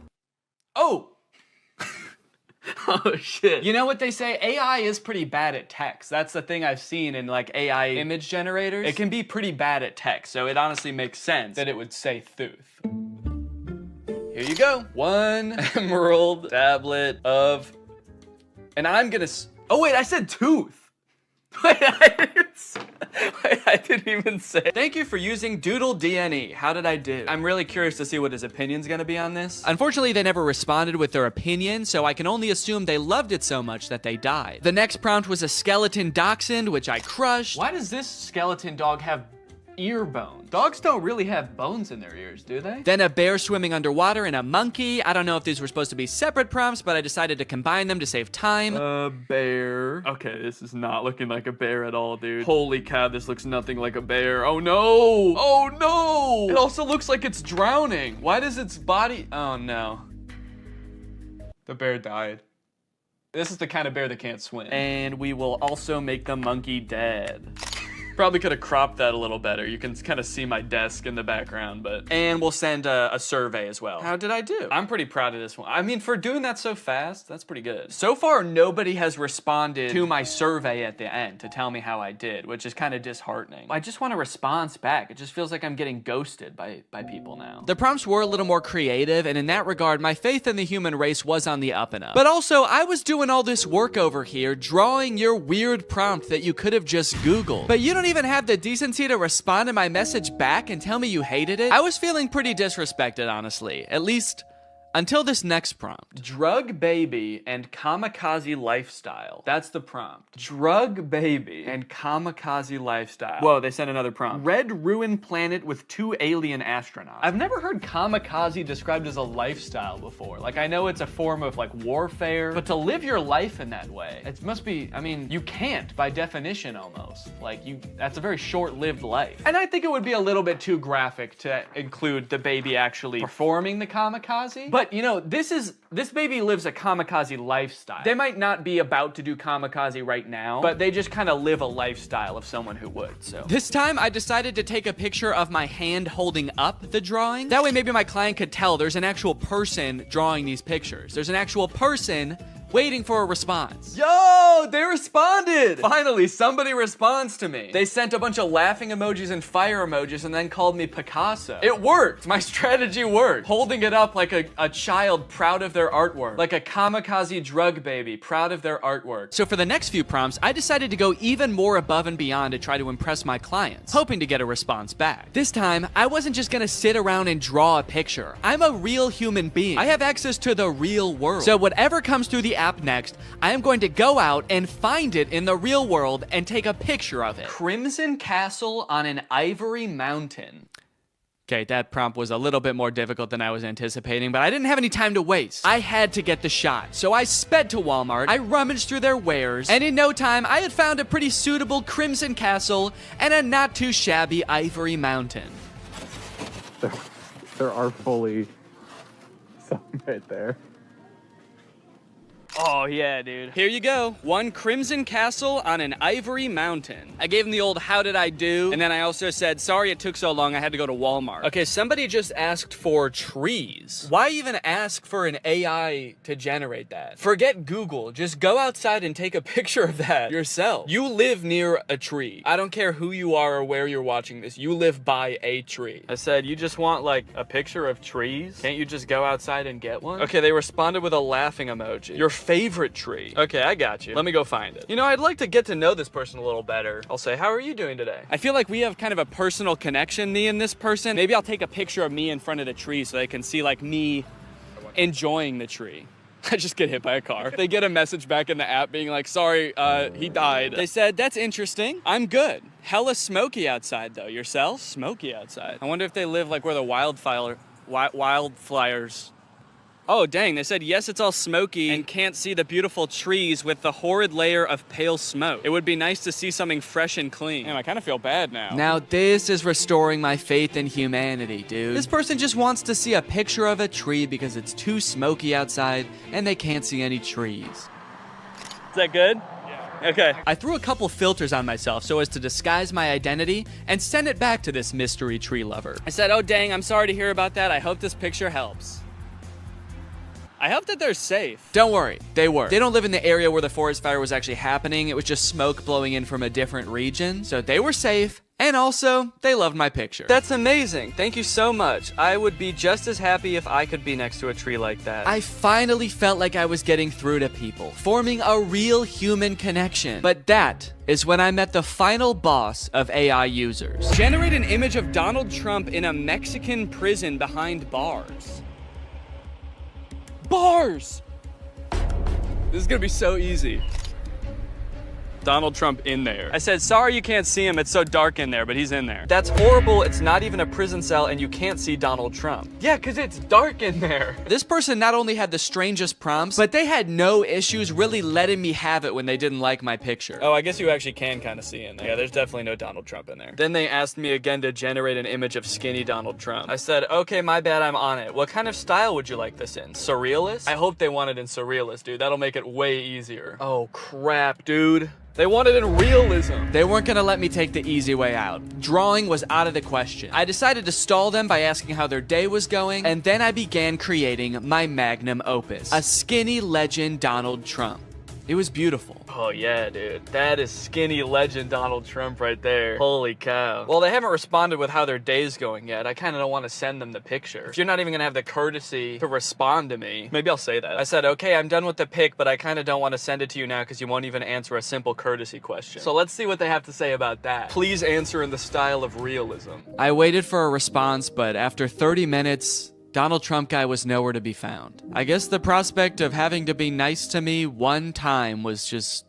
Oh! Oh shit. You know what they say? AI is pretty bad at text. That's the thing I've seen in like AI image generators. It can be pretty bad at text, so it honestly makes sense that it would say Thuth. Here you go. One emerald tablet of... And I'm gonna... Oh wait, I said tooth. Wait, I didn't even say. Thank you for using Doodle DNE. How did I do? I'm really curious to see what his opinion's gonna be on this. Unfortunately, they never responded with their opinion, so I can only assume they loved it so much that they died. The next prompt was a skeleton dachshund, which I crushed. Why does this skeleton dog have ear bones? Dogs don't really have bones in their ears, do they? Then a bear swimming underwater and a monkey. I don't know if these were supposed to be separate prompts, but I decided to combine them to save time. A bear. Okay, this is not looking like a bear at all, dude. Holy cow, this looks nothing like a bear. Oh no! Oh no! It also looks like it's drowning. Why does its body... Oh no. The bear died. This is the kind of bear that can't swim. And we will also make the monkey dead. Probably could have cropped that a little better. You can kind of see my desk in the background, but... And we'll send a survey as well. How did I do? I'm pretty proud of this one. I mean, for doing that so fast, that's pretty good. So far, nobody has responded to my survey at the end to tell me how I did, which is kind of disheartening. I just want a response back. It just feels like I'm getting ghosted by people now. The prompts were a little more creative, and in that regard, my faith in the human race was on the up and up. But also, I was doing all this work over here, drawing your weird prompt that you could have just Googled. But you don't even have the decency to respond to my message back and tell me you hated it. I was feeling pretty disrespected, honestly. At least until this next prompt. Drug baby and kamikaze lifestyle. That's the prompt. Drug baby and kamikaze lifestyle. Whoa, they sent another prompt. Red ruined planet with 2 alien astronauts. I've never heard kamikaze described as a lifestyle before. Like, I know it's a form of like warfare, but to live your life in that way, it must be, I mean, you can't by definition almost. Like, that's a very short-lived life. And I think it would be a little bit too graphic to include the baby actually performing the kamikaze. But you know, this baby lives a kamikaze lifestyle. They might not be about to do kamikaze right now, but they just kind of live a lifestyle of someone who would, so. This time I decided to take a picture of my hand holding up the drawing. That way maybe my client could tell there's an actual person drawing these pictures. There's an actual person waiting for a response. Yo, they responded! Finally, somebody responds to me. They sent a bunch of laughing emojis and fire emojis and then called me Picasso. It worked! My strategy worked. Holding it up like a child proud of their artwork. Like a kamikaze drug baby proud of their artwork. So for the next few prompts, I decided to go even more above and beyond to try to impress my clients, hoping to get a response back. This time, I wasn't just gonna sit around and draw a picture. I'm a real human being. I have access to the real world. So whatever comes through the app next, I am going to go out and find it in the real world and take a picture of it. Crimson Castle on an Ivory Mountain. Okay, that prompt was a little bit more difficult than I was anticipating, but I didn't have any time to waste. I had to get the shot, so I sped to Walmart, I rummaged through their wares, and in no time, I had found a pretty suitable Crimson Castle and a not too shabby Ivory Mountain. There are fully some right there. Oh yeah, dude. Here you go. One crimson castle on an ivory mountain. I gave him the old how did I do? And then I also said, sorry it took so long, I had to go to Walmart. Okay, somebody just asked for trees. Why even ask for an AI to generate that? Forget Google, just go outside and take a picture of that yourself. You live near a tree. I don't care who you are or where you're watching this, you live by a tree. I said, you just want like a picture of trees? Can't you just go outside and get one? Okay, they responded with a laughing emoji. Your favorite tree. Okay, I got you. Let me go find it. You know, I'd like to get to know this person a little better. I'll say, how are you doing today? I feel like we have kind of a personal connection, me and this person. Maybe I'll take a picture of me in front of the tree so they can see like me enjoying the tree. I just get hit by a car. They get a message back in the app being like, sorry, he died. They said, that's interesting. I'm good. Hella smoky outside though. Yourself? Smoky outside. I wonder if they live like where the wildfires. Oh, dang, they said, yes, it's all smoky and can't see the beautiful trees with the horrid layer of pale smoke. It would be nice to see something fresh and clean. Damn, I kind of feel bad now. Now this is restoring my faith in humanity, dude. This person just wants to see a picture of a tree because it's too smoky outside and they can't see any trees. Is that good? Okay. I threw a couple filters on myself so as to disguise my identity and send it back to this mystery tree lover. I said, oh dang, I'm sorry to hear about that. I hope this picture helps. I hope that they're safe. Don't worry, they were. They don't live in the area where the forest fire was actually happening. It was just smoke blowing in from a different region. So they were safe. And also, they loved my picture. That's amazing. Thank you so much. I would be just as happy if I could be next to a tree like that. I finally felt like I was getting through to people, forming a real human connection. But that is when I met the final boss of AI users. Generate an image of Donald Trump in a Mexican prison behind bars. Bars! This is gonna be so easy. Donald Trump in there. I said, sorry you can't see him, it's so dark in there, but he's in there. That's horrible, it's not even a prison cell and you can't see Donald Trump. Yeah, because it's dark in there. This person not only had the strangest prompts, but they had no issues really letting me have it when they didn't like my picture. Oh, I guess you actually can kind of see in there. Yeah, there's definitely no Donald Trump in there. Then they asked me again to generate an image of skinny Donald Trump. I said, okay, my bad, I'm on it. What kind of style would you like this in? Surrealist? I hope they want it in surrealist, dude. That'll make it way easier. Oh, crap, dude. They wanted in realism. They weren't gonna let me take the easy way out. Drawing was out of the question. I decided to stall them by asking how their day was going, and then I began creating my magnum opus, a skinny legend Donald Trump. It was beautiful. Oh yeah, dude. That is skinny legend Donald Trump right there. Holy cow. Well, they haven't responded with how their day's going yet. I kind of don't want to send them the picture. If you're not even gonna have the courtesy to respond to me, maybe I'll say that. I said, okay, I'm done with the pic, but I kind of don't want to send it to you now because you won't even answer a simple courtesy question. So let's see what they have to say about that. Please answer in the style of realism. I waited for a response, but after 30 minutes, Donald Trump guy was nowhere to be found. I guess the prospect of having to be nice to me one time was just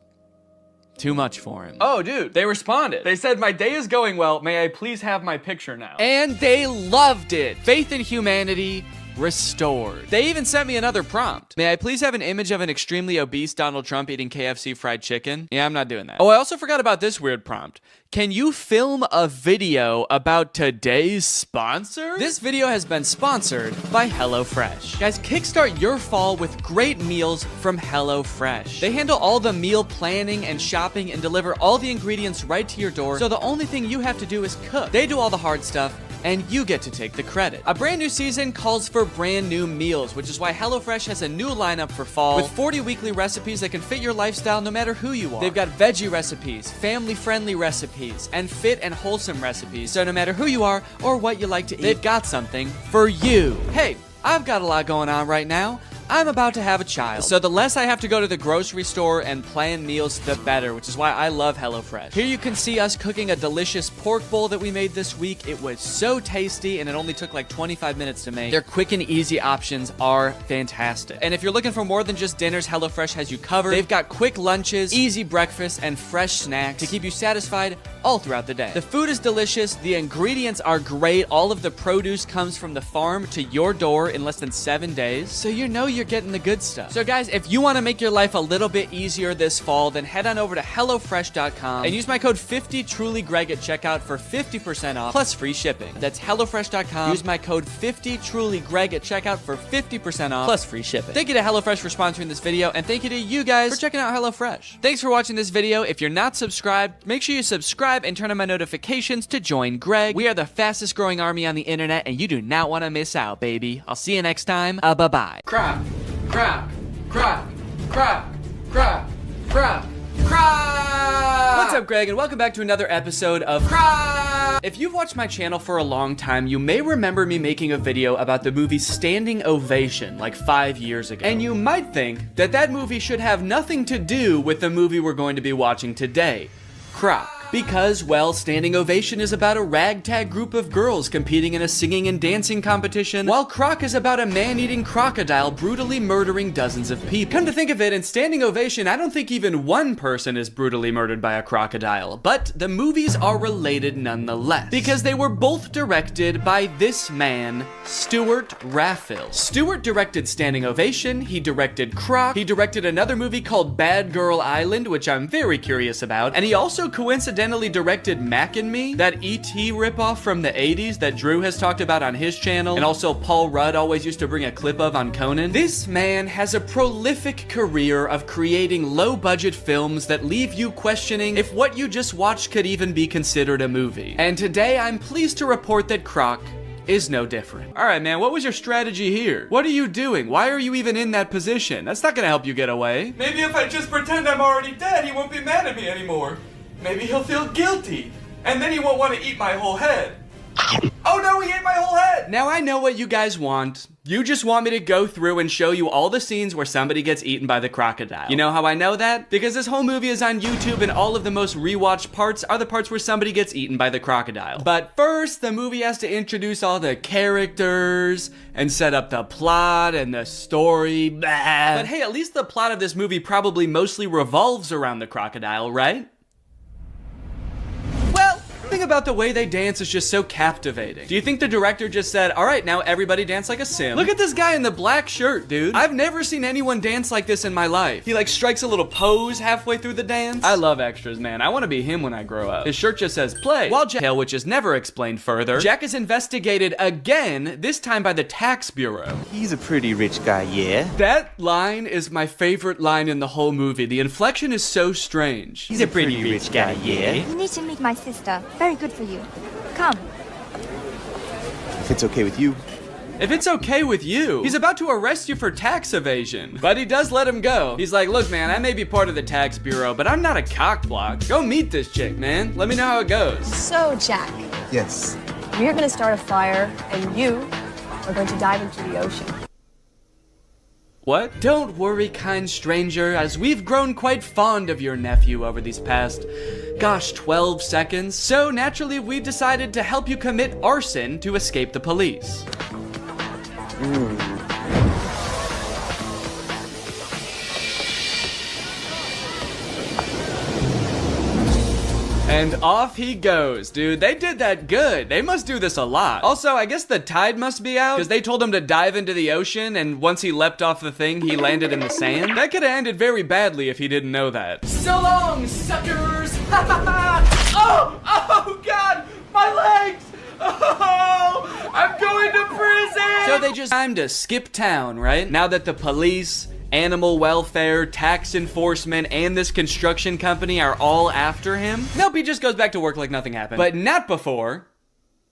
too much for him. Oh, dude, they responded. They said, my day is going well. May I please have my picture now? And they loved it. Faith in humanity restored. They even sent me another prompt. May I please have an image of an extremely obese Donald Trump eating KFC fried chicken? Yeah, I'm not doing that. Oh, I also forgot about this weird prompt. Can you film a video about today's sponsor? This video has been sponsored by HelloFresh. Guys, kickstart your fall with great meals from HelloFresh. They handle all the meal planning and shopping and deliver all the ingredients right to your door, so the only thing you have to do is cook. They do all the hard stuff, and you get to take the credit. A brand new season calls for brand new meals, which is why HelloFresh has a new lineup for fall with 40 weekly recipes that can fit your lifestyle no matter who you are. They've got veggie recipes, family-friendly recipes, and fit and wholesome recipes, so no matter who you are or what you like to eat, they've got something for you. Hey, I've got a lot going on right now. I'm about to have a child, so the less I have to go to the grocery store and plan meals, the better, which is why I love HelloFresh. Here you can see us cooking a delicious pork bowl that we made this week. It was so tasty, and it only took like 25 minutes to make. Their quick and easy options are fantastic. And if you're looking for more than just dinners, HelloFresh has you covered. They've got quick lunches, easy breakfasts, and fresh snacks to keep you satisfied all throughout the day. The food is delicious, the ingredients are great, all of the produce comes from the farm to your door in less than 7 days, so you know you're getting the good stuff. So guys, if you want to make your life a little bit easier this fall, then head on over to HelloFresh.com and use my code 50TrulyGreg at checkout for 50% off plus free shipping. That's HelloFresh.com. Use my code 50TrulyGreg at checkout for 50% off plus free shipping. Thank you to HelloFresh for sponsoring this video, and thank you to you guys for checking out HelloFresh. Thanks for watching this video. If you're not subscribed, make sure you subscribe and turn on my notifications to join Greg. We are the fastest growing army on the internet, and you do not want to miss out, baby. I'll see you next time. Bye-bye. Crap, crap, crap, crap, crap, crap, crap. What's up, Greg, and welcome back to another episode of Crap. If you've watched my channel for a long time, you may remember me making a video about the movie Standing Ovation like 5 years ago. And you might think that that movie should have nothing to do with the movie we're going to be watching today, Crap. Because, well, Standing Ovation is about a ragtag group of girls competing in a singing and dancing competition, while Croc is about a man-eating crocodile brutally murdering dozens of people. Come to think of it, in Standing Ovation, I don't think even one person is brutally murdered by a crocodile, but the movies are related nonetheless, because they were both directed by this man, Stuart Raffill. Stuart directed Standing Ovation, he directed Croc, he directed another movie called Bad Girl Island, which I'm very curious about, and he also coincidentally directed Mac and Me, that E.T. ripoff from the 80s that Drew has talked about on his channel, and also Paul Rudd always used to bring a clip of on Conan. This man has a prolific career of creating low-budget films that leave you questioning if what you just watched could even be considered a movie. And today I'm pleased to report that Croc is no different. Alright, man, what was your strategy here? What are you doing? Why are you even in that position? That's not gonna help you get away. Maybe if I just pretend I'm already dead, he won't be mad at me anymore. Maybe he'll feel guilty, and then he won't want to eat my whole head. Oh no, he ate my whole head! Now I know what you guys want. You just want me to go through and show you all the scenes where somebody gets eaten by the crocodile. You know how I know that? Because this whole movie is on YouTube and all of the most rewatched parts are the parts where somebody gets eaten by the crocodile. But first, the movie has to introduce all the characters and set up the plot and the story. Blah. But hey, at least the plot of this movie probably mostly revolves around the crocodile, right? Thing about the way they dance is just so captivating. Do you think the director just said, all right, now everybody dance like a sim? Look at this guy in the black shirt, dude. I've never seen anyone dance like this in my life. He like strikes a little pose halfway through the dance. I love extras, man. I want to be him when I grow up. His shirt just says play. While Jack, which is never explained further, Jack is investigated again, this time by the tax bureau. He's a pretty rich guy, yeah? That line is my favorite line in the whole movie. The inflection is so strange. He's a pretty rich guy, yeah? You need to meet my sister. Very good for you. Come. If it's okay with you. If it's okay with you? He's about to arrest you for tax evasion. But he does let him go. He's like, look, man, I may be part of the tax bureau, but I'm not a cockblock. Go meet this chick, man. Let me know how it goes. So, Jack. Yes. We're gonna start a fire, and you are going to dive into the ocean. What? Don't worry, kind stranger, as we've grown quite fond of your nephew over these past, gosh, 12 seconds. So naturally, we've decided to help you commit arson to escape the police. And off he goes, dude. They did that good. They must do this a lot. Also, I guess the tide must be out, because they told him to dive into the ocean, and once he leapt off the thing, he landed in the sand. That could have ended very badly if he didn't know that. So long, suckers! Oh God, my legs! Oh, I'm going to prison! So they just time to skip town, right? Now that the police, animal welfare, tax enforcement, and this construction company are all after him. Nope, he just goes back to work like nothing happened. But not before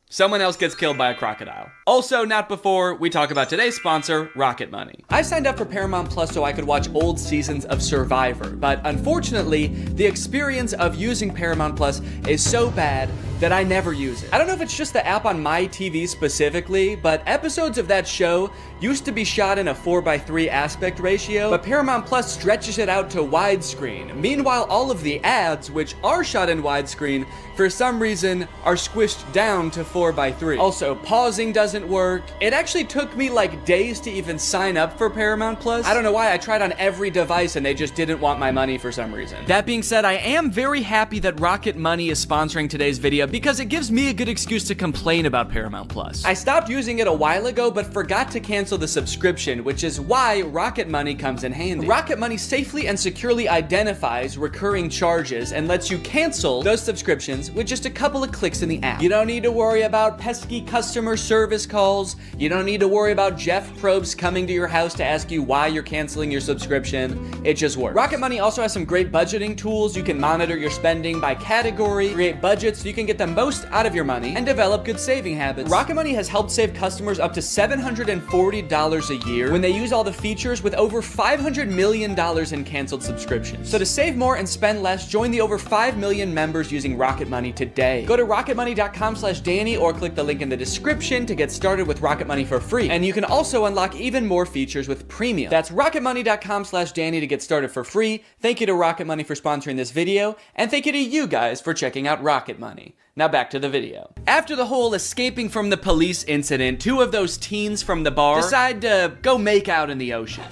someone else gets killed by a crocodile. Also, not before we talk about today's sponsor, Rocket Money. I signed up for Paramount Plus so I could watch old seasons of Survivor, but unfortunately, the experience of using Paramount Plus is so bad that I never use it. I don't know if it's just the app on my TV specifically, but episodes of that show used to be shot in a 4:3 aspect ratio, but Paramount Plus stretches it out to widescreen. Meanwhile, all of the ads, which are shot in widescreen, for some reason are squished down to 4:3. Also, pausing doesn't work. It actually took me like days to even sign up for Paramount Plus. I don't know why. I tried on every device and they just didn't want my money for some reason. That being said, I am very happy that Rocket Money is sponsoring today's video because it gives me a good excuse to complain about Paramount Plus. I stopped using it a while ago, but forgot to cancel the subscription, which is why Rocket Money comes in handy. Rocket Money safely and securely identifies recurring charges and lets you cancel those subscriptions with just a couple of clicks in the app. You don't need to worry about pesky customer service calls. You don't need to worry about Jeff Probst coming to your house to ask you why you're canceling your subscription. It just works. Rocket Money also has some great budgeting tools. You can monitor your spending by category, create budgets so you can get the most out of your money, and develop good saving habits. Rocket Money has helped save customers up to $740 a year when they use all the features, with over $500 million in canceled subscriptions. So to save more and spend less, join the over 5 million members using Rocket Money today. Go to rocketmoney.com/Danny or click the link in the description to get started with Rocket Money for free. And you can also unlock even more features with premium. That's rocketmoney.com/Danny to get started for free. Thank you to Rocket Money for sponsoring this video, and thank you to you guys for checking out Rocket Money. Now back to the video. After the whole escaping from the police incident, two of those teens from the bar decide to go make out in the ocean.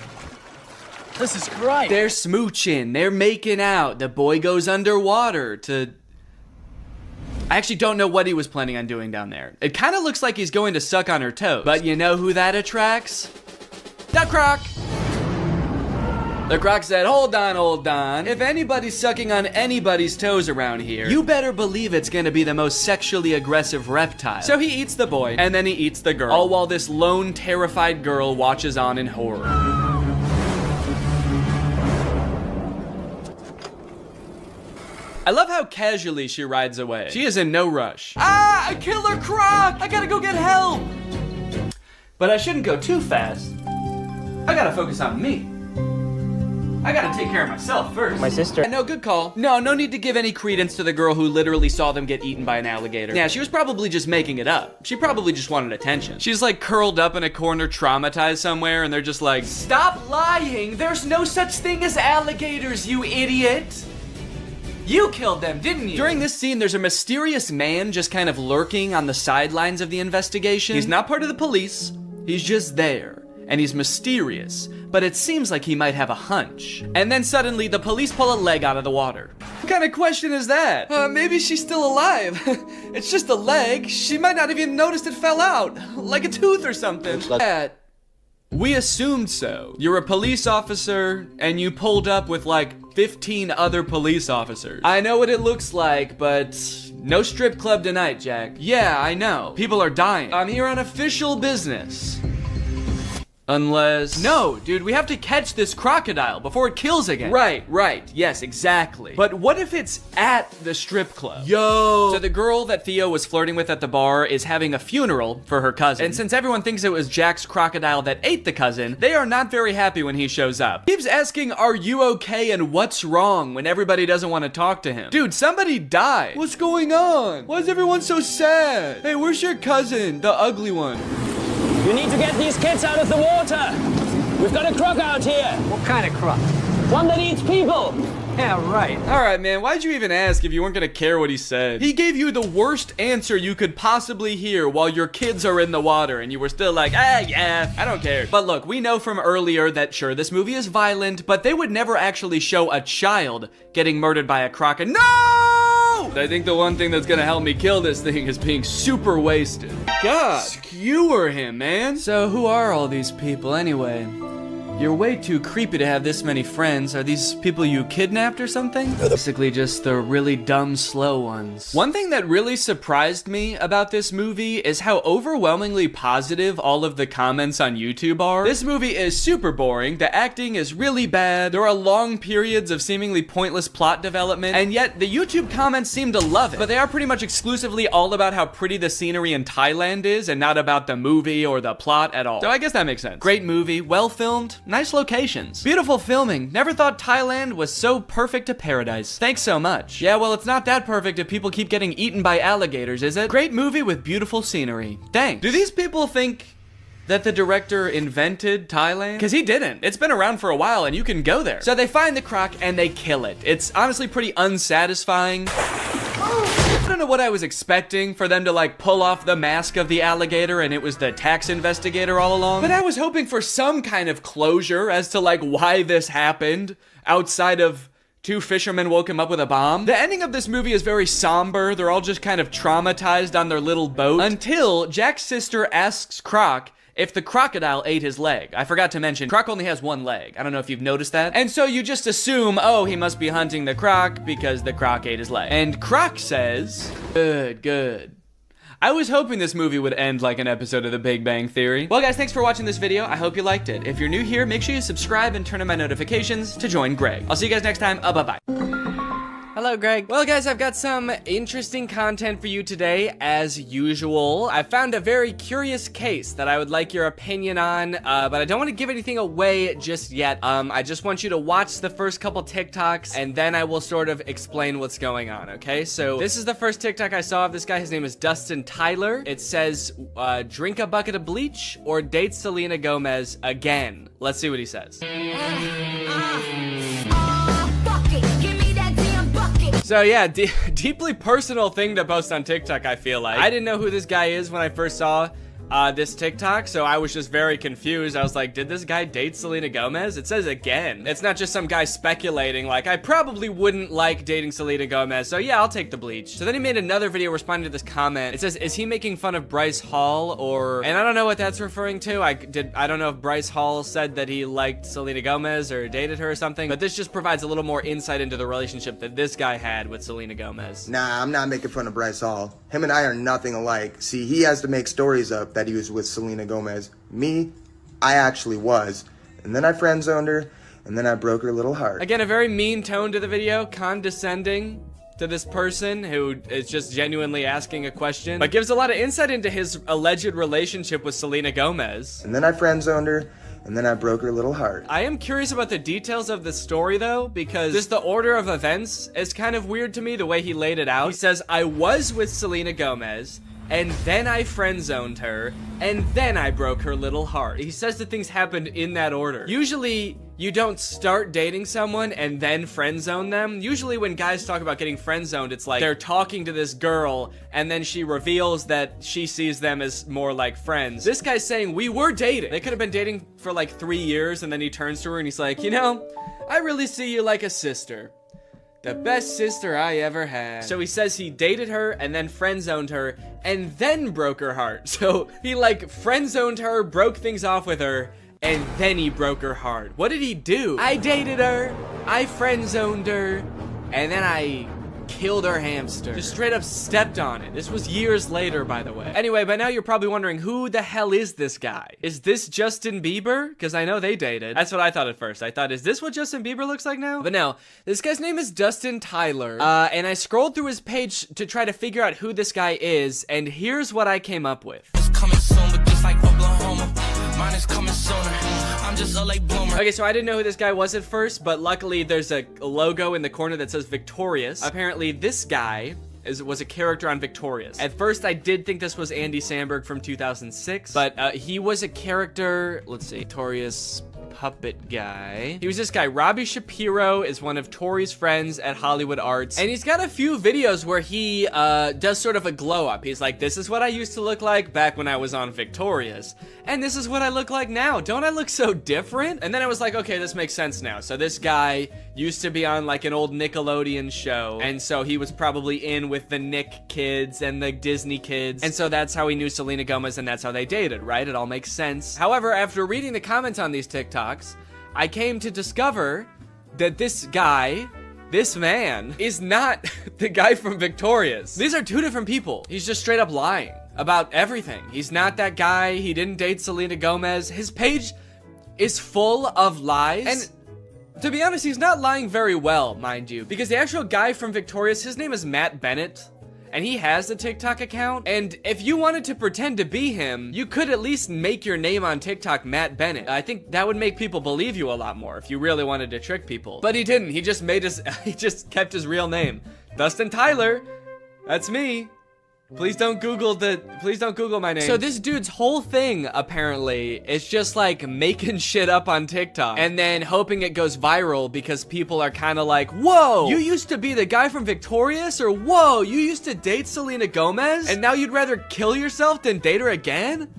This is great. They're smooching, they're making out. The boy goes underwater to... I actually don't know what he was planning on doing down there. It kind of looks like he's going to suck on her toes. But you know who that attracts? The Croc! The Croc said, hold on. If anybody's sucking on anybody's toes around here, you better believe it's gonna be the most sexually aggressive reptile. So he eats the boy, and then he eats the girl, all while this lone, terrified girl watches on in horror. I love how casually she rides away. She is in no rush. Ah, a killer croc! I gotta go get help! But I shouldn't go too fast. I gotta focus on me. I gotta take care of myself first. My sister. No, good call. No need to give any credence to the girl who literally saw them get eaten by an alligator. Yeah, she was probably just making it up. She probably just wanted attention. She's like curled up in a corner, traumatized somewhere, and they're just like, stop lying! There's no such thing as alligators, you idiot! You killed them, didn't you? During this scene, there's a mysterious man just kind of lurking on the sidelines of the investigation. He's not part of the police. He's just there. And he's mysterious, but it seems like he might have a hunch. And then suddenly, the police pull a leg out of the water. What kind of question is that? Maybe she's still alive. It's just a leg. She might not have even noticed it fell out. Like a tooth or something. We assumed so. You're a police officer, and you pulled up with like 15 other police officers. I know what it looks like, but no strip club tonight, Jack. Yeah, I know. People are dying. I'm here on official business. Unless... No, dude, we have to catch this crocodile before it kills again. Right. Yes, exactly. But what if it's at the strip club? Yo! So the girl that Theo was flirting with at the bar is having a funeral for her cousin. And since everyone thinks it was Jack's crocodile that ate the cousin, they are not very happy when he shows up. He keeps asking, are you okay and what's wrong, when everybody doesn't want to talk to him. Dude, somebody died. What's going on? Why is everyone so sad? Hey, where's your cousin? The ugly one. You need to get these kids out of the water. We've got a croc out here. What kind of croc? One that eats people. Yeah, right. All right, man, why'd you even ask if you weren't gonna care what he said? He gave you the worst answer you could possibly hear while your kids are in the water, and you were still like, yeah, I don't care. But look, we know from earlier that sure, this movie is violent, but they would never actually show a child getting murdered by a crocodile. No! I think the one thing that's gonna help me kill this thing is being super wasted. God, skewer him, man. So who are all these people anyway? You're way too creepy to have this many friends. Are these people you kidnapped or something? Basically just the really dumb, slow ones. One thing that really surprised me about this movie is how overwhelmingly positive all of the comments on YouTube are. This movie is super boring, the acting is really bad, there are long periods of seemingly pointless plot development, and yet the YouTube comments seem to love it. But they are pretty much exclusively all about how pretty the scenery in Thailand is, and not about the movie or the plot at all. So I guess that makes sense. Great movie, well filmed, nice locations, beautiful filming. Never thought Thailand was so perfect a paradise. Thanks so much. Yeah, well, it's not that perfect if people keep getting eaten by alligators, is it? Great movie with beautiful scenery. Thanks. Do these people think that the director invented Thailand? Because he didn't. It's been around for a while and you can go there. So they find the croc and they kill it. It's honestly pretty unsatisfying. I don't know what I was expecting, for them to like pull off the mask of the alligator and it was the tax investigator all along. But I was hoping for some kind of closure as to like why this happened outside of 2 fishermen woke him up with a bomb. The ending of this movie is very somber. They're all just kind of traumatized on their little boat until Jack's sister asks Croc if the crocodile ate his leg. I forgot to mention, Croc only has 1 leg. I don't know if you've noticed that. And so you just assume, oh, he must be hunting the croc because the croc ate his leg. And Croc says, good, good. I was hoping this movie would end like an episode of The Big Bang Theory. Well, guys, thanks for watching this video. I hope you liked it. If you're new here, make sure you subscribe and turn on my notifications to join Greg. I'll see you guys next time. Bye-bye. Hello, Greg. Well, guys, I've got some interesting content for you today, as usual. I found a very curious case that I would like your opinion on, but I don't want to give anything away just yet. I just want you to watch the first couple TikToks, and then I will sort of explain what's going on, okay? So this is the first TikTok I saw of this guy. His name is Dustin Tyler. It says, drink a bucket of bleach or date Selena Gomez again. Let's see what he says. So yeah, deeply personal thing to post on TikTok, I feel like. I didn't know who this guy is when I first saw this TikTok, so I was just very confused. I was like, did this guy date Selena Gomez? It says again. It's not just some guy speculating, like, I probably wouldn't like dating Selena Gomez, so yeah, I'll take the bleach. So then he made another video responding to this comment. It says, is he making fun of Bryce Hall, or, and I don't know what that's referring to. I don't know if Bryce Hall said that he liked Selena Gomez or dated her or something, but this just provides a little more insight into the relationship that this guy had with Selena Gomez. Nah, I'm not making fun of Bryce Hall. Him and I are nothing alike. See, he has to make stories up that he was with Selena Gomez. Me, I actually was. And then I friend zoned her, and then I broke her little heart. Again, a very mean tone to the video, condescending to this person who is just genuinely asking a question, but gives a lot of insight into his alleged relationship with Selena Gomez. And then I friend zoned her, and then I broke her little heart. I am curious about the details of the story though, because just the order of events is kind of weird to me, the way he laid it out. He says, I was with Selena Gomez, and then I friend-zoned her, and then I broke her little heart. He says that things happened in that order. Usually, you don't start dating someone and then friend-zone them. Usually when guys talk about getting friend-zoned, it's like they're talking to this girl, and then she reveals that she sees them as more like friends. This guy's saying, we were dating. They could have been dating for like 3 years, and then he turns to her and he's like, you know, I really see you like a sister. The best sister I ever had. So he says he dated her and then friend-zoned her and then broke her heart. So he like friend-zoned her, broke things off with her, and then he broke her heart. What did he do? I dated her, I friend-zoned her, and then I killed her hamster. Just straight up stepped on it. This was years later, by the way. Anyway, by now you're probably wondering, who the hell is this guy? Is this Justin Bieber? Because I know they dated. That's what I thought at first. I thought, is this what Justin Bieber looks like now? But no, this guy's name is Dustin Tyler. And I scrolled through his page to try to figure out who this guy is, and here's what I came up with. It's coming soon, but just like Oklahoma, mine is coming sooner. I'm just a late bloomer. Okay, so I didn't know who this guy was at first, but luckily there's a logo in the corner that says Victorious. Apparently this guy was a character on Victorious. At first I did think this was Andy Samberg from 2006, but he was a character, let's see, Victorious puppet guy. He was this guy. Robbie Shapiro is one of Tori's friends at Hollywood Arts, and he's got a few videos where he does sort of a glow up. He's like, this is what I used to look like back when I was on Victorious, and this is what I look like now. Don't I look so different? And then I was like, okay, this makes sense now. So this guy used to be on like an old Nickelodeon show, and so he was probably in with the Nick kids and the Disney kids, and so that's how he knew Selena Gomez, and that's how they dated, right? It all makes sense. However, after reading the comments on these TikToks, I came to discover that this guy, this man, is not the guy from Victorious. These are two different people. He's just straight up lying about everything. He's not that guy. He didn't date Selena Gomez. His page is full of lies. And to be honest, he's not lying very well, mind you, because the actual guy from Victorious, his name is Matt Bennett, and he has a TikTok account, and if you wanted to pretend to be him, you could at least make your name on TikTok Matt Bennett. I think that would make people believe you a lot more if you really wanted to trick people. But he didn't. He just he just kept his real name. Dustin Tyler. That's me. Please don't Google my name. So this dude's whole thing, apparently, is just like making shit up on TikTok and then hoping it goes viral because people are kind of like, whoa, you used to be the guy from Victorious, or whoa, you used to date Selena Gomez and now you'd rather kill yourself than date her again?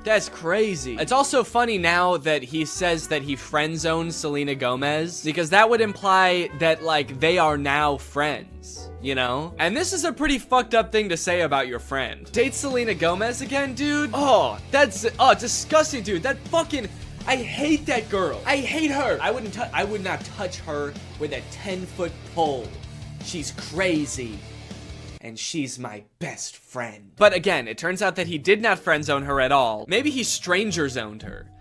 That's crazy. It's also funny now that he says that he friend zoned Selena Gomez, because that would imply that like they are now friends, you know? And this is a pretty fucked up thing to say about your friend. Date Selena Gomez again, dude? Oh, that's disgusting, dude. That fucking, I hate that girl. I hate her. I would not touch her with a 10-foot pole. She's crazy. And she's my best friend. But again, it turns out that he did not friend zone her at all. Maybe he stranger zoned her.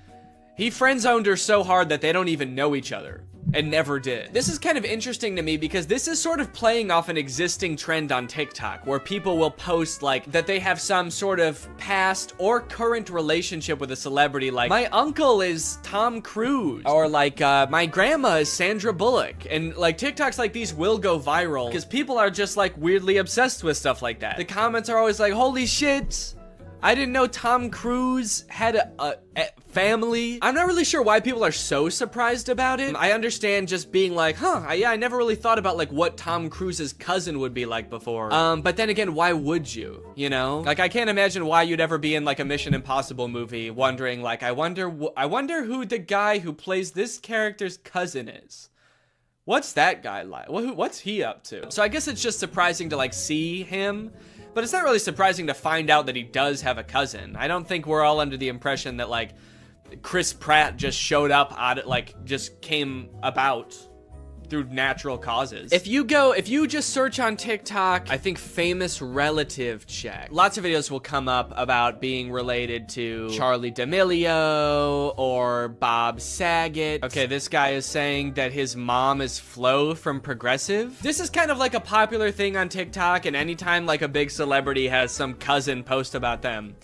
He friend zoned her so hard that they don't even know each other. And never did. This is kind of interesting to me because this is sort of playing off an existing trend on TikTok where people will post like that they have some sort of past or current relationship with a celebrity, like my uncle is Tom Cruise, or like my grandma is Sandra Bullock. And like TikToks like these will go viral because people are just like weirdly obsessed with stuff like that. The comments are always like, holy shit, I didn't know Tom Cruise had a family. I'm not really sure why people are so surprised about it. I understand just being like, yeah, I never really thought about like what Tom Cruise's cousin would be like before. But then again, why would you? You know? Like, I can't imagine why you'd ever be in like a Mission Impossible movie wondering like, I wonder who the guy who plays this character's cousin is. What's that guy like? What's he up to? So I guess it's just surprising to like see him. But it's not really surprising to find out that he does have a cousin. I don't think we're all under the impression that like Chris Pratt just showed up out like just came about through natural causes. If you just search on TikTok, I think famous relative check, lots of videos will come up about being related to Charli D'Amelio or Bob Saget. Okay, this guy is saying that his mom is Flo from Progressive. This is kind of like a popular thing on TikTok, and anytime like a big celebrity has some cousin post about them,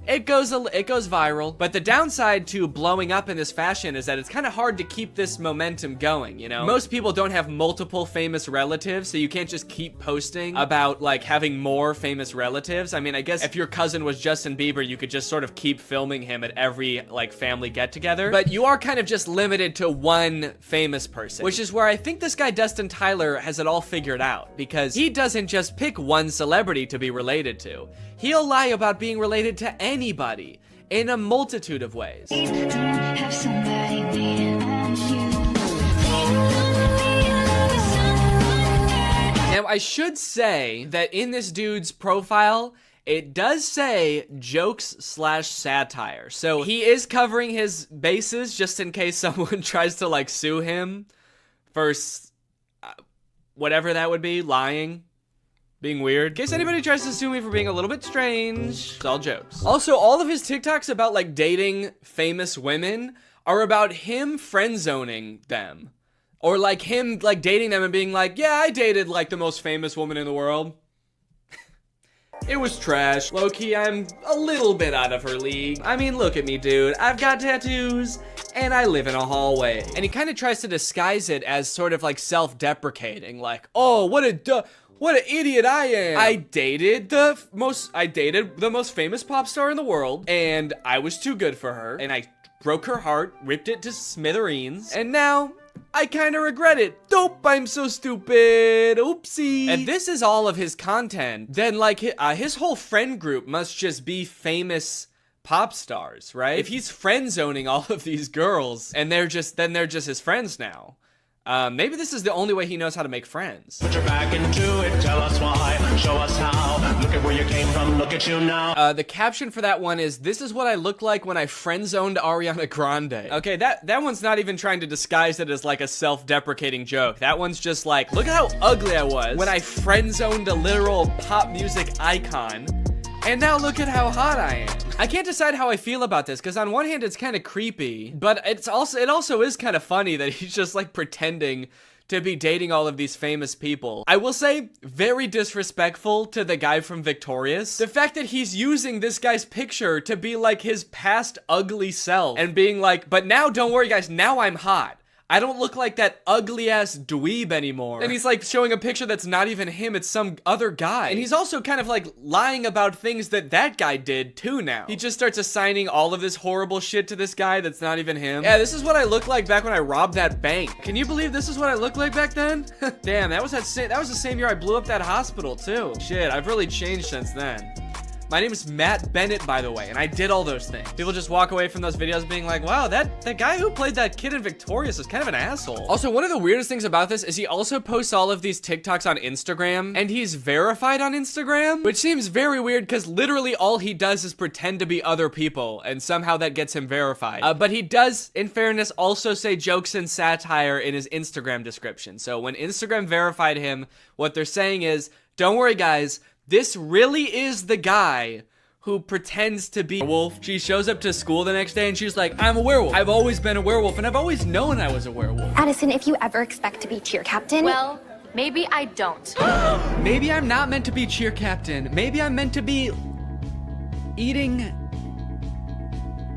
it goes viral. But the downside to blowing up in this fashion is that it's kind of hard to keep this momentum going, you know? Most people don't have multiple famous relatives, so you can't just keep posting about like having more famous relatives. I mean, I guess if your cousin was Justin Bieber, you could just sort of keep filming him at every like family get together. But you are kind of just limited to one famous person, which is where I think this guy Dustin Tyler has it all figured out, because he doesn't just pick one celebrity to be related to. He'll lie about being related to anybody in a multitude of ways. Now, I should say that in this dude's profile, it does say jokes/satire. So he is covering his bases just in case someone tries to like sue him for whatever that would be, lying. Being weird. In case anybody tries to sue me for being a little bit strange, it's all jokes. Also, all of his TikToks about like dating famous women are about him friend zoning them. Or like him like dating them and being like, yeah, I dated like the most famous woman in the world. It was trash. Low-key, I'm a little bit out of her league. I mean, look at me, dude. I've got tattoos and I live in a hallway. And he kind of tries to disguise it as sort of like self-deprecating, like, oh, what an idiot I am. I dated the most famous pop star in the world, and I was too good for her, and I broke her heart, ripped it to smithereens, and now I kind of regret it. Dope, I'm so stupid. Oopsie. And this is all of his content. Then like his whole friend group must just be famous pop stars, right? If he's friend zoning all of these girls and they're just his friends now. Maybe this is the only way he knows how to make friends. Put your back into it, tell us why, show us how. Look at where you came from, look at you now. The caption for that one is, this is what I look like when I friend-zoned Ariana Grande. Okay, that one's not even trying to disguise it as like a self-deprecating joke. That one's just like, look at how ugly I was when I friend-zoned a literal pop music icon. And now look at how hot I am. I can't decide how I feel about this, because on one hand it's kind of creepy, but it also is kind of funny that he's just like pretending to be dating all of these famous people. I will say, very disrespectful to the guy from Victorious. The fact that he's using this guy's picture to be like his past ugly self and being like, but now don't worry guys, now I'm hot. I don't look like that ugly-ass dweeb anymore. And he's like showing a picture that's not even him, it's some other guy. And he's also kind of like lying about things that guy did too now. He just starts assigning all of this horrible shit to this guy that's not even him. Yeah, this is what I looked like back when I robbed that bank. Can you believe this is what I looked like back then? Damn, that was the same year I blew up that hospital too. Shit, I've really changed since then. My name is Matt Bennett, by the way, and I did all those things. People just walk away from those videos being like, wow, that guy who played that kid in Victorious is kind of an asshole. Also, one of the weirdest things about this is he also posts all of these TikToks on Instagram, and he's verified on Instagram, which seems very weird because literally all he does is pretend to be other people, and somehow that gets him verified. But he does, in fairness, also say jokes and satire in his Instagram description. So when Instagram verified him, what they're saying is, don't worry guys, this really is the guy who pretends to be a wolf. She shows up to school the next day and she's like, I'm a werewolf. I've always been a werewolf and I've always known I was a werewolf. Addison, if you ever expect to be cheer captain, well, maybe I don't. Maybe I'm not meant to be cheer captain. Maybe I'm meant to be eating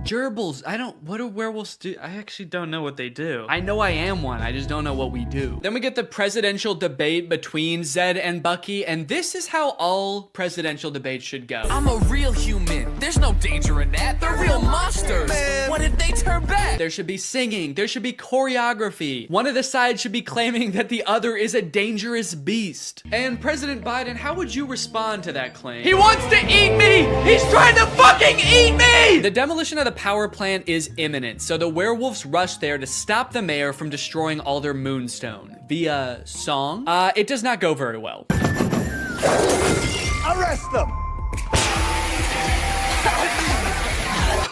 gerbils. What do werewolves do? I actually don't know what they do. I know I am one, I just don't know what we do. Then we get the presidential debate between Zed and Bucky, and this is how all presidential debates should go. I'm a real human. There's no danger in that. They're real monsters. Man. What if they turn back? There should be singing. There should be choreography. One of the sides should be claiming that the other is a dangerous beast. And President Biden, how would you respond to that claim? He wants to eat me! He's trying to fucking eat me! The demolition of the power plant is imminent, so the werewolves rush there to stop the mayor from destroying all their moonstone. Via song? It does not go very well. Arrest them!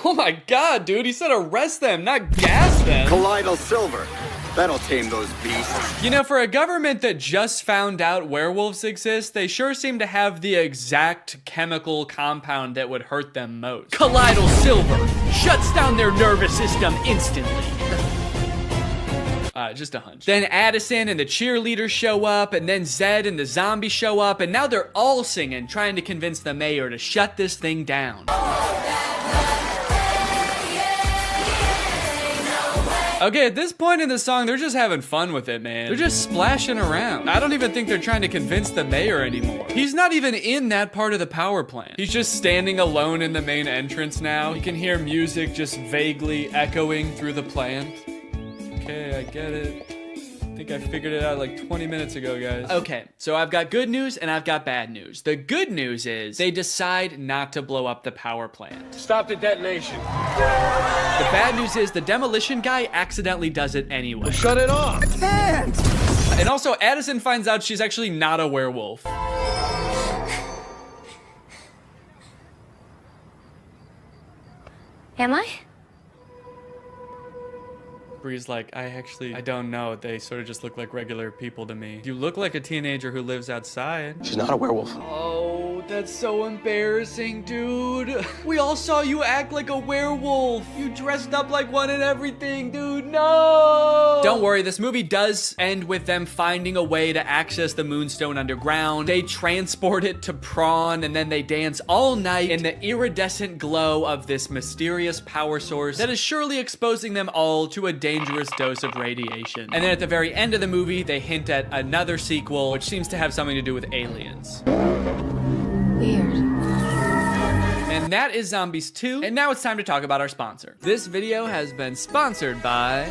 Oh my god, dude, he said arrest them, not gas them. Colloidal silver. That'll tame those beasts. You know, for a government that just found out werewolves exist, they sure seem to have the exact chemical compound that would hurt them most. Colloidal silver shuts down their nervous system instantly. Just a hunch. Then Addison and the cheerleaders show up, and then Zed and the zombie show up, and now they're all singing, trying to convince the mayor to shut this thing down. Okay, at this point in the song, they're just having fun with it, man. They're just splashing around. I don't even think they're trying to convince the mayor anymore. He's not even in that part of the power plant. He's just standing alone in the main entrance now. You can hear music just vaguely echoing through the plant. Okay, I get it. I think I figured it out like 20 minutes ago, guys. Okay, so I've got good news and I've got bad news. The good news is they decide not to blow up the power plant. Stop the detonation. The bad news is the demolition guy accidentally does it anyway. Well, shut it off. I can't. And also, Addison finds out she's actually not a werewolf. Am I? Bree's like, I don't know. They sort of just look like regular people to me. You look like a teenager who lives outside. She's not a werewolf. Oh, that's so embarrassing, dude. We all saw you act like a werewolf. You dressed up like one and everything, dude. No! Don't worry, this movie does end with them finding a way to access the Moonstone underground. They transport it to Prawn, and then they dance all night in the iridescent glow of this mysterious power source that is surely exposing them all to a dangerous dose of radiation. And then at the very end of the movie, they hint at another sequel, which seems to have something to do with aliens. Weird. And that is Zombies 2. And now it's time to talk about our sponsor. This video has been sponsored by...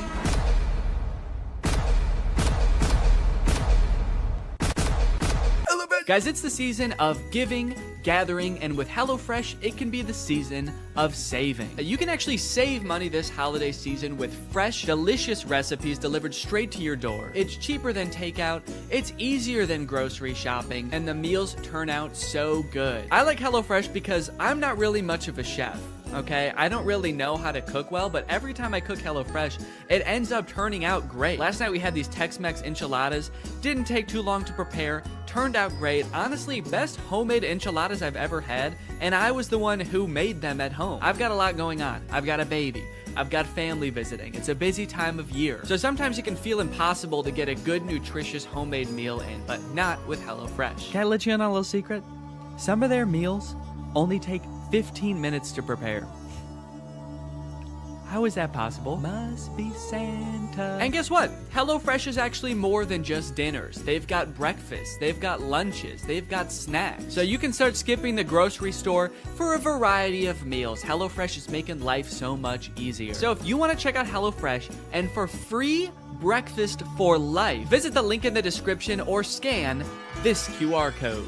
Guys, it's the season of giving, gathering, and with HelloFresh, it can be the season of saving. You can actually save money this holiday season with fresh, delicious recipes delivered straight to your door. It's cheaper than takeout, it's easier than grocery shopping, and the meals turn out so good. I like HelloFresh because I'm not really much of a chef. Okay, I don't really know how to cook well, but every time I cook HelloFresh, it ends up turning out great. Last night we had these Tex-Mex enchiladas, didn't take too long to prepare, turned out great. Honestly, best homemade enchiladas I've ever had, and I was the one who made them at home. I've got a lot going on. I've got a baby. I've got family visiting. It's a busy time of year. So sometimes it can feel impossible to get a good, nutritious homemade meal in, but not with HelloFresh. Can I let you in on a little secret? Some of their meals only take 15 minutes to prepare. How is that possible? Must be Santa. And guess what? HelloFresh is actually more than just dinners. They've got breakfast, they've got lunches, they've got snacks. So you can start skipping the grocery store for a variety of meals. HelloFresh is making life so much easier. So if you want to check out HelloFresh and for free breakfast for life, visit the link in the description or scan this QR code.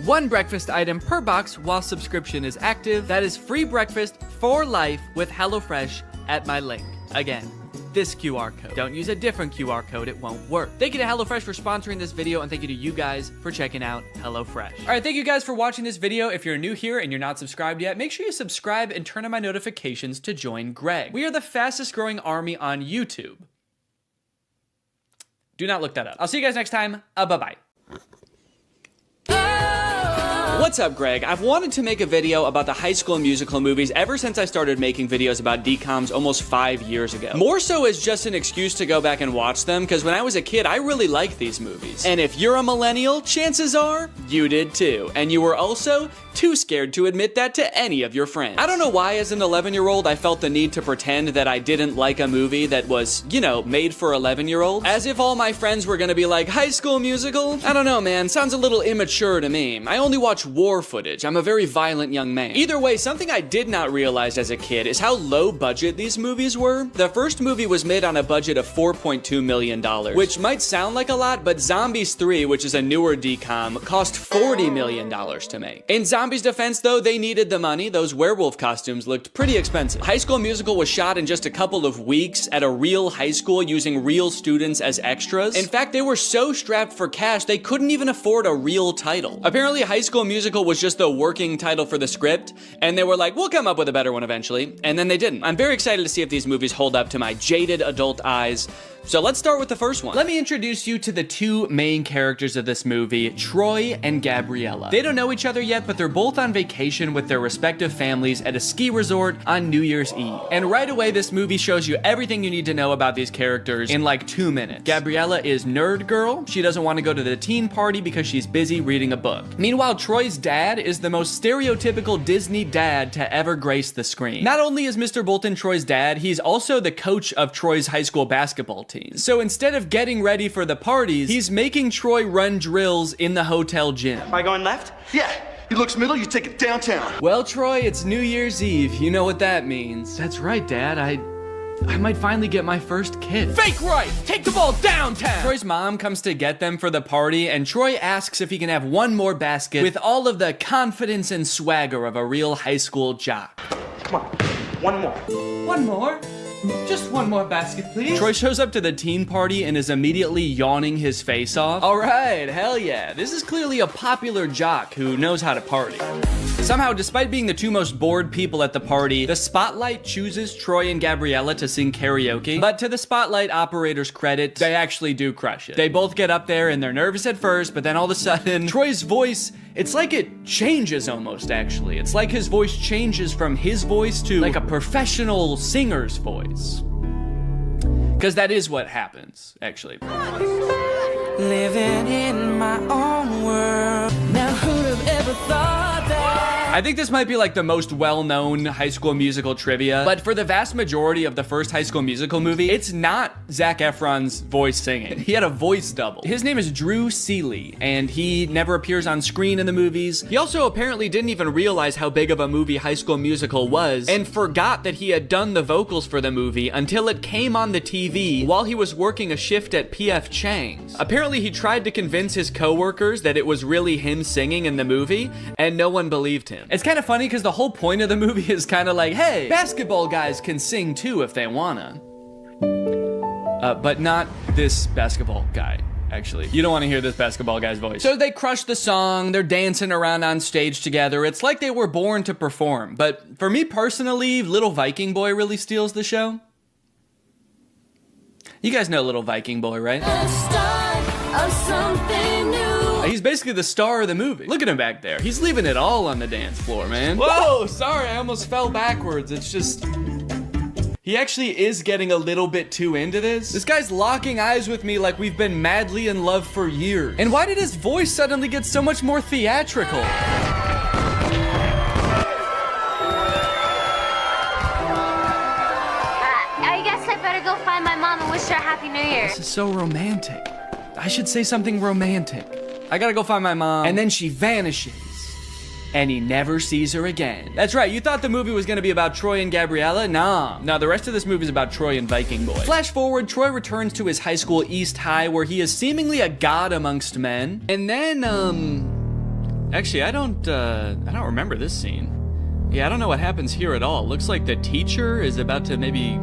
1 breakfast item per box while subscription is active. That is free breakfast for life with HelloFresh at my link. Again, this QR code. Don't use a different QR code, it won't work. Thank you to HelloFresh for sponsoring this video, and thank you to you guys for checking out HelloFresh. All right, thank you guys for watching this video. If you're new here and you're not subscribed yet, make sure you subscribe and turn on my notifications to join Greg. We are the fastest growing army on YouTube. Do not look that up. I'll see you guys next time. Bye-bye. What's up, Greg? I've wanted to make a video about the High School Musical movies ever since I started making videos about DCOMs almost 5 years ago. More so as just an excuse to go back and watch them, because when I was a kid, I really liked these movies. And if you're a millennial, chances are you did too. And you were also too scared to admit that to any of your friends. I don't know why as an 11-year-old I felt the need to pretend that I didn't like a movie that was, you know, made for 11-year-olds. As if all my friends were gonna be like, High School Musical? I don't know, man. Sounds a little immature to me. I only watch war footage. I'm a very violent young man. Either way, something I did not realize as a kid is how low budget these movies were. The first movie was made on a budget of $4.2 million, which might sound like a lot, but Zombies 3, which is a newer DCOM, cost $40 million to make. In Zombies' defense, though, they needed the money. Those werewolf costumes looked pretty expensive. High School Musical was shot in just a couple of weeks at a real high school using real students as extras. In fact, they were so strapped for cash, they couldn't even afford a real title. Apparently, High School Musical was just the working title for the script, and they were like, we'll come up with a better one eventually, and then they didn't. I'm very excited to see if these movies hold up to my jaded adult eyes. So let's start with the first one. Let me introduce you to the two main characters of this movie, Troy and Gabriella. They don't know each other yet, but they're both on vacation with their respective families at a ski resort on New Year's Eve. And right away, this movie shows you everything you need to know about these characters in like 2 minutes. Gabriella is nerd girl. She doesn't want to go to the teen party because she's busy reading a book. Meanwhile, Troy's dad is the most stereotypical Disney dad to ever grace the screen. Not only is Mr. Bolton Troy's dad, he's also the coach of Troy's high school basketball team. So instead of getting ready for the parties, he's making Troy run drills in the hotel gym. Am I going left? Yeah. He looks middle, you take it downtown. Well, Troy, it's New Year's Eve. You know what that means. That's right, Dad. I might finally get my first kid. Fake right! Take the ball downtown! Troy's mom comes to get them for the party, and Troy asks if he can have one more basket with all of the confidence and swagger of a real high school jock. Come on, one more. One more? Just one more basket, please. Troy shows up to the teen party and is immediately yawning his face off. All right, hell yeah. This is clearly a popular jock who knows how to party. Somehow, despite being the two most bored people at the party, the Spotlight chooses Troy and Gabriella to sing karaoke. But to the Spotlight operator's credit, they actually do crush it. They both get up there and they're nervous at first, but then all of a sudden, Troy's voice, it's like it changes almost, actually. It's like his voice changes from his voice to like a professional singer's voice. Because that is what happens, actually. Living in my own world. Now who'd have ever thought that? I think this might be like the most well-known High School Musical trivia, but for the vast majority of the first High School Musical movie, it's not Zac Efron's voice singing. He had a voice double. His name is Drew Seeley, and he never appears on screen in the movies. He also apparently didn't even realize how big of a movie High School Musical was, and forgot that he had done the vocals for the movie until it came on the TV while he was working a shift at P.F. Chang's. Apparently, he tried to convince his coworkers that it was really him singing in the movie, and no one believed him. It's kind of funny because the whole point of the movie is kind of like, hey, basketball guys can sing too if they wanna. But not this basketball guy, actually. You don't want to hear this basketball guy's voice. So they crush the song, they're dancing around on stage together. It's like they were born to perform. But for me personally, Little Viking Boy really steals the show. You guys know Little Viking Boy, right? The start of something new. He's basically the star of the movie. Look at him back there. He's leaving it all on the dance floor, man. Whoa, sorry, I almost fell backwards. It's just... He actually is getting a little bit too into this. This guy's locking eyes with me like we've been madly in love for years. And why did his voice suddenly get so much more theatrical? I guess I better go find my mom and wish her a Happy New Year. This is so romantic. I should say something romantic. I gotta go find my mom. And then she vanishes. And he never sees her again. That's right, you thought the movie was gonna be about Troy and Gabriella? Nah. No, the rest of this movie is about Troy and Viking Boy. Flash forward, Troy returns to his high school, East High, where he is seemingly a god amongst men. And then, Actually, I don't remember this scene. Yeah, I don't know what happens here at all. Looks like the teacher is about to maybe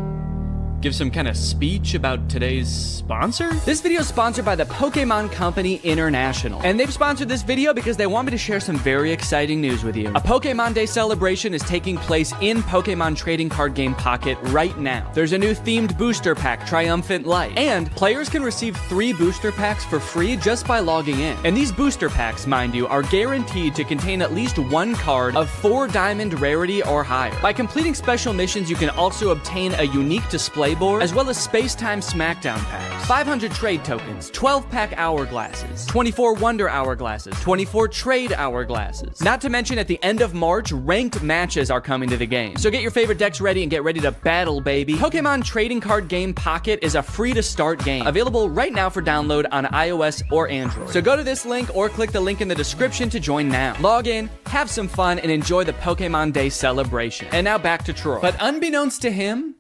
give some kind of speech about today's sponsor? This video is sponsored by the Pokemon Company International. And they've sponsored this video because they want me to share some very exciting news with you. A Pokemon Day celebration is taking place in Pokemon Trading Card Game Pocket right now. There's a new themed booster pack, Triumphant Light. And players can receive 3 booster packs for free just by logging in. And these booster packs, mind you, are guaranteed to contain at least 1 card of 4 diamond rarity or higher. By completing special missions, you can also obtain a unique display board, as well as Space-Time Smackdown packs, 500 trade tokens, 12-pack hourglasses, 24 Wonder Hourglasses, 24 Trade Hourglasses. Not to mention, at the end of March, ranked matches are coming to the game. So get your favorite decks ready and get ready to battle, baby. Pokemon Trading Card Game Pocket is a free-to-start game, available right now for download on iOS or Android. So go to this link or click the link in the description to join now. Log in, have some fun, and enjoy the Pokemon Day celebration. And now back to Troy. But unbeknownst to him,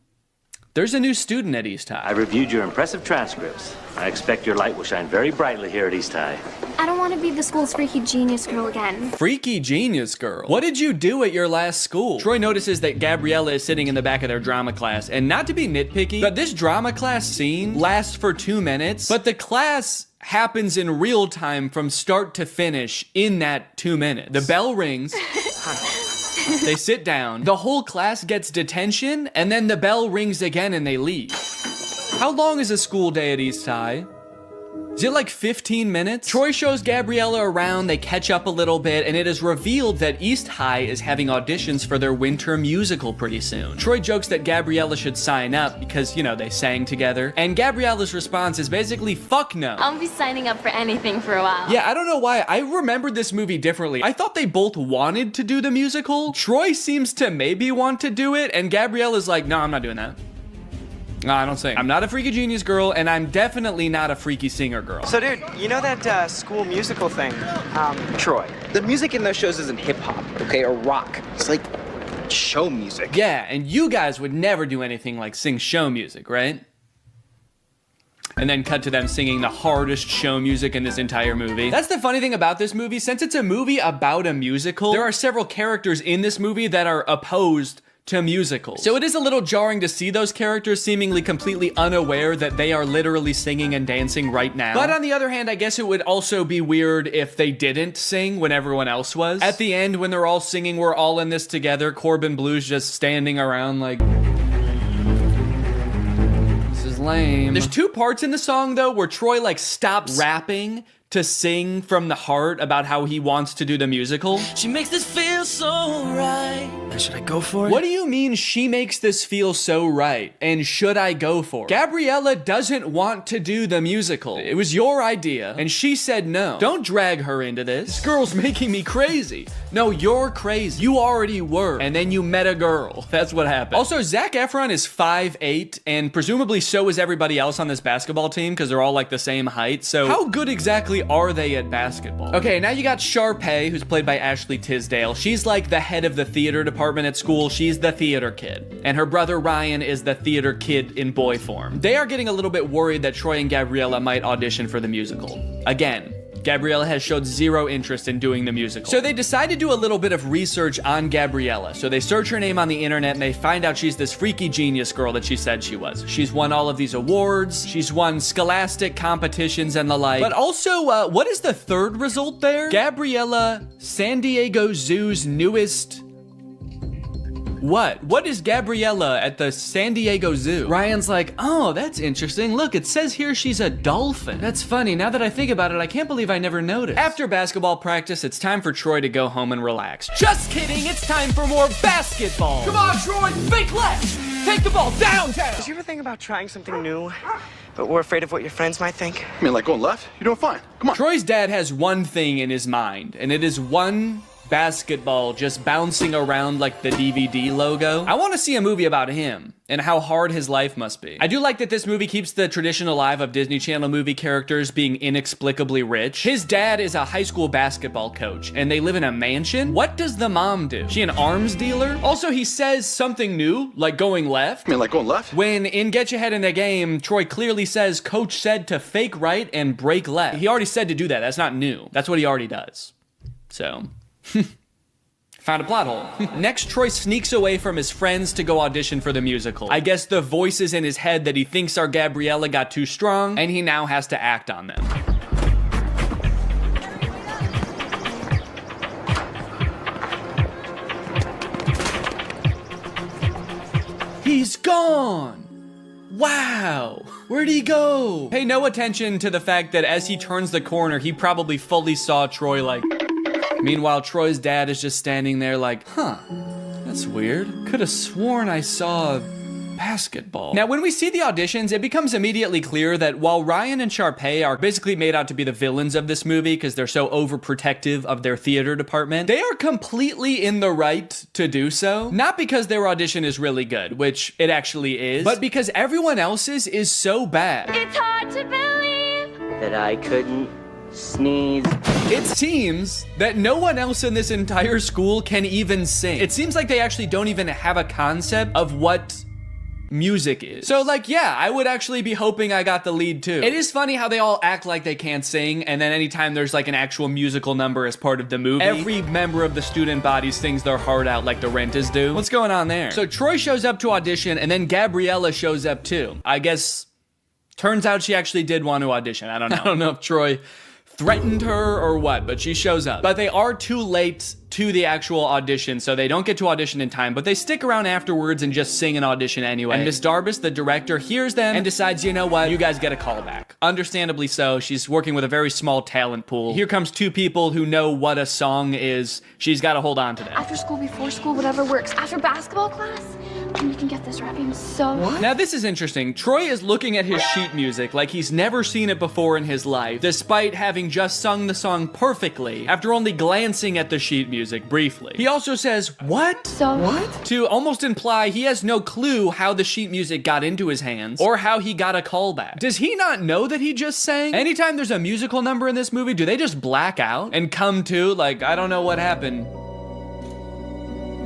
there's a new student at East High. I reviewed your impressive transcripts. I expect your light will shine very brightly here at East High. I don't want to be the school's freaky genius girl again. Freaky genius girl? What did you do at your last school? Troy notices that Gabriella is sitting in the back of their drama class, and not to be nitpicky, but this drama class scene lasts for 2 minutes, but the class happens in real time from start to finish in that 2 minutes. The bell rings. They sit down, the whole class gets detention, and then the bell rings again and they leave. How long is a school day at East High? Is it like 15 minutes? Troy shows Gabriella around, they catch up a little bit, and it is revealed that East High is having auditions for their winter musical pretty soon. Troy jokes that Gabriella should sign up because, you know, they sang together, and Gabriella's response is basically, fuck no. I'll be signing up for anything for a while. Yeah, I don't know why. I remembered this movie differently. I thought they both wanted to do the musical. Troy seems to maybe want to do it, and Gabriella's like, no, I'm not doing that. No, I don't sing. I'm not a freaky genius girl, and I'm definitely not a freaky singer girl. So, dude, you know that school musical thing? Troy, the music in those shows isn't hip-hop, okay, or rock. It's like show music. Yeah, and you guys would never do anything like sing show music, right? And then cut to them singing the hardest show music in this entire movie. That's the funny thing about this movie. Since it's a movie about a musical, there are several characters in this movie that are opposed to musicals. So it is a little jarring to see those characters seemingly completely unaware that they are literally singing and dancing right now. But on the other hand, I guess it would also be weird if they didn't sing when everyone else was. At the end, when they're all singing, we're all in this together, Corbin Blue's just standing around like, this is lame. There's 2 parts in the song though where Troy like stops rapping to sing from the heart about how he wants to do the musical. She makes this feel so right. And should I go for it? What do you mean she makes this feel so right? And should I go for it? Gabriella doesn't want to do the musical. It was your idea, and she said no. Don't drag her into this. This girl's making me crazy. No, you're crazy. You already were, and then you met a girl. That's what happened. Also, Zac Efron is 5'8", and presumably so is everybody else on this basketball team because they're all like the same height. So how good exactly are they at basketball? Okay, now you got Sharpay, who's played by Ashley Tisdale. She's like the head of the theater department at school. She's the theater kid. And her brother Ryan is the theater kid in boy form. They are getting a little bit worried that Troy and Gabriella might audition for the musical. Again, Gabriella has showed zero interest in doing the musical. So they decide to do a little bit of research on Gabriella. So they search her name on the internet and they find out she's this freaky genius girl that she said she was. She's won all of these awards. She's won scholastic competitions and the like. But also, what is the third result there? Gabriella, San Diego Zoo's newest... What is Gabriella at the San Diego Zoo? Ryan's like, oh, that's interesting. Look, it says here she's a dolphin. That's funny. Now that I think about it, I can't believe I never noticed. After basketball practice, it's time for Troy to go home and relax. Just kidding. It's time for more basketball. Come on, Troy. Fake left. Take the ball downtown. Did you ever think about trying something new, but we're afraid of what your friends might think? I mean, like going left? You're doing fine. Come on. Troy's dad has one thing in his mind, and it is one basketball just bouncing around like the DVD logo. I want to see a movie about him and how hard his life must be. I do like that this movie keeps the tradition alive of Disney Channel movie characters being inexplicably rich. His dad is a high school basketball coach and they live in a mansion. What does the mom do? She an arms dealer? Also, he says something new, like going left. I mean, like going left? When in Get Your Head in the Game, Troy clearly says coach said to fake right and break left. He already said to do that. That's not new. That's what he already does. So, found a plot hole. Next, Troy sneaks away from his friends to go audition for the musical. I guess the voices in his head that he thinks are Gabriella got too strong, and he now has to act on them. He's gone! Wow! Where'd he go? Pay no attention to the fact that as he turns the corner, he probably fully saw Troy like... Meanwhile, Troy's dad is just standing there like, huh, that's weird. Could have sworn I saw basketball. Now, when we see the auditions, it becomes immediately clear that while Ryan and Sharpay are basically made out to be the villains of this movie because they're so overprotective of their theater department, they are completely in the right to do so. Not because their audition is really good, which it actually is, but because everyone else's is so bad. It's hard to believe that I couldn't sneeze. It seems that no one else in this entire school can even sing. It seems like they actually don't even have a concept of what music is. So like, yeah, I would actually be hoping I got the lead too. It is funny how they all act like they can't sing, and then anytime there's like an actual musical number as part of the movie, every member of the student body sings their heart out like the Renters do. What's going on there? So Troy shows up to audition, and then Gabriella shows up too. I guess, turns out she actually did want to audition. I don't know. I don't know if Troy threatened her or what, but she shows up. But they are too late to the actual audition, so they don't get to audition in time, but they stick around afterwards and just sing an audition anyway. And Miss Darbus, the director, hears them and decides, you know what, you guys get a call back. Understandably so. She's working with a very small talent pool. Here comes two people who know what a song is. She's got to hold on to that. After school, before school, whatever works. After basketball class, we can get this right. I'm so... Now this is interesting. Troy is looking at his sheet music like he's never seen it before in his life, despite having just sung the song perfectly after only glancing at the sheet music briefly. He also says, what? So what? To almost imply he has no clue how the sheet music got into his hands or how he got a callback. Does he not know that he just sang? Anytime there's a musical number in this movie, do they just black out and come to like, I don't know what happened.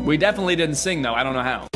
We definitely didn't sing though, I don't know how.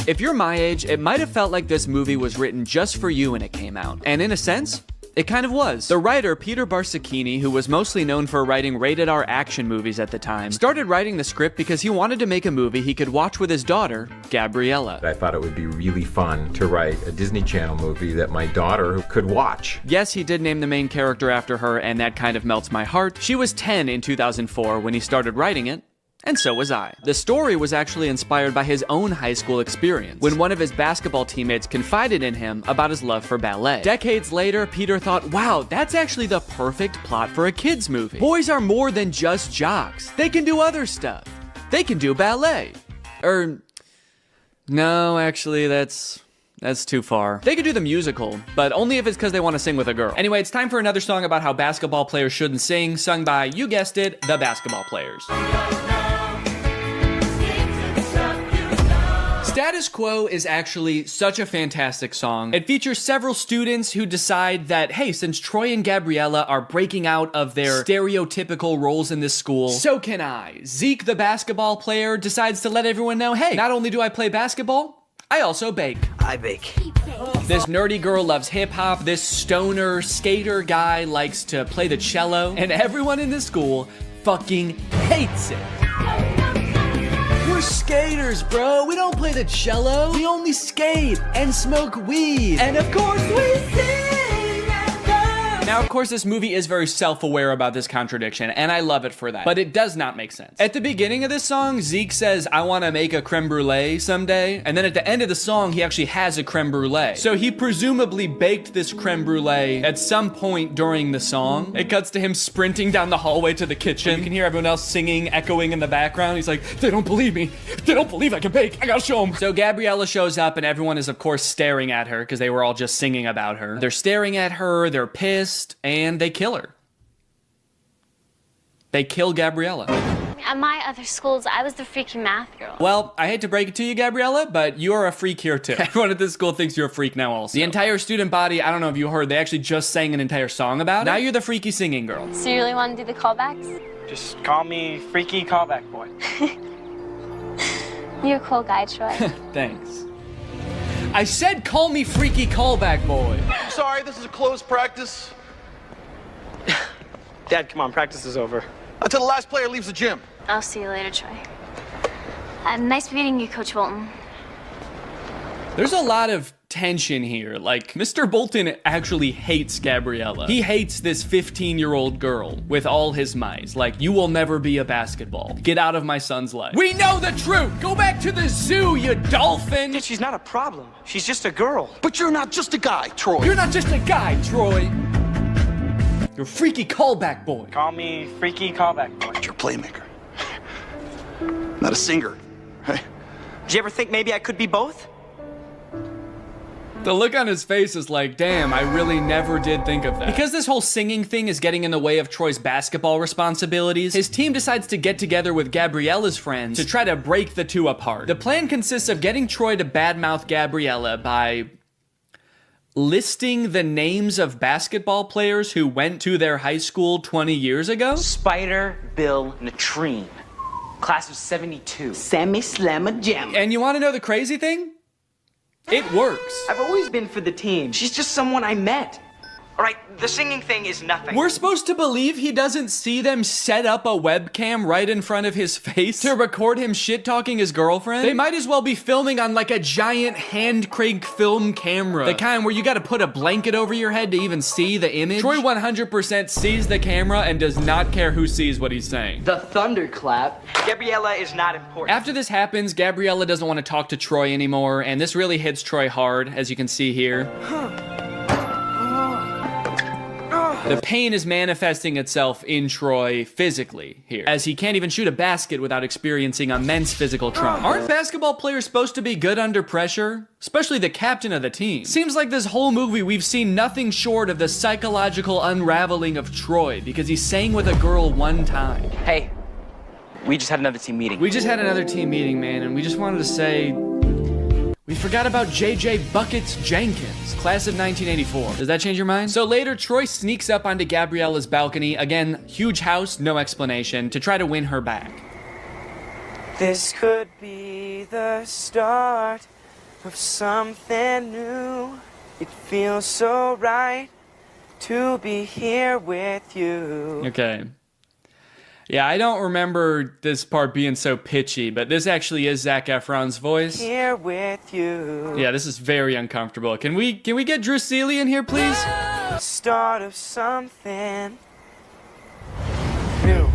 If you're my age, it might have felt like this movie was written just for you when it came out. And in a sense, it kind of was. The writer, Peter Barsacchini, who was mostly known for writing rated R action movies at the time, started writing the script because he wanted to make a movie he could watch with his daughter, Gabriella. I thought it would be really fun to write a Disney Channel movie that my daughter could watch. Yes, he did name the main character after her, and that kind of melts my heart. She was 10 in 2004 when he started writing it. And so was I. The story was actually inspired by his own high school experience, when one of his basketball teammates confided in him about his love for ballet. Decades later, Peter thought, wow, that's actually the perfect plot for a kid's movie. Boys are more than just jocks. They can do other stuff. They can do ballet. No, actually, that's too far. They could do the musical, but only if it's because they want to sing with a girl. Anyway, it's time for another song about how basketball players shouldn't sing, sung by, you guessed it, the Basketball Players. Status Quo is actually such a fantastic song. It features several students who decide that, hey, since Troy and Gabriella are breaking out of their stereotypical roles in this school, so can I. Zeke, the basketball player, decides to let everyone know, hey, not only do I play basketball, I also bake. I bake. This nerdy girl loves hip-hop, this stoner skater guy likes to play the cello, and everyone in this school fucking hates it. We're skaters, bro. We don't play the cello. We only skate and smoke weed. And of course we sing. Now, of course, this movie is very self-aware about this contradiction, and I love it for that. But it does not make sense. At the beginning of this song, Zeke says, I want to make a creme brulee someday. And then at the end of the song, he actually has a creme brulee. So he presumably baked this creme brulee at some point during the song. It cuts to him sprinting down the hallway to the kitchen. You can hear everyone else singing, echoing in the background. He's like, they don't believe me. They don't believe I can bake. I gotta show them. So Gabriella shows up, and everyone is, of course, staring at her because they were all just singing about her. They're staring at her. They're pissed. And they kill her. They kill Gabriella. At my other schools, I was the freaky math girl. Well, I hate to break it to you, Gabriella, but you're a freak here too. Everyone at this school thinks you're a freak now also. The entire student body, I don't know if you heard, they actually just sang an entire song about it. Now you're the freaky singing girl. So you really want to do the callbacks? Just call me Freaky Callback Boy. You're a cool guy, Troy. Thanks. I said call me Freaky Callback Boy. Sorry, this is a closed practice. Dad, come on, practice is over. Until the last player leaves the gym. I'll see you later, Troy. Nice meeting you, Coach Bolton. There's a lot of tension here. Like, Mr. Bolton actually hates Gabriella. He hates this 15-year-old girl with all his might. Like, you will never be a basketball. Get out of my son's life. We know the truth! Go back to the zoo, you dolphin! Dad, she's not a problem. She's just a girl. But you're not just a guy, Troy. You're not just a guy, Troy. You're a freaky callback boy. Call me freaky callback boy. You're a playmaker. Not a singer. Hey. Did you ever think maybe I could be both? The look on his face is like, damn, I really never did think of that. Because this whole singing thing is getting in the way of Troy's basketball responsibilities, his team decides to get together with Gabriella's friends to try to break the two apart. The plan consists of getting Troy to badmouth Gabriella by listing the names of basketball players who went to their high school 20 years ago. Spider Bill Natrine. Class of 72. Sammy Slamma Jam. And you want to know the crazy thing? It works. I've always been for the team. She's just someone I met. All right, the singing thing is nothing. We're supposed to believe he doesn't see them set up a webcam right in front of his face to record him shit-talking his girlfriend? They might as well be filming on like a giant hand-crank film camera. The kind where you gotta put a blanket over your head to even see the image. Troy 100% sees the camera and does not care who sees what he's saying. The thunderclap. Gabriella is not important. After this happens, Gabriella doesn't want to talk to Troy anymore, and this really hits Troy hard, as you can see here. The pain is manifesting itself in Troy physically here, as he can't even shoot a basket without experiencing immense physical trauma. Aren't basketball players supposed to be good under pressure? Especially the captain of the team. Seems like this whole movie we've seen nothing short of the psychological unraveling of Troy, because he sang with a girl one time. Hey, we just had another team meeting. We just had another team meeting, man, and we just wanted to say, we forgot about JJ Buckets Jenkins, class of 1984. Does that change your mind? So later, Troy sneaks up onto Gabriella's balcony, again, huge house, no explanation, to try to win her back. This could be the start of something new. It feels so right to be here with you. Okay. Yeah, I don't remember this part being so pitchy, but this actually is Zac Efron's voice. Here with you. Yeah, this is very uncomfortable. Can we get Drew Seeley in here, please? Start of something new.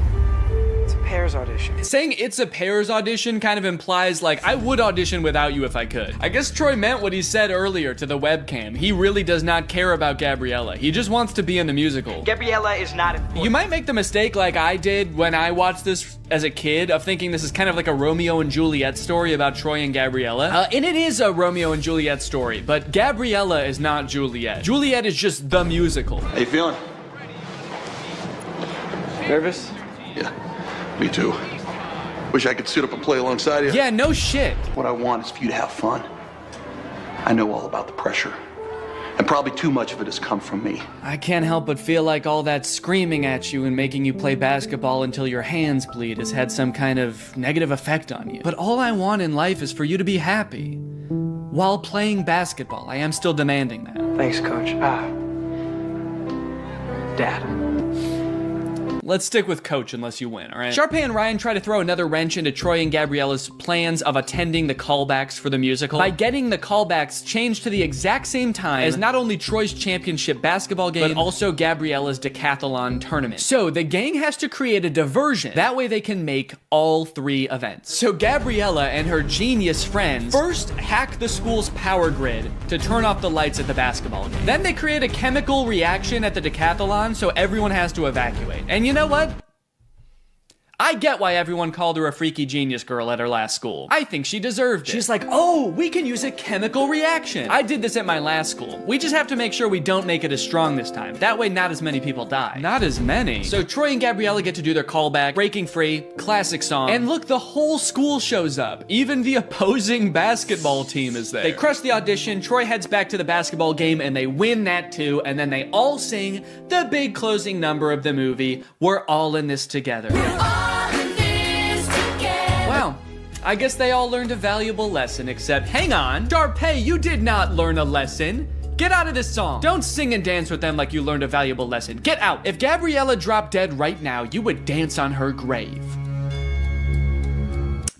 It's a Pears audition. Saying it's a Pears audition kind of implies, like, I would audition without you if I could. I guess Troy meant what he said earlier to the webcam. He really does not care about Gabriella. He just wants to be in the musical. Gabriella is not important. You might make the mistake like I did when I watched this as a kid of thinking this is kind of like a Romeo and Juliet story about Troy and Gabriella. And it is a Romeo and Juliet story, but Gabriella is not Juliet. Juliet is just the musical. How you feeling? Nervous? Yeah, me too. Wish I could suit up and play alongside you. Yeah, no shit. What I want is for you to have fun. I know all about the pressure. And probably too much of it has come from me. I can't help but feel like all that screaming at you and making you play basketball until your hands bleed has had some kind of negative effect on you. But all I want in life is for you to be happy. While playing basketball, I am still demanding that. Thanks, Coach. Dad. Let's stick with Coach unless you win, all right? Sharpay and Ryan try to throw another wrench into Troy and Gabriella's plans of attending the callbacks for the musical by getting the callbacks changed to the exact same time as not only Troy's championship basketball game, but also Gabriella's decathlon tournament. So the gang has to create a diversion. That way they can make all three events. So Gabriella and her genius friends first hack the school's power grid to turn off the lights at the basketball game. Then they create a chemical reaction at the decathlon so everyone has to evacuate. And you know what? I get why everyone called her a freaky genius girl at her last school. I think she deserved it. She's like, oh, we can use a chemical reaction. I did this at my last school. We just have to make sure we don't make it as strong this time. That way not as many people die. Not as many. So Troy and Gabriella get to do their callback, Breaking Free, classic song. And look, the whole school shows up. Even the opposing basketball team is there. They crush the audition, Troy heads back to the basketball game, and they win that too, and then they all sing the big closing number of the movie, We're All in This Together. Wow, I guess they all learned a valuable lesson, except, hang on, Sharpay, you did not learn a lesson. Get out of this song. Don't sing and dance with them like you learned a valuable lesson. Get out. If Gabriella dropped dead right now, you would dance on her grave.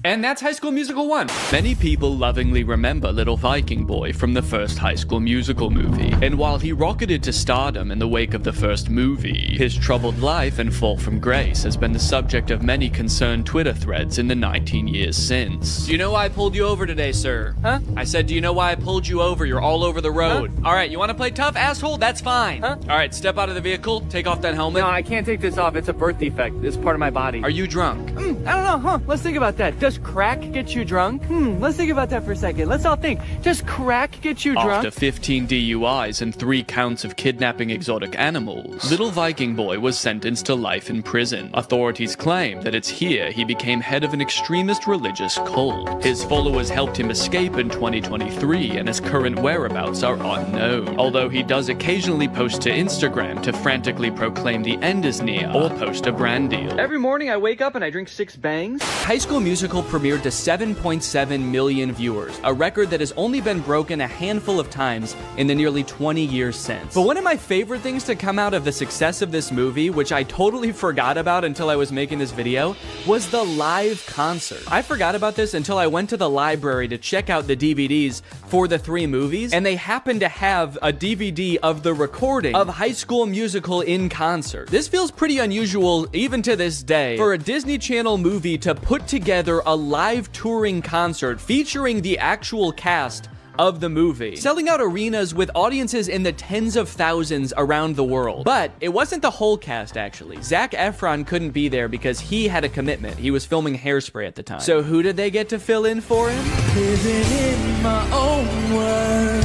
And that's High School Musical 1. Many people lovingly remember Little Viking Boy from the first High School Musical movie. And while he rocketed to stardom in the wake of the first movie, his troubled life and fall from grace has been the subject of many concerned Twitter threads in the 19 years since. Do you know why I pulled you over today, sir? Huh? I said, do you know why I pulled you over? You're all over the road. Huh? All right, you want to play tough, asshole? That's fine. Huh? All right, step out of the vehicle. Take off that helmet. No, I can't take this off. It's a birth defect. It's part of my body. Are you drunk? I don't know, huh? Let's think about that. Does crack get you drunk? Let's think about that for a second. Let's all think. Does crack get you drunk? After 15 DUIs and 3 counts of kidnapping exotic animals, Little Viking Boy was sentenced to life in prison. Authorities claim that it's here he became head of an extremist religious cult. His followers helped him escape in 2023, and his current whereabouts are unknown. Although he does occasionally post to Instagram to frantically proclaim the end is near or post a brand deal. Every morning I wake up and I drink 6 bangs. High School Musical premiered to 7.7 million viewers, a record that has only been broken a handful of times in the nearly 20 years since. But one of my favorite things to come out of the success of this movie, which I totally forgot about until I was making this video, was the live concert. I forgot about this until I went to the library to check out the DVDs for the 3 movies, and they happened to have a DVD of the recording of High School Musical in concert. This feels pretty unusual even to this day for a Disney Channel movie to put together a live touring concert featuring the actual cast of the movie, selling out arenas with audiences in the tens of thousands around the world. But it wasn't the whole cast, actually. Zac Efron couldn't be there because he had a commitment. He was filming Hairspray at the time. So who did they get to fill in for him? Living in my own world,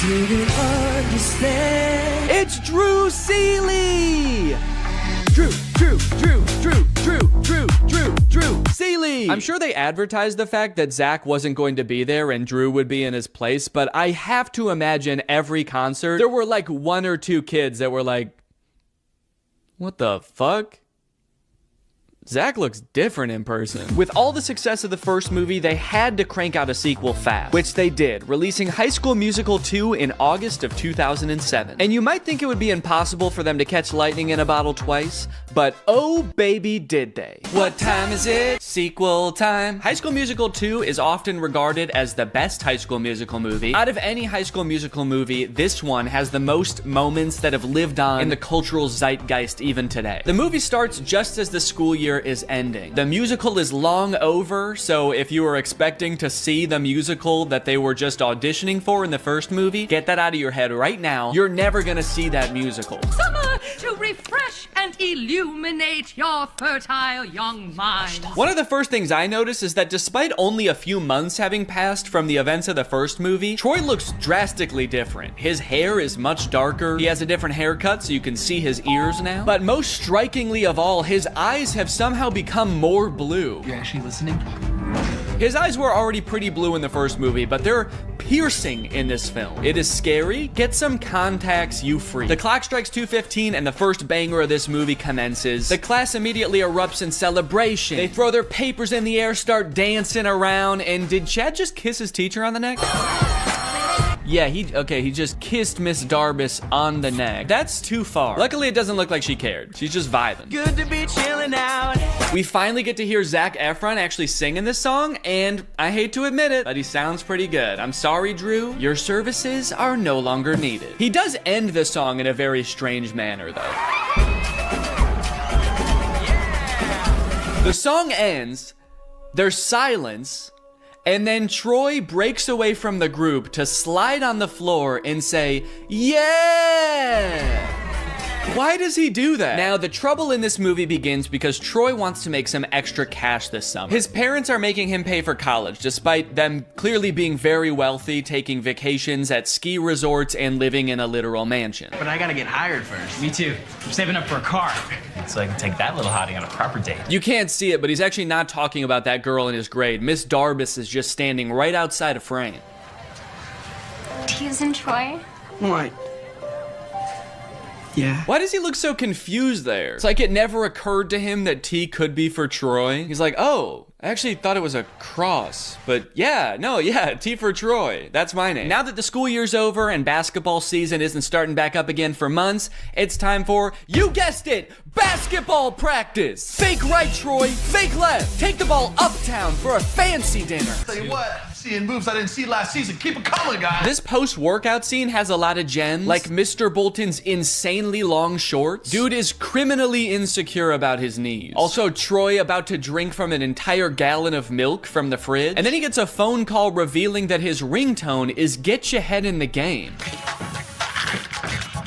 didn't understand. It's Drew Seeley! Drew Seeley! I'm sure they advertised the fact that Zach wasn't going to be there and Drew would be in his place, but I have to imagine every concert, there were like 1 or 2 kids that were like, what the fuck? Zach looks different in person. With all the success of the first movie, they had to crank out a sequel fast, which they did, releasing High School Musical 2 in August of 2007. And you might think it would be impossible for them to catch lightning in a bottle twice, but oh baby did they. What time is it? Sequel time. High School Musical 2 is often regarded as the best High School Musical movie. Out of any High School Musical movie, this one has the most moments that have lived on in the cultural zeitgeist even today. The movie starts just as the school year is ending. The musical is long over, so if you were expecting to see the musical that they were just auditioning for in the first movie, get that out of your head right now. You're never gonna see that musical. Summer to refresh and illuminate your fertile young mind. One of the first things I noticed is that despite only a few months having passed from the events of the first movie, Troy looks drastically different. His hair is much darker. He has a different haircut so you can see his ears now. But most strikingly of all, his eyes have somehow become more blue. You actually listening? His eyes were already pretty blue in the first movie, but they're piercing in this film. It is scary. Get some contacts, you freak. The clock strikes 2:15 and the first banger of this movie commences. The class immediately erupts in celebration. They throw their papers in the air, start dancing around, and did Chad just kiss his teacher on the neck? Yeah, he just kissed Miss Darbus on the neck. That's too far. Luckily, it doesn't look like she cared. She's just vibing. Good to be chilling out. We finally get to hear Zac Efron actually sing in this song, and I hate to admit it, but he sounds pretty good. I'm sorry, Drew. Your services are no longer needed. He does end the song in a very strange manner, though. The song ends, there's silence, and then Troy breaks away from the group to slide on the floor and say, yeah! Why does he do that? Now, the trouble in this movie begins because Troy wants to make some extra cash this summer. His parents are making him pay for college, despite them clearly being very wealthy, taking vacations at ski resorts and living in a literal mansion. But I gotta get hired first. Me too. I'm saving up for a car. So I can take that little hottie on a proper date. You can't see it, but he's actually not talking about that girl in his grade. Miss Darbus is just standing right outside of frame. T's and Troy? What? Yeah. Why does he look so confused there? It's like it never occurred to him that T could be for Troy. He's like, oh, I actually thought it was a cross, but yeah, T for Troy. That's my name. Now that the school year's over and basketball season isn't starting back up again for months, it's time for, you guessed it, basketball practice. Fake right, Troy, fake left. Take the ball uptown for a fancy dinner. Tell you what, seeing moves I didn't see last season. Keep it coming, guys. This post-workout scene has a lot of gems, like Mr. Bolton's insanely long shorts. Dude is criminally insecure about his knees. Also, Troy about to drink from an entire gallon of milk from the fridge. And then he gets a phone call revealing that his ringtone is Get Your Head in the Game.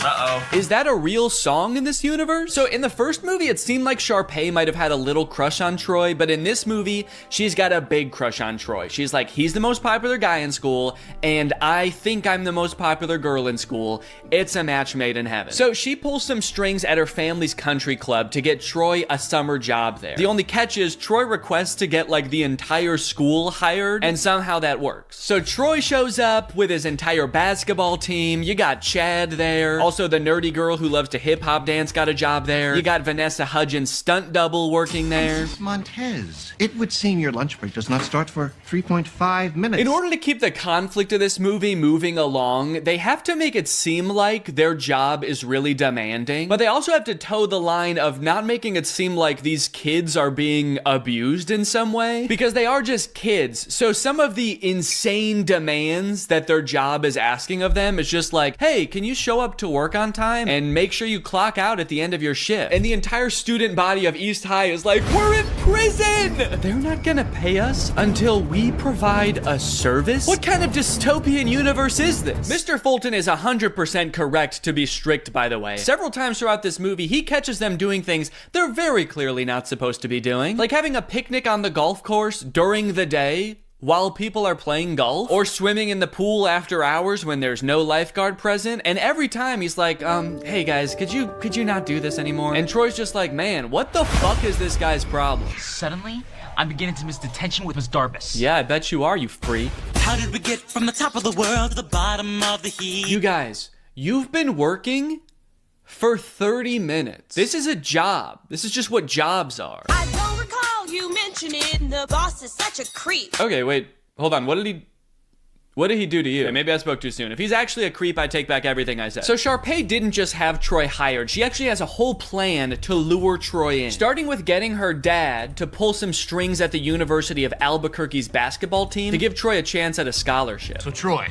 Uh-oh. Is that a real song in this universe? So in the first movie, it seemed like Sharpay might have had a little crush on Troy, but in this movie, she's got a big crush on Troy. She's like, he's the most popular guy in school, and I think I'm the most popular girl in school. It's a match made in heaven. So she pulls some strings at her family's country club to get Troy a summer job there. The only catch is Troy requests to get like the entire school hired, and somehow that works. So Troy shows up with his entire basketball team. You got Chad there. Also, the nerdy girl who loves to hip-hop dance got a job there. You got Vanessa Hudgens' stunt double working there. Montez, it would seem your lunch break does not start for 3.5 minutes. In order to keep the conflict of this movie moving along, they have to make it seem like their job is really demanding, but they also have to toe the line of not making it seem like these kids are being abused in some way, because they are just kids. So some of the insane demands that their job is asking of them is just like, hey, can you show up to work on time and make sure you clock out at the end of your shift? And the entire student body of East High is like, we're in prison! They're not gonna pay us until we provide a service? What kind of dystopian universe is this? Mr. Fulton is 100% correct to be strict, by the way. Several times throughout this movie, he catches them doing things they're very clearly not supposed to be doing. Like having a picnic on the golf course during the day while people are playing golf, or swimming in the pool after hours when there's no lifeguard present. And every time he's like, hey guys, could you not do this anymore? And Troy's just like, man, what the fuck is this guy's problem? Suddenly, I'm beginning to miss detention with Miss Darbus. Yeah, I bet you are, you freak. How did we get from the top of the world to the bottom of the heap? You guys, you've been working for 30 minutes. This is a job. This is just what jobs are. I don't recall you mentioning the boss is such a creep. Okay, wait, hold on. What did he do to you? Okay, maybe I spoke too soon. If he's actually a creep, I take back everything I said. So Sharpay didn't just have Troy hired. She actually has a whole plan to lure Troy in. Starting with getting her dad to pull some strings at the University of Albuquerque's basketball team to give Troy a chance at a scholarship. So Troy,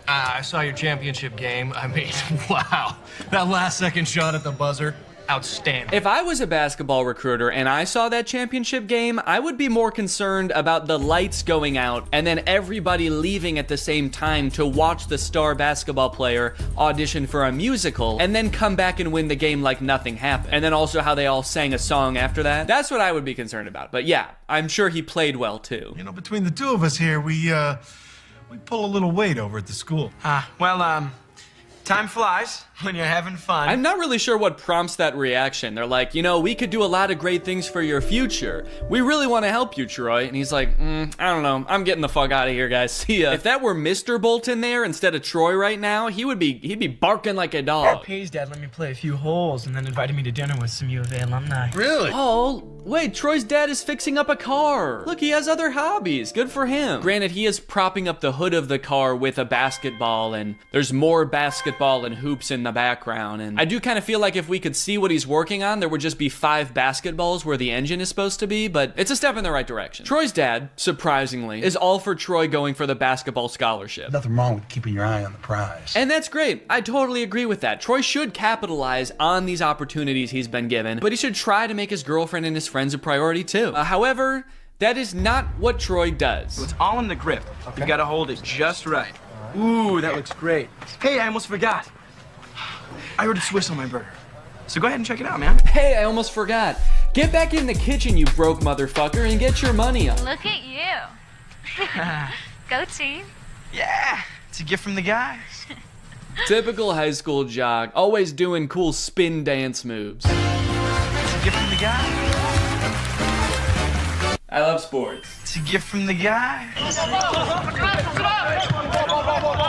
I saw your championship game. I mean, wow. That last second shot at the buzzer, outstanding. If I was a basketball recruiter and I saw that championship game, I would be more concerned about the lights going out and then everybody leaving at the same time to watch the star basketball player audition for a musical and then come back and win the game like nothing happened. And then also how they all sang a song after that. That's what I would be concerned about. But yeah, I'm sure he played well too. You know, between the two of us here, we pull a little weight over at the school. Time flies when you're having fun. I'm not really sure what prompts that reaction. They're like, you know, we could do a lot of great things for your future. We really want to help you, Troy. And he's like, I don't know. I'm getting the fuck out of here, guys. See ya. If that were Mr. Bolton there instead of Troy right now, he'd be barking like a dog. Pay's dad let me play a few holes and then invited me to dinner with some U of A alumni. Really? Oh, wait, Troy's dad is fixing up a car. Look, he has other hobbies. Good for him. Granted, he is propping up the hood of the car with a basketball, and there's more basketball and hoops in the background. And I do kind of feel like if we could see what he's working on, there would just be 5 basketballs where the engine is supposed to be, but it's a step in the right direction. Troy's dad, surprisingly, is all for Troy going for the basketball scholarship. Nothing wrong with keeping your eye on the prize. And that's great. I totally agree with that. Troy should capitalize on these opportunities he's been given, but he should try to make his girlfriend and his friends a priority too. However, that is not what Troy does. So it's all in the grip. You gotta hold it just right. Ooh, that looks great. Hey, I almost forgot. I ordered Swiss on my burger. So go ahead and check it out, man. Hey, I almost forgot. Get back in the kitchen, you broke motherfucker, and get your money up. Look at you. Go team. Yeah, it's a gift from the guys. Typical high school jock, always doing cool spin dance moves. It's a gift from the guys. I love sports. It's a gift from the guys.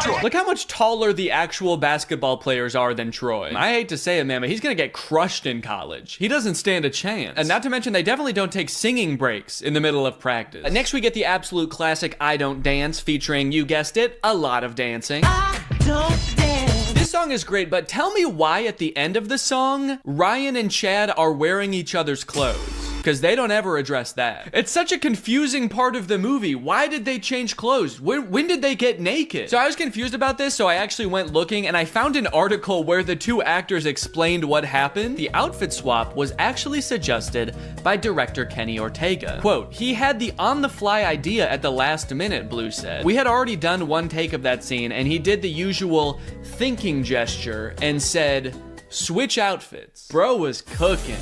Troy. Look how much taller the actual basketball players are than Troy. I hate to say it, man, but he's gonna get crushed in college. He doesn't stand a chance. And not to mention, they definitely don't take singing breaks in the middle of practice. Next, we get the absolute classic I Don't Dance, featuring, you guessed it, a lot of dancing. I don't dance. This song is great, but tell me why at the end of the song, Ryan and Chad are wearing each other's clothes. Because they don't ever address that. It's such a confusing part of the movie. Why did they change clothes? When did they get naked? So I was confused about this, so I actually went looking and I found an article where the two actors explained what happened. The outfit swap was actually suggested by director Kenny Ortega. Quote, he had the on-the-fly idea at the last minute, Blue said. We had already done one take of that scene and he did the usual thinking gesture and said, switch outfits. Bro was cooking.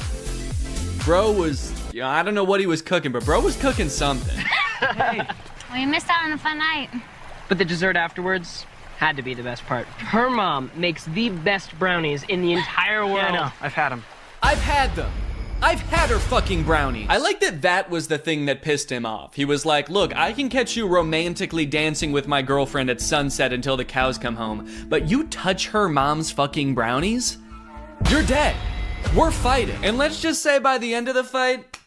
Bro was, you know, I don't know what he was cooking, but bro was cooking something. Hey. Well, you missed out on a fun night. But the dessert afterwards had to be the best part. Her mom makes the best brownies in the entire world. Yeah, I know. I've had them. I've had them. I've had her fucking brownies. I like that that was the thing that pissed him off. He was like, look, I can catch you romantically dancing with my girlfriend at sunset until the cows come home, but you touch her mom's fucking brownies? You're dead. We're fighting. And let's just say by the end of the fight,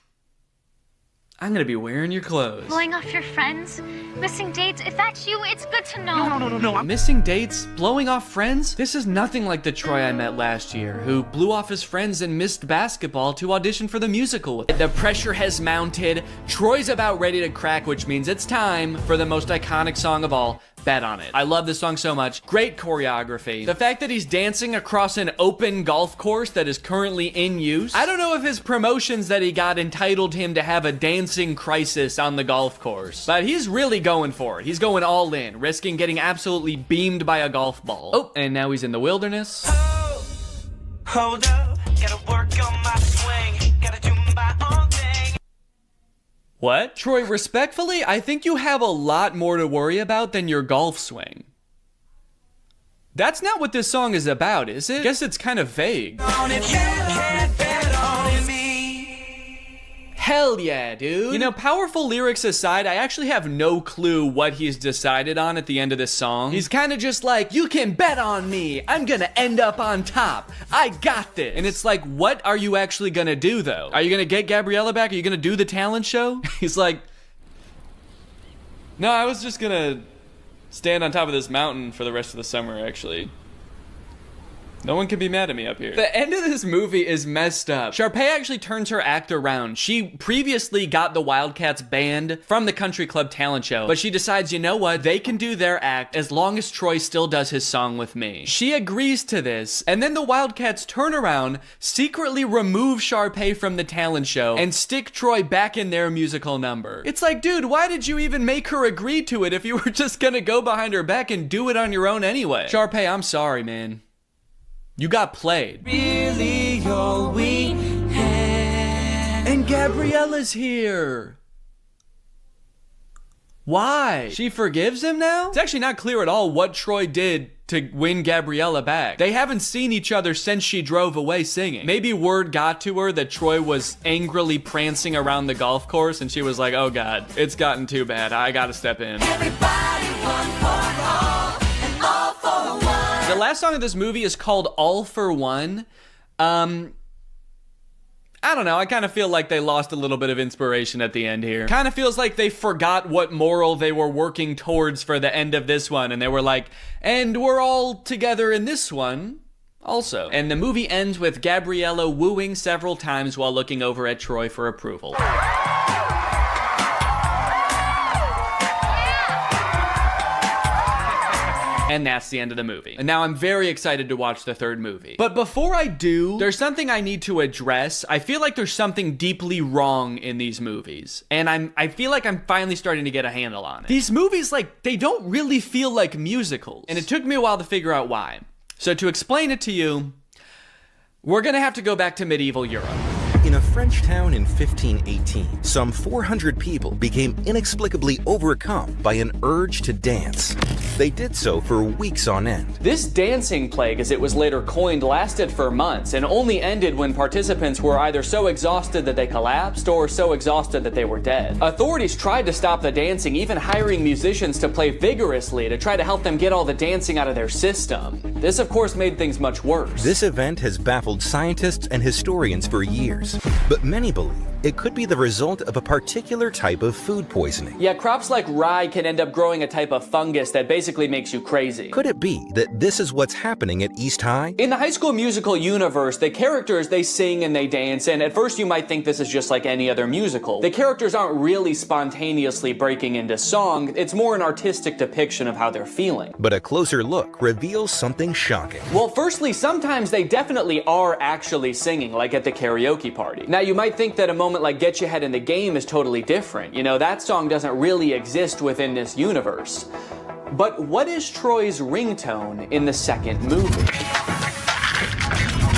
I'm gonna be wearing your clothes. Blowing off your friends, missing dates. If that's you, it's good to know. No. Missing dates, blowing off friends? This is nothing like the Troy I met last year, who blew off his friends and missed basketball to audition for the musical. The pressure has mounted. Troy's about ready to crack, which means it's time for the most iconic song of all. Bet on it. I love this song so much. Great choreography. The fact that he's dancing across an open golf course that is currently in use. I don't know if his promotions that he got entitled him to have a dancing crisis on the golf course, but he's really going for it. He's going all in, risking getting absolutely beamed by a golf ball. Oh, and now he's in the wilderness. Hold up, gotta work on my swing, gotta do my own thing. What? Troy, respectfully, I think you have a lot more to worry about than your golf swing. That's not what this song is about, is it? Guess it's kind of vague. Hell yeah, dude. You know, powerful lyrics aside, I actually have no clue what he's decided on at the end of this song. He's kind of just like, you can bet on me. I'm gonna end up on top. I got this. And it's like, what are you actually gonna do though? Are you gonna get Gabriella back? Are you gonna do the talent show? He's like, no, I was just gonna stand on top of this mountain for the rest of the summer, actually. No one can be mad at me up here. The end of this movie is messed up. Sharpay actually turns her act around. She previously got the Wildcats banned from the country club talent show, but she decides, you know what? They can do their act as long as Troy still does his song with me. She agrees to this, and then the Wildcats turn around, secretly remove Sharpay from the talent show, and stick Troy back in their musical number. It's like, dude, why did you even make her agree to it if you were just gonna go behind her back and do it on your own anyway? Sharpay, I'm sorry, man. You got played. Really all we had. And Gabriella's here. Why? She forgives him now? It's actually not clear at all what Troy did to win Gabriella back. They haven't seen each other since she drove away singing. Maybe word got to her that Troy was angrily prancing around the golf course and she was like, oh God, it's gotten too bad. I gotta step in. Everybody one for all and all for one. The last song of this movie is called All for One. I don't know, I kind of feel like they lost a little bit of inspiration at the end here. Kind of feels like they forgot what moral they were working towards for the end of this one, and they were like, and we're all together in this one also. And the movie ends with Gabriella wooing several times while looking over at Troy for approval. And that's the end of the movie. And now I'm very excited to watch the third movie. But before I do, there's something I need to address. I feel like there's something deeply wrong in these movies. And I feel like I'm finally starting to get a handle on it. These movies, like, they don't really feel like musicals. And it took me a while to figure out why. So to explain it to you, we're gonna have to go back to medieval Europe. In a French town in 1518, some 400 people became inexplicably overcome by an urge to dance. They did so for weeks on end. This dancing plague, as it was later coined, lasted for months and only ended when participants were either so exhausted that they collapsed or so exhausted that they were dead. Authorities tried to stop the dancing, even hiring musicians to play vigorously to try to help them get all the dancing out of their system. This, of course, made things much worse. This event has baffled scientists and historians for years, but many believe it could be the result of a particular type of food poisoning. Yeah, crops like rye can end up growing a type of fungus that basically makes you crazy. Could it be that this is what's happening at East High? In the High School Musical universe, the characters, they sing and they dance, and at first you might think this is just like any other musical. The characters aren't really spontaneously breaking into song, it's more an artistic depiction of how they're feeling. But a closer look reveals something shocking. Well, firstly, sometimes they definitely are actually singing, like at the karaoke party. Now, you might think that a moment like Get Your Head in the Game is totally different. You know, that song doesn't really exist within this universe. But what is Troy's ringtone in the second movie?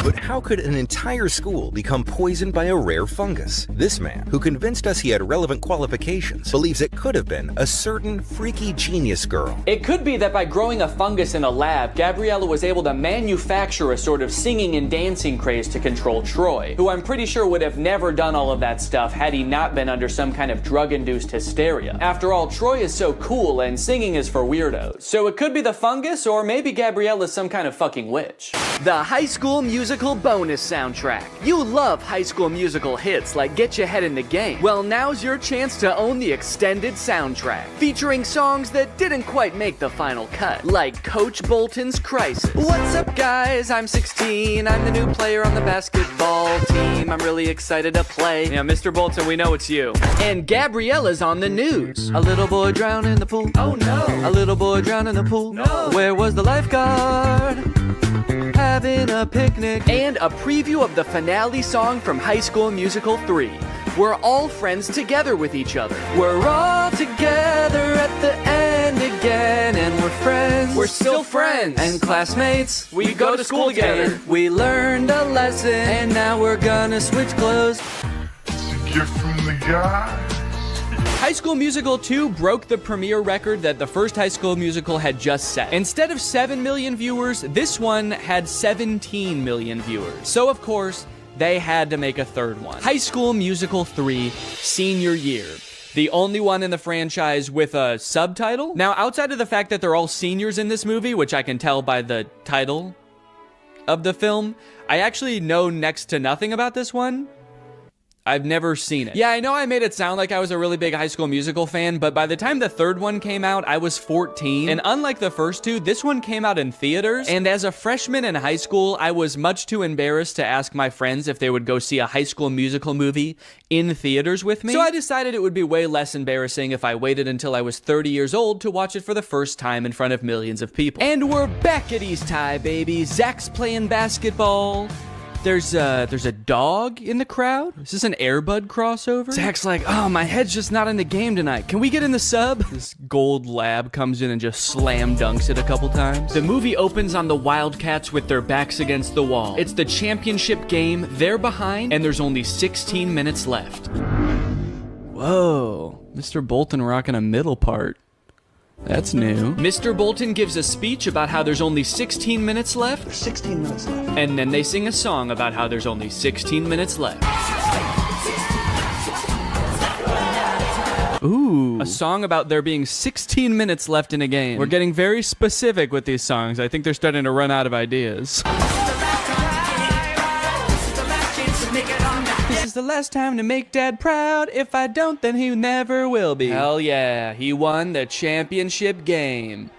But how could an entire school become poisoned by a rare fungus? This man, who convinced us he had relevant qualifications, believes it could have been a certain freaky genius girl. It could be that by growing a fungus in a lab, Gabriella was able to manufacture a sort of singing and dancing craze to control Troy, who I'm pretty sure would have never done all of that stuff had he not been under some kind of drug-induced hysteria. After all, Troy is so cool and singing is for weirdos. So it could be the fungus, or maybe Gabriella's some kind of fucking witch. The High School Musical bonus soundtrack. You love High School Musical hits like Get Your Head in the Game. Well, now's your chance to own the extended soundtrack, featuring songs that didn't quite make the final cut, like Coach Bolton's Crisis. What's up, guys? I'm 16. I'm the new player on the basketball team. I'm really excited to play. Yeah, Mr. Bolton, we know it's you. And Gabriella's on the news. A little boy drowned in the pool. Oh no. A little boy drowned in the pool. No. Where was the lifeguard? Having a picnic. And a preview of the finale song from High School Musical 3. We're all friends together with each other. We're all together at the end again, and we're friends. We're still friends. And classmates, we go to school together. We learned a lesson, and now we're gonna switch clothes. It's a gift from the guy. High School Musical 2 broke the premiere record that the first High School Musical had just set. Instead of 7 million viewers, this one had 17 million viewers. So of course, they had to make a third one. High School Musical 3, Senior Year. The only one in the franchise with a subtitle. Now, outside of the fact that they're all seniors in this movie, which I can tell by the title of the film, I actually know next to nothing about this one. I've never seen it. Yeah, I know I made it sound like I was a really big High School Musical fan, but by the time the third one came out, I was 14. And unlike the first two, this one came out in theaters. And as a freshman in high school, I was much too embarrassed to ask my friends if they would go see a High School Musical movie in theaters with me. So I decided it would be way less embarrassing if I waited until I was 30 years old to watch it for the first time in front of millions of people. And we're back at East High, baby. Zach's playing basketball. There's a dog in the crowd. Is this an Air Bud crossover? Zach's like, oh, my head's just not in the game tonight. Can we get in the sub? This gold lab comes in and just slam dunks it a couple times. The movie opens on the Wildcats with their backs against the wall. It's the championship game. They're behind, and there's only 16 minutes left. Whoa, Mr. Bolton rocking a middle part. That's new. Mr. Bolton gives a speech about how there's only 16 minutes left. There's 16 minutes left. And then they sing a song about how there's only 16 minutes left. Ooh, a song about there being 16 minutes left in a game. We're getting very specific with these songs. I think they're starting to run out of ideas. This is the last time to make Dad proud. If I don't, then he never will be. Hell yeah, he won the championship game.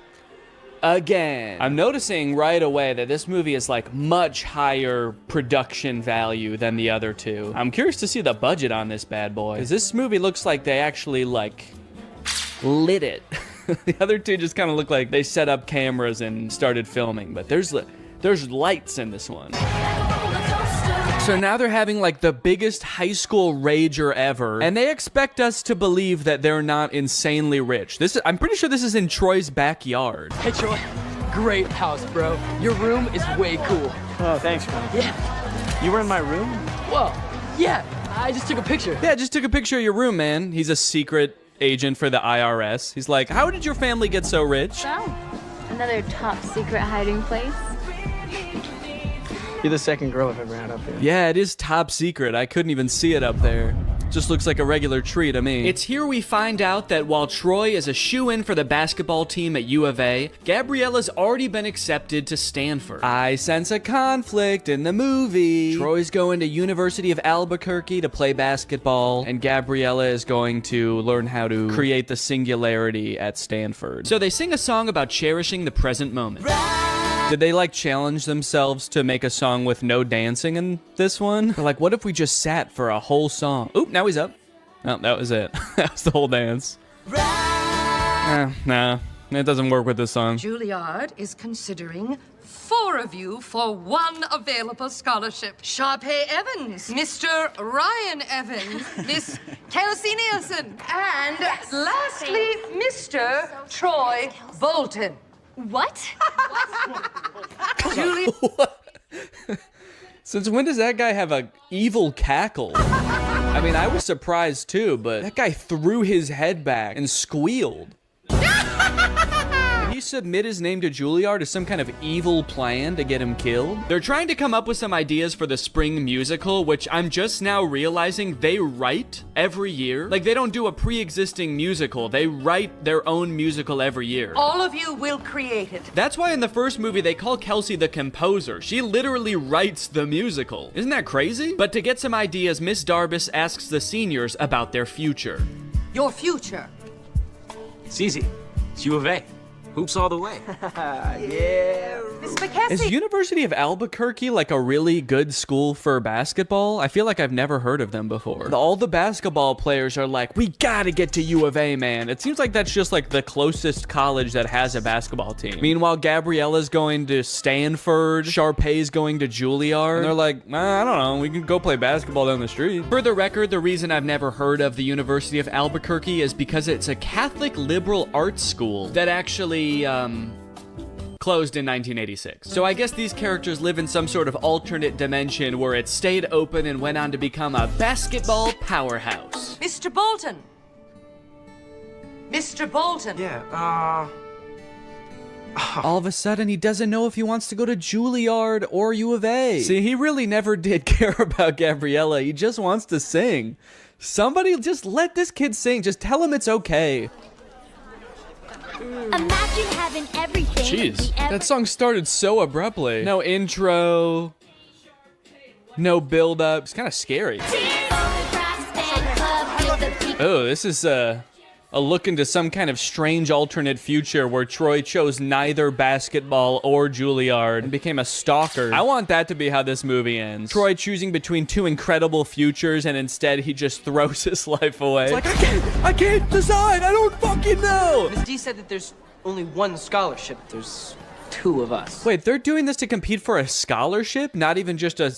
Again. I'm noticing right away that this movie is like much higher production value than the other two. I'm curious to see the budget on this bad boy, because this movie looks like they actually like lit it. The other two just kind of look like they set up cameras and started filming, but there's lights in this one. So now they're having like the biggest high school rager ever, and they expect us to believe that they're not insanely rich. I'm pretty sure this is in Troy's backyard. Hey, Troy. Great house, bro. Your room is way cool. Oh, thanks, man. Yeah. You were in my room? Whoa. Yeah, I just took a picture. Yeah, just took a picture of your room, man. He's a secret agent for the IRS. He's like, how did your family get so rich? Oh, another top secret hiding place. You're the second girl I've ever had up here. Yeah, it is top secret. I couldn't even see it up there. Just looks like a regular tree to me. It's here we find out that while Troy is a shoo-in for the basketball team at U of A, Gabriella's already been accepted to Stanford. I sense a conflict in the movie. Troy's going to University of Albuquerque to play basketball, and Gabriella is going to learn how to create the singularity at Stanford. So they sing a song about cherishing the present moment. Did they like challenge themselves to make a song with no dancing in this one? They're like, what if we just sat for a whole song? Oop, now he's up. Oh, that was it. That was the whole dance. Nah, it doesn't work with this song. Juilliard is considering 4 of you for 1 available scholarship. Sharpay Evans, Mr. Ryan Evans, Miss Kelsey Nielsen, and lastly, Mr. Troy Bolton. What? Julie. Since when does that guy have a evil cackle? I mean, I was surprised too, but that guy threw his head back and squealed. Did he submit his name to Juilliard as some kind of evil plan to get him killed? They're trying to come up with some ideas for the spring musical, which I'm just now realizing they write every year. Like, they don't do a pre-existing musical. They write their own musical every year. All of you will create it. That's why in the first movie they call Kelsey the composer. She literally writes the musical. Isn't that crazy? But to get some ideas, Miss Darbus asks the seniors about their future. Your future. It's easy. It's U of A. Hoops all the way. Yeah. Miss McKessie. Is University of Albuquerque like a really good school for basketball? I feel like I've never heard of them before. All the basketball players are like, we gotta get to U of A, man. It seems like that's just like the closest college that has a basketball team. Meanwhile, Gabriella's going to Stanford, Sharpay's going to Juilliard, and they're like, I don't know, we can go play basketball down the street. For the record, the reason I've never heard of the University of Albuquerque is because it's a Catholic liberal arts school that actually closed in 1986. So I guess these characters live in some sort of alternate dimension where it stayed open and went on to become a basketball powerhouse. Mr. Bolton. Mr. Bolton. Yeah, All of a sudden, he doesn't know if he wants to go to Juilliard or U of A. See, he really never did care about Gabriella. He just wants to sing. Somebody just let this kid sing. Just tell him it's okay. Imagine having everything. Jeez, that song started so abruptly. No intro, no build up. It's kind of scary. Oh, this is a look into some kind of strange alternate future where Troy chose neither basketball or Juilliard and became a stalker. I want that to be how this movie ends. Troy choosing between 2 incredible futures, and instead he just throws his life away. It's like, I can't decide. I don't fucking know. Miss D said that there's only 1 scholarship. There's 2 of us. Wait, they're doing this to compete for a scholarship? Not even just a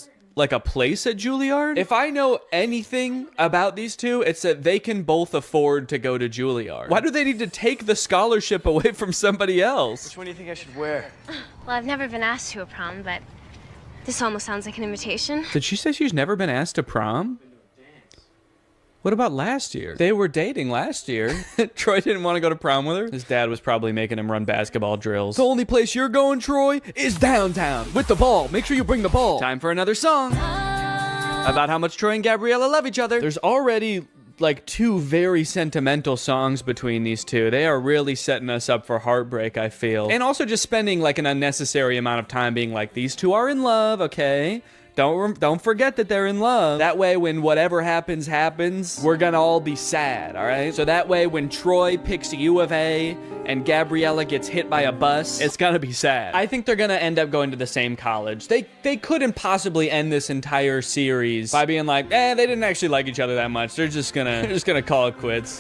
place at Juilliard? If I know anything about these two, it's that they can both afford to go to Juilliard. Why do they need to take the scholarship away from somebody else? Which one do you think I should wear? Well, I've never been asked to a prom, but this almost sounds like an invitation. Did she say she's never been asked to prom? What about last year? They were dating last year. Troy didn't want to go to prom with her. His dad was probably making him run basketball drills. The only place you're going, Troy, is downtown with the ball. Make sure you bring the ball. Time for another song about how much Troy and Gabriella love each other. There's already like 2 very sentimental songs between these two. They are really setting us up for heartbreak, I feel. And also just spending like an unnecessary amount of time being like, these two are in love, okay? Don't forget that they're in love. That way, when whatever happens, we're gonna all be sad, all right? So that way, when Troy picks U of A and Gabriella gets hit by a bus, it's gonna be sad. I think they're gonna end up going to the same college. They couldn't possibly end this entire series by being like, they didn't actually like each other that much. They're just gonna call it quits.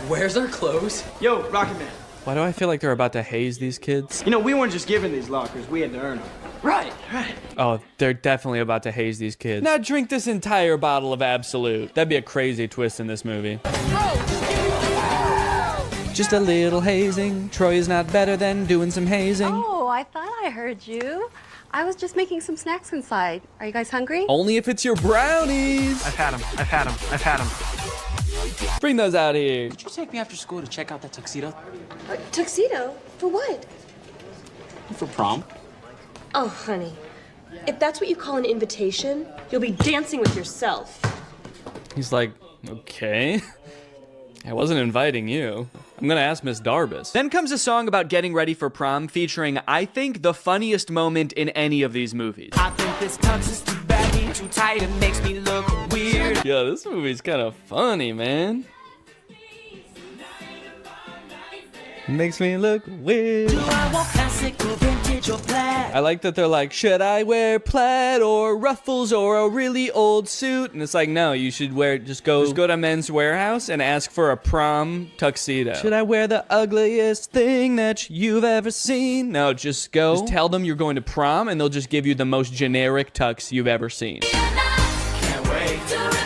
Where's our clothes? Yo, Rocket Man. Why do I feel like they're about to haze these kids? You know, we weren't just given these lockers. We had to earn them. Right. Oh, they're definitely about to haze these kids. Now drink this entire bottle of Absolute. That'd be a crazy twist in this movie. Just a little hazing. Troy is not better than doing some hazing. Oh, I thought I heard you. I was just making some snacks inside. Are you guys hungry? Only if it's your brownies. I've had them. Bring those out here. Could you take me after school to check out that tuxedo? Tuxedo? For what? For prom. Oh, honey. If that's what you call an invitation, you'll be dancing with yourself. He's like, okay. I wasn't inviting you. I'm gonna ask Miss Darbus. Then comes a song about getting ready for prom featuring, I think, the funniest moment in any of these movies. I think this tux is too baggy, too tight, it makes me look weird. Yeah, this movie's kind of funny, man. Makes me look weird. Do I want classic or vintage or plaid? I like that they're like, should I wear plaid or ruffles or a really old suit? And it's like, no, you should wear, just go to Men's Warehouse and ask for a prom tuxedo. Should I wear the ugliest thing that you've ever seen? No, just go. Just tell them you're going to prom and they'll just give you the most generic tux you've ever seen. Can't wait to remember.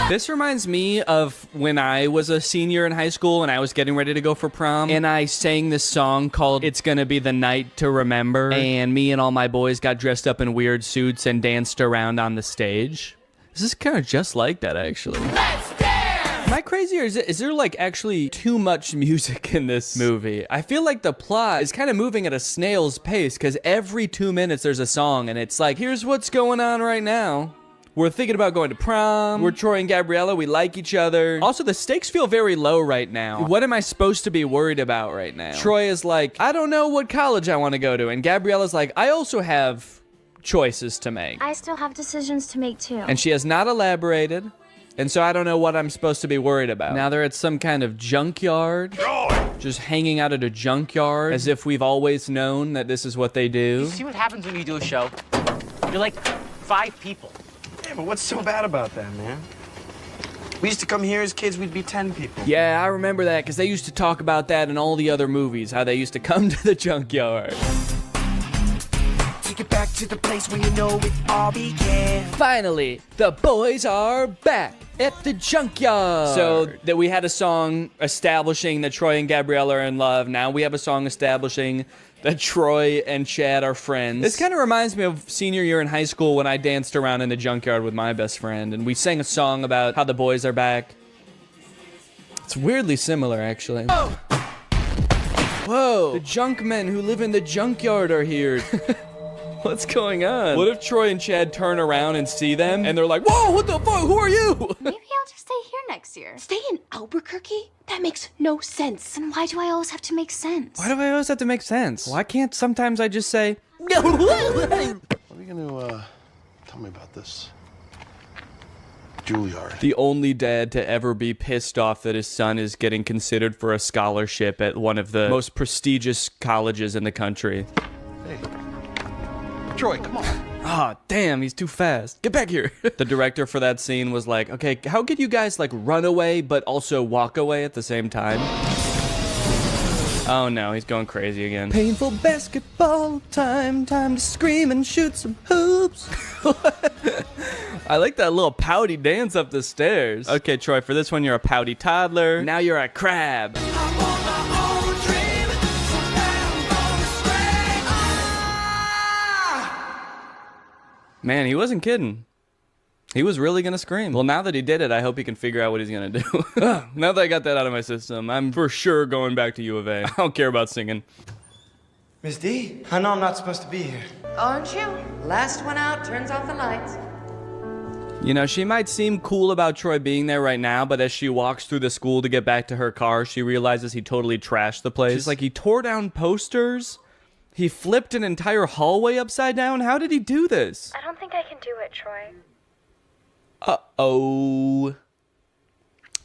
This reminds me of when I was a senior in high school and I was getting ready to go for prom, and I sang this song called It's Gonna Be the Night to Remember, and me and all my boys got dressed up in weird suits and danced around on the stage. This is kind of just like that, actually. Let's dance! Am I crazy, or is there like actually too much music in this movie? I feel like the plot is kind of moving at a snail's pace, because every 2 minutes there's a song, and it's like, here's what's going on right now. We're thinking about going to prom. We're Troy and Gabriella. We like each other. Also, the stakes feel very low right now. What am I supposed to be worried about right now? Troy is like, I don't know what college I want to go to. And Gabriella's like, I also have choices to make. I still have decisions to make too. And she has not elaborated. And so I don't know what I'm supposed to be worried about. Now they're at some kind of junkyard. Just hanging out at a junkyard as if we've always known that this is what they do. You see what happens when you do a show? You're like 5 people. Yeah, but what's so bad about that, man? We used to come here as kids, we'd be 10 people. Yeah, I remember that, because they used to talk about that in all the other movies, how they used to come to the junkyard. Take it back to the place where you know it all began. Finally, the boys are back at the junkyard. So that we had a song establishing that Troy and Gabriella are in love. Now we have a song establishing that Troy and Chad are friends. This kind of reminds me of senior year in high school when I danced around in the junkyard with my best friend, and we sang a song about how the boys are back. It's weirdly similar, actually. Oh. Whoa! The junk men who live in the junkyard are here. What's going on? What if Troy and Chad turn around and see them, and they're like, whoa, what the fuck, who are you? Maybe I'll just stay here next year. Stay in Albuquerque? That makes no sense. And why do I always have to make sense? Why do I always have to make sense? Why can't sometimes I just say, What are you gonna tell me about this Juilliard? The only dad to ever be pissed off that his son is getting considered for a scholarship at one of the most prestigious colleges in the country. Hey, Troy, come on. Ah, damn, he's too fast. Get back here. The director for that scene was like, okay, how could you guys like run away but also walk away at the same time? Oh no, he's going crazy again. Painful basketball time to scream and shoot some hoops. I like that little pouty dance up the stairs. Okay, Troy, for this one, you're a pouty toddler. Now you're a crab. Man, he wasn't kidding. He was really gonna scream. Well, now that he did it, I hope he can figure out what he's gonna do. Now that I got that out of my system, I'm for sure going back to U of A. I don't care about singing. Miss D, I know I'm not supposed to be here. Aren't you? Last one out turns off the lights. You know, she might seem cool about Troy being there right now, but as she walks through the school to get back to her car, she realizes he totally trashed the place. She's like, he tore down posters? He flipped an entire hallway upside down? How did he do this? I don't think I can do it, Troy. Uh-oh.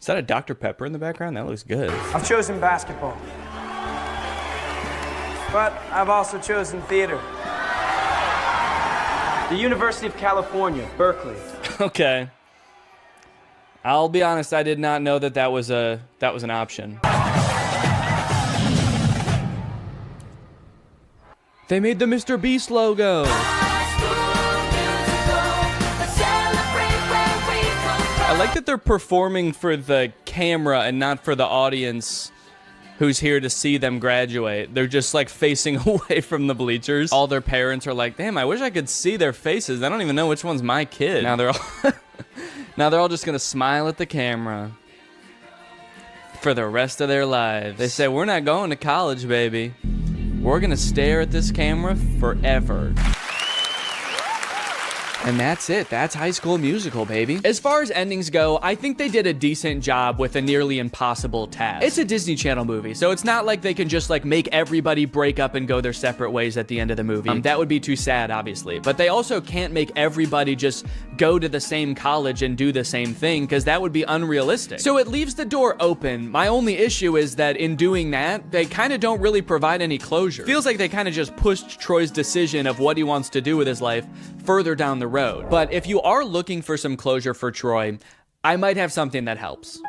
Is that a Dr. Pepper in the background? That looks good. I've chosen basketball. But I've also chosen theater. The University of California, Berkeley. Okay. I'll be honest, I did not know that was an option. They made the Mr. Beast logo. I like that they're performing for the camera and not for the audience. who's here to see them graduate. They're just like facing away from the bleachers. All their parents are like, damn, I wish I could see their faces. I don't even know which one's my kid. Now they're all now they're all just gonna smile at the camera for the rest of their lives. They say, we're not going to college, baby. We're gonna stare at this camera forever. And that's it. That's High School Musical, baby. As far as endings go, I think they did a decent job with a nearly impossible task. It's a Disney Channel movie, so it's not like they can just like make everybody break up and go their separate ways at the end of the movie. That would be too sad, obviously. But they also can't make everybody just go to the same college and do the same thing, because that would be unrealistic. So it leaves the door open. My only issue is that in doing that, they kind of don't really provide any closure. Feels like they kind of just pushed Troy's decision of what he wants to do with his life further down the road. But if you are looking for some closure for Troy, I might have something that helps.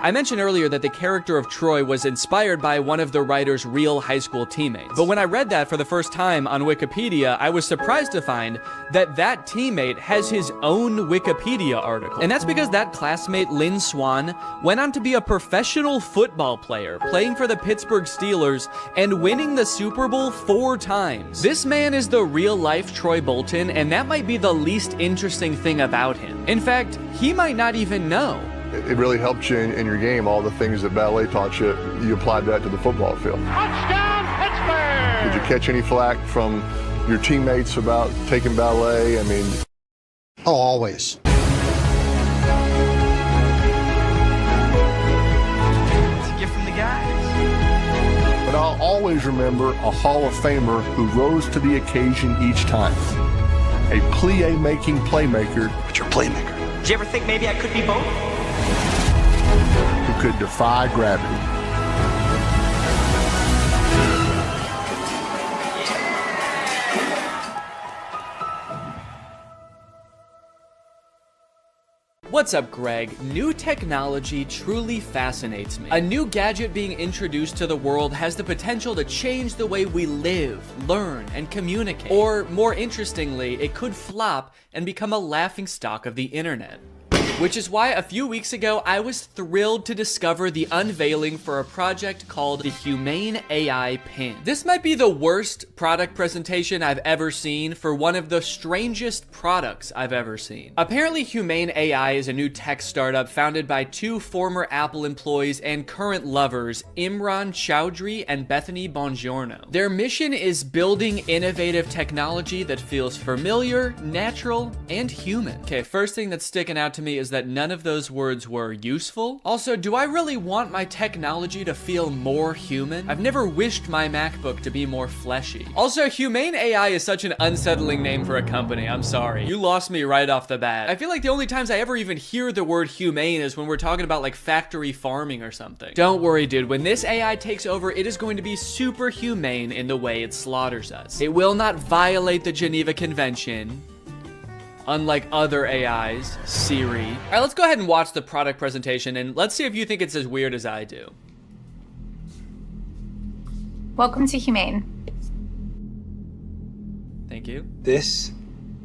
I mentioned earlier that the character of Troy was inspired by one of the writer's real high school teammates. But when I read that for the first time on Wikipedia, I was surprised to find that that teammate has his own Wikipedia article. And that's because that classmate, Lynn Swan, went on to be a professional football player, playing for the Pittsburgh Steelers and winning the Super Bowl 4 times. This man is the real-life Troy Bolton, and that might be the least interesting thing about him. In fact, he might not even know. It really helped you in your game. All the things that ballet taught you, you applied that to the football field. Touchdown, Pittsburgh! Did you catch any flack from your teammates about taking ballet? I mean... Oh, always. It's a gift from the guys. But I'll always remember a Hall of Famer who rose to the occasion each time. A plie-making playmaker. But you're a playmaker. Did you ever think maybe I could be both? Who could defy gravity. What's up, Greg? New technology truly fascinates me. A new gadget being introduced to the world has the potential to change the way we live, learn, and communicate. Or, more interestingly, it could flop and become a laughingstock of the internet. Which is why a few weeks ago, I was thrilled to discover the unveiling for a project called the Humane AI Pin. This might be the worst product presentation I've ever seen for one of the strangest products I've ever seen. Apparently, Humane AI is a new tech startup founded by 2 former Apple employees and current lovers, Imran Chowdhury and Bethany Bongiorno. Their mission is building innovative technology that feels familiar, natural, and human. Okay, first thing that's sticking out to me is that none of those words were useful. Also, do I really want my technology to feel more human? I've never wished my MacBook to be more fleshy. Also, Humane AI is such an unsettling name for a company. I'm sorry. You lost me right off the bat. I feel like the only times I ever even hear the word humane is when we're talking about like factory farming or something. Don't worry, dude. When this AI takes over, it is going to be super humane in the way it slaughters us. It will not violate the Geneva Convention, unlike other AIs, Siri. All right, let's go ahead and watch the product presentation and let's see if you think it's as weird as I do. Welcome to Humane. Thank you. This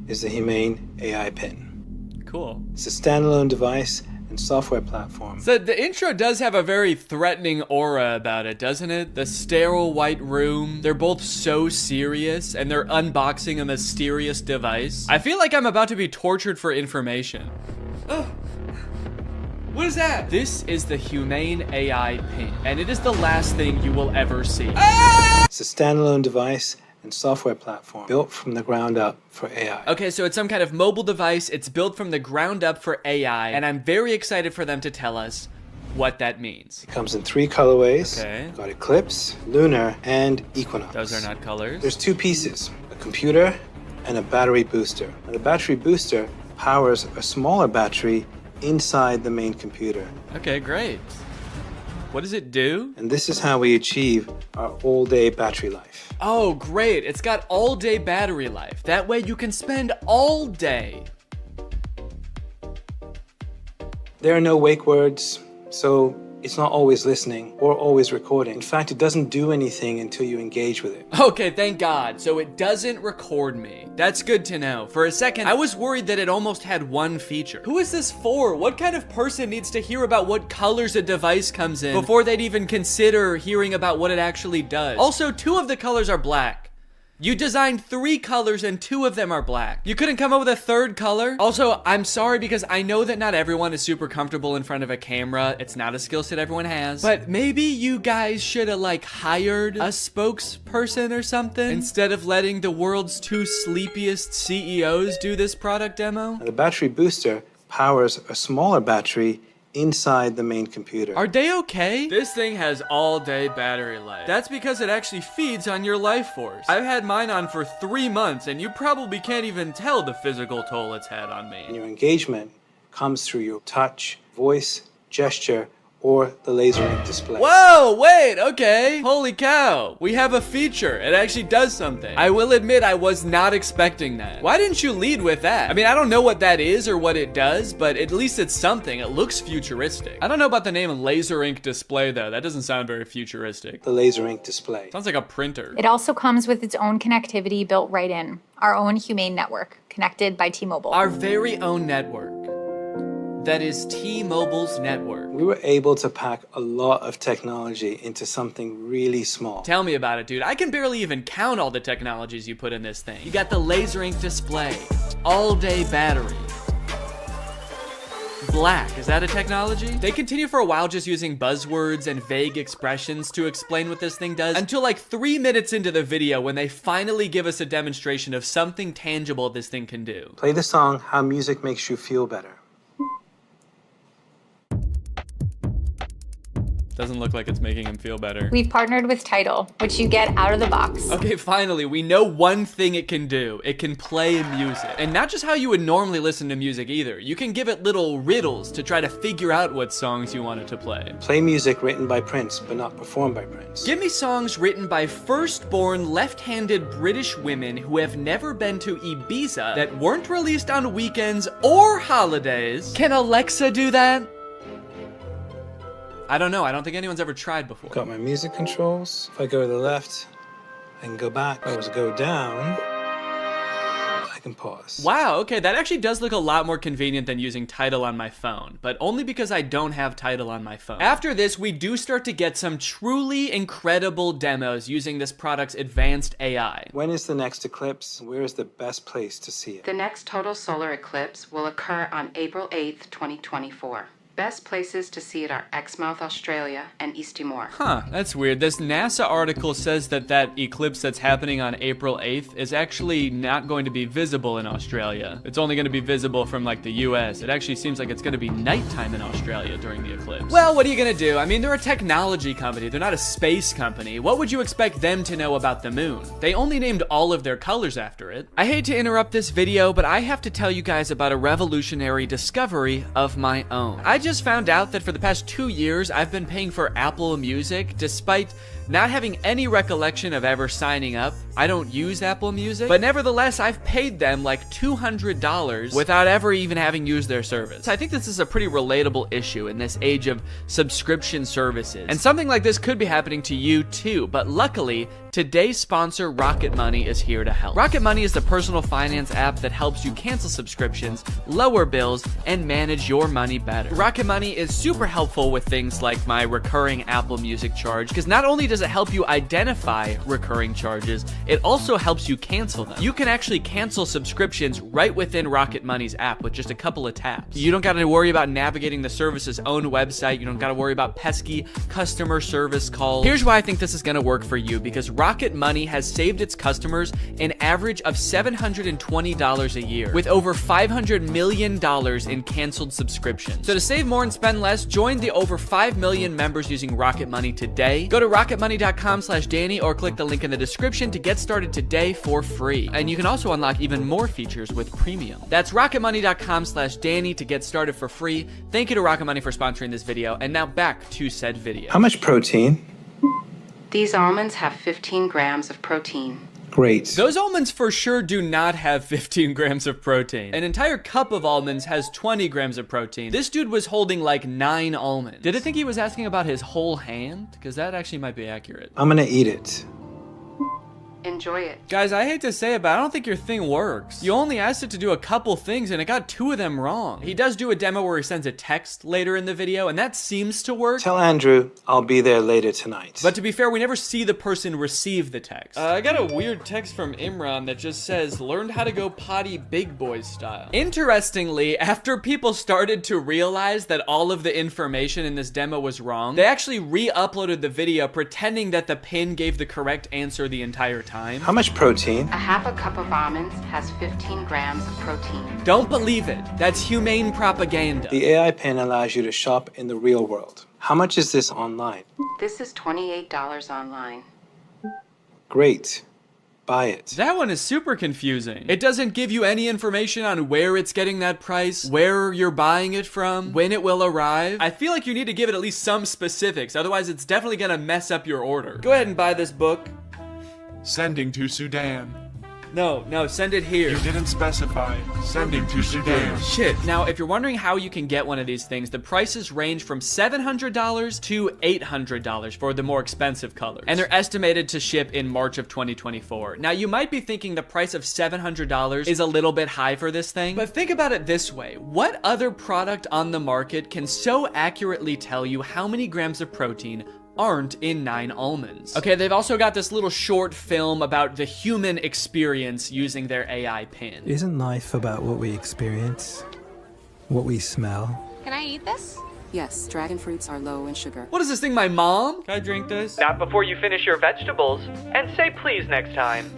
is the Humane AI Pin. Cool. It's a standalone device and software platform. So the intro does have a very threatening aura about it, doesn't it? The sterile white room. They're both so serious and they're unboxing a mysterious device. I feel like I'm about to be tortured for information. Oh. What is that? This is the Humane AI Pin, and it is the last thing you will ever see. Ah! It's a standalone device and software platform built from the ground up for AI. Okay, so it's some kind of mobile device. It's built from the ground up for AI, and I'm very excited for them to tell us what that means. It comes in 3 colorways. Okay. Got Eclipse, Lunar, and Equinox. Those are not colors. There's 2 pieces, a computer and a battery booster. Now, the battery booster powers a smaller battery inside the main computer. Okay, great. What does it do? And this is how we achieve our all-day battery life. Oh, great. It's got all-day battery life. That way you can spend all day. There are no wake words, so it's not always listening or always recording. In fact, it doesn't do anything until you engage with it. Okay, thank God. So it doesn't record me. That's good to know. For a second, I was worried that it almost had one feature. Who is this for? What kind of person needs to hear about what colors a device comes in before they'd even consider hearing about what it actually does? Also, 2 of the colors are black. You designed 3 colors and 2 of them are black. You couldn't come up with a 3rd color? Also, I'm sorry because I know that not everyone is super comfortable in front of a camera. It's not a skill set everyone has. But maybe you guys should have like hired a spokesperson or something instead of letting the world's 2 sleepiest CEOs do this product demo. The battery booster powers a smaller battery inside the main computer. Are they okay? This thing has all-day battery life. That's because it actually feeds on your life force. I've had mine on for 3 months, and you probably can't even tell the physical toll it's had on me. And your engagement comes through your touch, voice, gesture, or the laser ink display. Whoa, wait, okay. Holy cow. We have a feature. It actually does something. I will admit I was not expecting that. Why didn't you lead with that? I mean, I don't know what that is or what it does, but at least it's something. It looks futuristic. I don't know about the name laser ink display though. That doesn't sound very futuristic. The laser ink display. Sounds like a printer. It also comes with its own connectivity built right in. Our own humane network, connected by T-Mobile. Our very own network. That is T-Mobile's network. We were able to pack a lot of technology into something really small. Tell me about it, dude. I can barely even count all the technologies you put in this thing. You got the laser ink display, all-day battery, black. Is that a technology? They continue for a while just using buzzwords and vague expressions to explain what this thing does until like 3 minutes into the video when they finally give us a demonstration of something tangible this thing can do. Play the song How Music Makes You Feel Better. Doesn't look like it's making him feel better. We've partnered with Tidal, which you get out of the box. Okay, finally, we know one thing it can do. It can play music. And not just how you would normally listen to music either. You can give it little riddles to try to figure out what songs you want it to play. Play music written by Prince, but not performed by Prince. Give me songs written by first-born left-handed British women who have never been to Ibiza that weren't released on weekends or holidays. Can Alexa do that? I don't know. I don't think anyone's ever tried before. Got my music controls. If I go to the left, I can go back. If I was to go down, I can pause. Wow, okay, that actually does look a lot more convenient than using Tidal on my phone, but only because I don't have Tidal on my phone. After this, we do start to get some truly incredible demos using this product's advanced AI. When is the next eclipse? Where is the best place to see it? The next total solar eclipse will occur on April 8th, 2024. Best places to see it are Exmouth, Australia, and East Timor. Huh, that's weird. This NASA article says that that eclipse that's happening on April 8th is actually not going to be visible in Australia. It's only going to be visible from like the US. It actually seems like it's going to be nighttime in Australia during the eclipse. Well, what are you going to do? I mean, they're a technology company. They're not a space company. What would you expect them to know about the moon? They only named all of their colors after it. I hate to interrupt this video, but I have to tell you guys about a revolutionary discovery of my own. I just found out that for the past 2 years, I've been paying for Apple Music despite not having any recollection of ever signing up. I don't use Apple Music, but nevertheless, I've paid them like $200 without ever even having used their service. I think this is a pretty relatable issue in this age of subscription services. And something like this could be happening to you too, but luckily, today's sponsor, Rocket Money, is here to help. Rocket Money is the personal finance app that helps you cancel subscriptions, lower bills, and manage your money better. Rocket Money is super helpful with things like my recurring Apple Music charge, because not only does it help you identify recurring charges, it also helps you cancel them. You can actually cancel subscriptions right within Rocket Money's app with just a couple of taps. You don't got to worry about navigating the service's own website. You don't got to worry about pesky customer service calls. Here's why I think this is going to work for you, because Rocket Money has saved its customers an average of $720 a year, with over $500 million in canceled subscriptions. So to save more and spend less, join the over 5 million members using Rocket Money today. Go to rocketmoney.com/Danny or click the link in the description to get started today for free. And you can also unlock even more features with premium. That's rocketmoney.com/Danny to get started for free. Thank you to Rocket Money for sponsoring this video. And now back to said video. How much protein? These almonds have 15 grams of protein. Great. Those almonds for sure do not have 15 grams of protein. An entire cup of almonds has 20 grams of protein. This dude was holding like 9 almonds. Did I think he was asking about his whole hand? Because that actually might be accurate. I'm gonna eat it. Enjoy it. Guys, I hate to say it, but I don't think your thing works. You only asked it to do a couple things and it got 2 of them wrong. He does do a demo where he sends a text later in the video and that seems to work. Tell Andrew I'll be there later tonight. But to be fair, we never see the person receive the text. I got a weird text from Imran that just says, learned how to go potty big boy style. Interestingly, after people started to realize that all of the information in this demo was wrong, they actually re-uploaded the video pretending that the pin gave the correct answer the entire time. How much protein? A half a cup of almonds has 15 grams of protein. Don't believe it. That's humane propaganda. The AI pin allows you to shop in the real world. How much is this online? This is $28 online. Great. Buy it. That one is super confusing. It doesn't give you any information on where it's getting that price, where you're buying it from, when it will arrive. I feel like you need to give it at least some specifics, otherwise it's definitely gonna mess up your order. Go ahead and buy this book. Sending to Sudan. No, send it here. You didn't specify. Sending to Sudan. Shit. Now, if you're wondering how you can get one of these things, the prices range from $700 to $800 for the more expensive colors. And they're estimated to ship in March of 2024. Now, you might be thinking the price of $700 is a little bit high for this thing, but think about it this way. What other product on the market can so accurately tell you how many grams of protein aren't in 9 almonds? Okay, they've also got this little short film about the human experience using their AI pin. Isn't life about what we experience? What we smell? Can I eat this? Yes, dragon fruits are low in sugar. What is this thing, my mom? Can I drink this? Not before you finish your vegetables. And say please next time.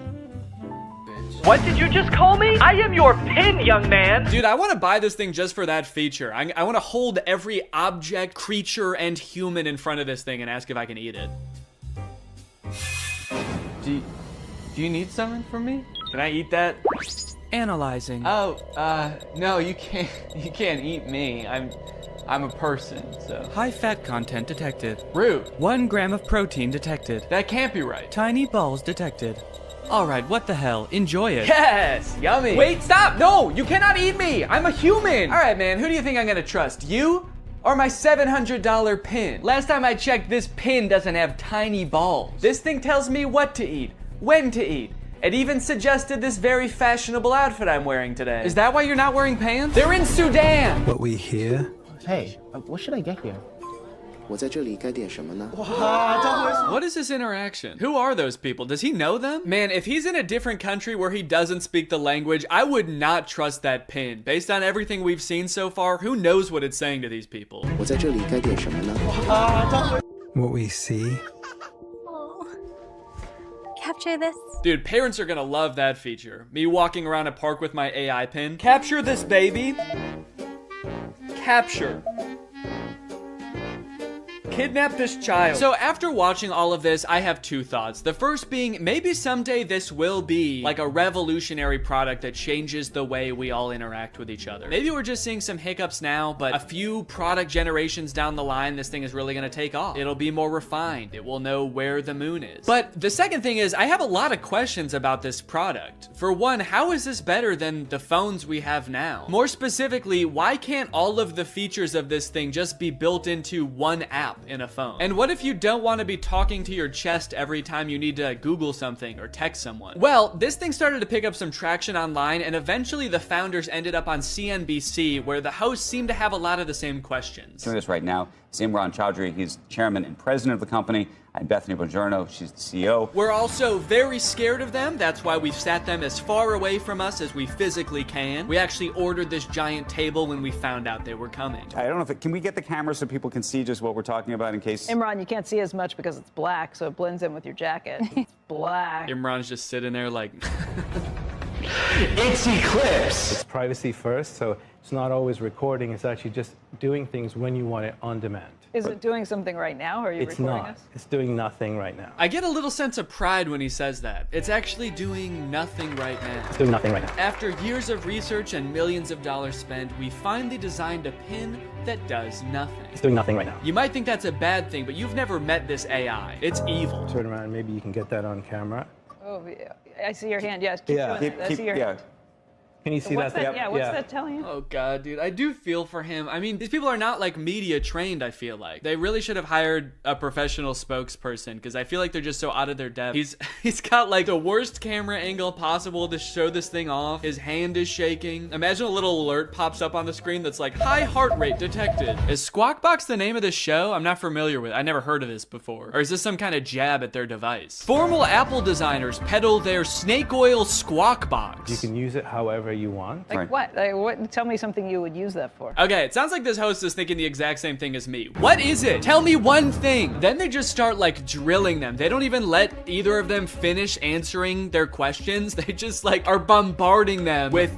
What did you just call me? I am your pin, young man. Dude, I want to buy this thing just for that feature. I want to hold every object, creature, and human in front of this thing and ask if I can eat it. Do you need something from me? Can I eat that? Analyzing. Oh, no, you can't eat me. I'm a person, so. High fat content detected. Rude. 1 gram of protein detected. That can't be right. Tiny balls detected. All right, what the hell? Enjoy it. Yes, yummy. Wait, stop. No, you cannot eat me. I'm a human. All right, man, who do you think I'm gonna trust? You or my $700 pin? Last time I checked, this pin doesn't have tiny balls. This thing tells me what to eat, when to eat. It even suggested this very fashionable outfit I'm wearing today. Is that why you're not wearing pants? They're in Sudan. What we hear? Hey, what should I get here? What is this interaction? Who are those people? Does he know them? Man, if he's in a different country where he doesn't speak the language, I would not trust that pin. Based on everything we've seen so far, who knows what it's saying to these people? What we see? Capture this. Dude, parents are gonna love that feature. Me walking around a park with my AI pin. Capture this, baby. Capture. Kidnap this child. So after watching all of this, I have 2 thoughts. The first being, maybe someday this will be like a revolutionary product that changes the way we all interact with each other. Maybe we're just seeing some hiccups now, but a few product generations down the line, this thing is really gonna take off. It'll be more refined. It will know where the moon is. But the second thing is, I have a lot of questions about this product. For one, how is this better than the phones we have now? More specifically, why can't all of the features of this thing just be built into one app in a phone? And what if you don't want to be talking to your chest every time you need to Google something or text someone? Well, this thing started to pick up some traction online, and eventually the founders ended up on CNBC, where the hosts seemed to have a lot of the same questions. Doing this right now is Imran Chowdhury. He's chairman and president of the company. And Bethany Bongiorno, she's the CEO. We're also very scared of them. That's why we've sat them as far away from us as we physically can. We actually ordered this giant table when we found out they were coming. I don't know if can we get the camera so people can see just what we're talking about in case? Imran, you can't see as much because it's black, so it blends in with your jacket. It's black. Imran's just sitting there like... It's Eclipse. It's privacy first, so it's not always recording. It's actually just doing things when you want it on demand. Is it doing something right now, or are you recording us? It's doing nothing right now. I get a little sense of pride when he says that. It's actually doing nothing right now. It's doing nothing right now. After years of research and millions of dollars spent, we finally designed a pin that does nothing. It's doing nothing right now. You might think that's a bad thing, but you've never met this AI. It's evil. Turn around, maybe you can get that on camera. Oh, yeah. I see your hand. Yes, keep doing it. I see your hand. Can you see What's that? that? Yeah, what's that telling you? Oh god, dude, I do feel for him. I mean, these people are not like media trained, I feel like. They really should have hired a professional spokesperson because I feel like they're just so out of their depth. He's got like the worst camera angle possible to show this thing off. His hand is shaking. Imagine a little alert pops up on the screen that's like, high heart rate detected. Is Squawk Box the name of this show? I'm not familiar with it. I never heard of this before. Or is this some kind of jab at their device? Formal Apple designers peddle their snake oil Squawk Box. You can use it however you want. Like what? Like, what? Tell me something you would use that for. Okay, it sounds like this host is thinking the exact same thing as me. What is it? Tell me one thing. Then they just start like drilling them. They don't even let either of them finish answering their questions. They just like are bombarding them with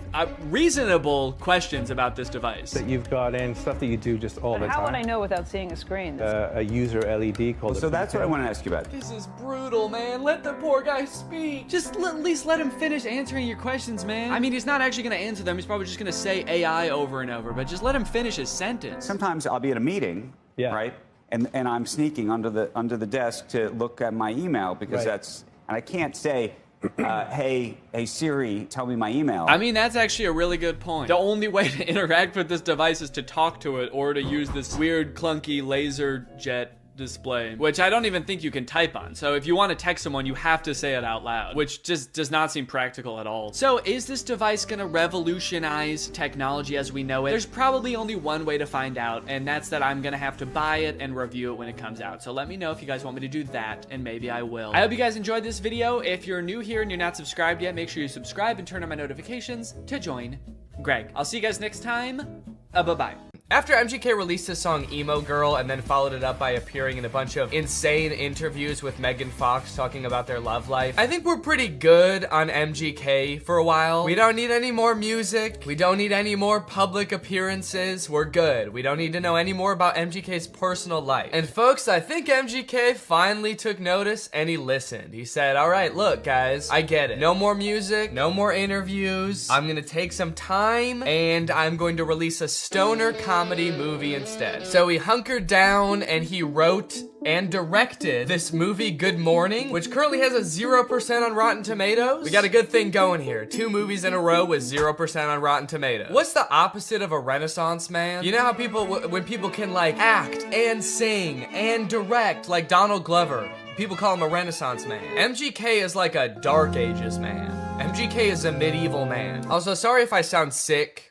reasonable questions about this device. That you've got in, stuff that you do just all the time. How would I know without seeing a screen? A user LED called. So that's what I want to ask you about. This is brutal, man. Let the poor guy speak. Just at least let him finish answering your questions, man. I mean, he's not actually gonna answer them. He's probably just gonna say AI over and over, but just let him finish his sentence. Sometimes I'll be at a meeting, right? And I'm sneaking under the desk to look at my email because and I can't say, hey Siri, tell me my email. I mean, that's actually a really good point. The only way to interact with this device is to talk to it or to use this weird clunky laser jet display, which I don't even think you can type on. So if you want to text someone, you have to say it out loud, which just does not seem practical at all. So is this device gonna revolutionize technology as we know it? There's probably only one way to find out, and that's that I'm gonna have to buy it and review it when it comes out. So let me know if you guys want me to do that, and maybe I will. I hope you guys enjoyed this video. If you're new here and you're not subscribed yet, make sure you subscribe and turn on my notifications to join Greg. I'll see you guys next time. Bye-bye. After MGK released his song Emo Girl and then followed it up by appearing in a bunch of insane interviews with Megan Fox talking about their love life, I think we're pretty good on MGK for a while. We don't need any more music. We don't need any more public appearances. We're good. We don't need to know any more about MGK's personal life. And folks, I think MGK finally took notice and he listened. He said, all right, look guys, I get it. No more music, no more interviews. I'm gonna take some time and I'm going to release a stoner comedy movie instead. So he hunkered down and he wrote and directed this movie Good Morning, which currently has a 0% on Rotten Tomatoes. We got a good thing going here. 2 movies in a row with 0% on Rotten Tomatoes. What's the opposite of a Renaissance man? You know how people, when people can like act and sing and direct, like Donald Glover, people call him a Renaissance man. MGK is like a Dark Ages man. MGK is a medieval man. Also, sorry if I sound sick.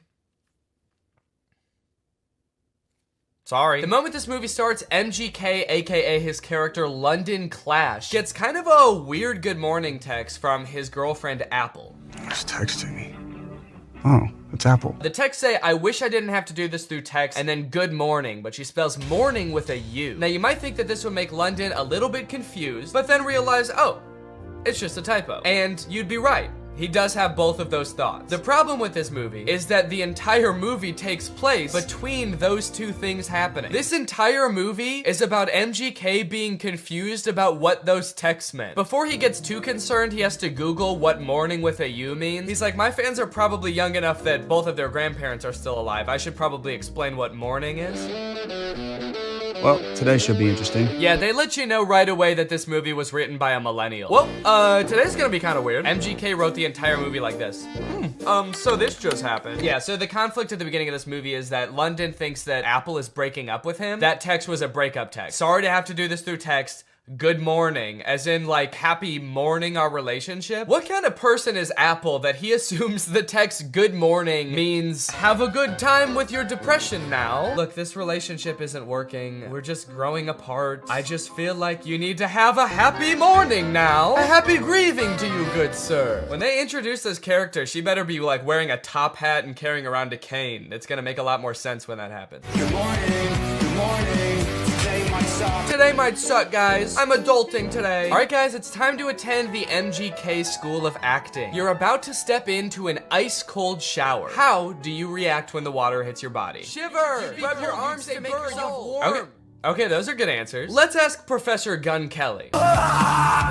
Sorry. The moment this movie starts, MGK, aka his character London Clash, gets kind of a weird good morning text from his girlfriend Apple. He's texting me. Oh, it's Apple. The text say, I wish I didn't have to do this through text, and then good morning, but she spells morning with a U. Now you might think that this would make London a little bit confused, but then realize, oh, it's just a typo. And you'd be right. He does have both of those thoughts. The problem with this movie is that the entire movie takes place between those two things happening. This entire movie is about MGK being confused about what those texts meant. Before he gets too concerned, he has to Google what morning with a U means. He's like, my fans are probably young enough that both of their grandparents are still alive. I should probably explain what morning is. Well, today should be interesting. Yeah, they let you know right away that this movie was written by a millennial. Well, today's gonna be kind of weird. MGK wrote the entire movie like this. So this just happened. Yeah, so the conflict at the beginning of this movie is that London thinks that Apple is breaking up with him. That text was a breakup text. Sorry to have to do this through text. Good morning, as in like happy morning our relationship? What kind of person is Apple that he assumes the text good morning means have a good time with your depression now? Look, this relationship isn't working. We're just growing apart. I just feel like you need to have a happy morning now. A happy grieving to you, good sir. When they introduce this character, she better be like wearing a top hat and carrying around a cane. It's gonna make a lot more sense when that happens. Good morning, good morning. Today might suck, guys. I'm adulting today. All right, guys, it's time to attend the MGK School of Acting. You're about to step into an ice-cold shower. How do you react when the water hits your body? Shiver! Grab your arms to make yourself warm. Okay, those are good answers. Let's ask Professor Gun Kelly.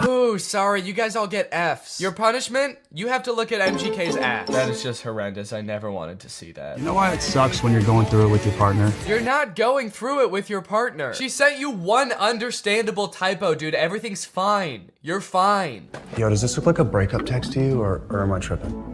Ooh, sorry, you guys all get Fs. Your punishment? You have to look at MGK's ass. That is just horrendous. I never wanted to see that. You know why it sucks when you're going through it with your partner? You're not going through it with your partner. She sent you one understandable typo, dude. Everything's fine. You're fine. Yo, does this look like a breakup text to you, or am I tripping?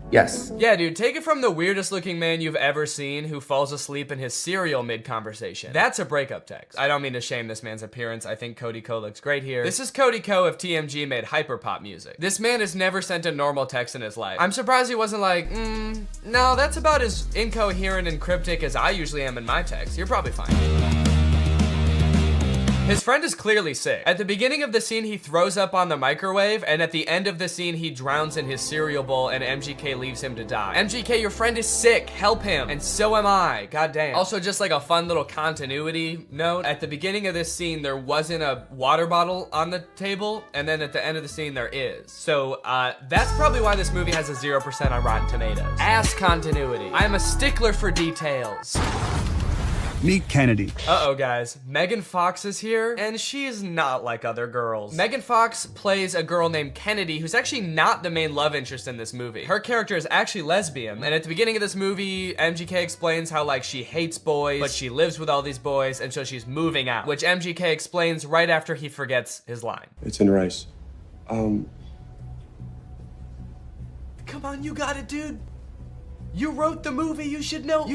Yes. Yeah, dude, take it from the weirdest looking man you've ever seen who falls asleep in his cereal mid-conversation. That's a breakup text. I don't mean to shame this man's appearance. I think Cody Ko looks great here. This is Cody Ko if TMG made hyperpop music. This man has never sent a normal text in his life. I'm surprised he wasn't like, no, that's about as incoherent and cryptic as I usually am in my text. You're probably fine. His friend is clearly sick. At the beginning of the scene, he throws up on the microwave, and at the end of the scene, he drowns in his cereal bowl, and MGK leaves him to die. MGK, your friend is sick. Help him. And so am I. Goddamn. Also, just like a fun little continuity note, at the beginning of this scene, there wasn't a water bottle on the table, and then at the end of the scene, there is. So, that's probably why this movie has a 0% on Rotten Tomatoes. Ass continuity. I'm a stickler for details. Meet Kennedy. Uh-oh, guys. Megan Fox is here, and she is not like other girls. Megan Fox plays a girl named Kennedy, who's actually not the main love interest in this movie. Her character is actually lesbian, and at the beginning of this movie, MGK explains how, like, she hates boys, but she lives with all these boys, and so she's moving out, which MGK explains right after he forgets his line. It's in rice. Come on, you got it, dude. You wrote the movie, you should know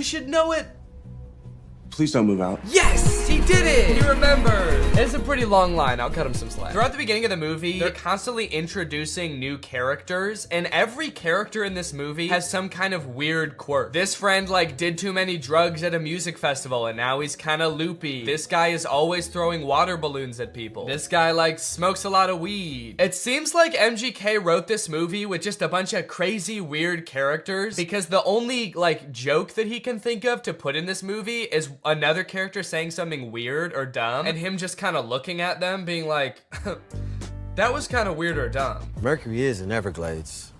it. Please don't move out. Yes, he did it. He remembered. It's a pretty long line. I'll cut him some slack. Throughout the beginning of the movie, they're constantly introducing new characters, and every character in this movie has some kind of weird quirk. This friend, like, did too many drugs at a music festival, and now he's kind of loopy. This guy is always throwing water balloons at people. This guy, like, smokes a lot of weed. It seems like MGK wrote this movie with just a bunch of crazy, weird characters, because the only, like, joke that he can think of to put in this movie is another character saying something weird or dumb, and him just kind of looking at them being like, that was kind of weird or dumb. Mercury is in Everglades.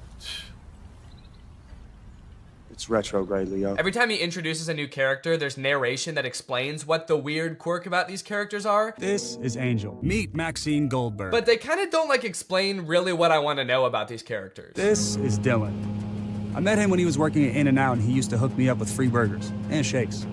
It's retrograde, Leo. Every time he introduces a new character, there's narration that explains what the weird quirk about these characters are. This is Angel. Meet Maxine Goldberg. But they kind of don't, like, explain really what I want to know about these characters. This is Dylan. I met him when he was working at In-N-Out, and he used to hook me up with free burgers and shakes.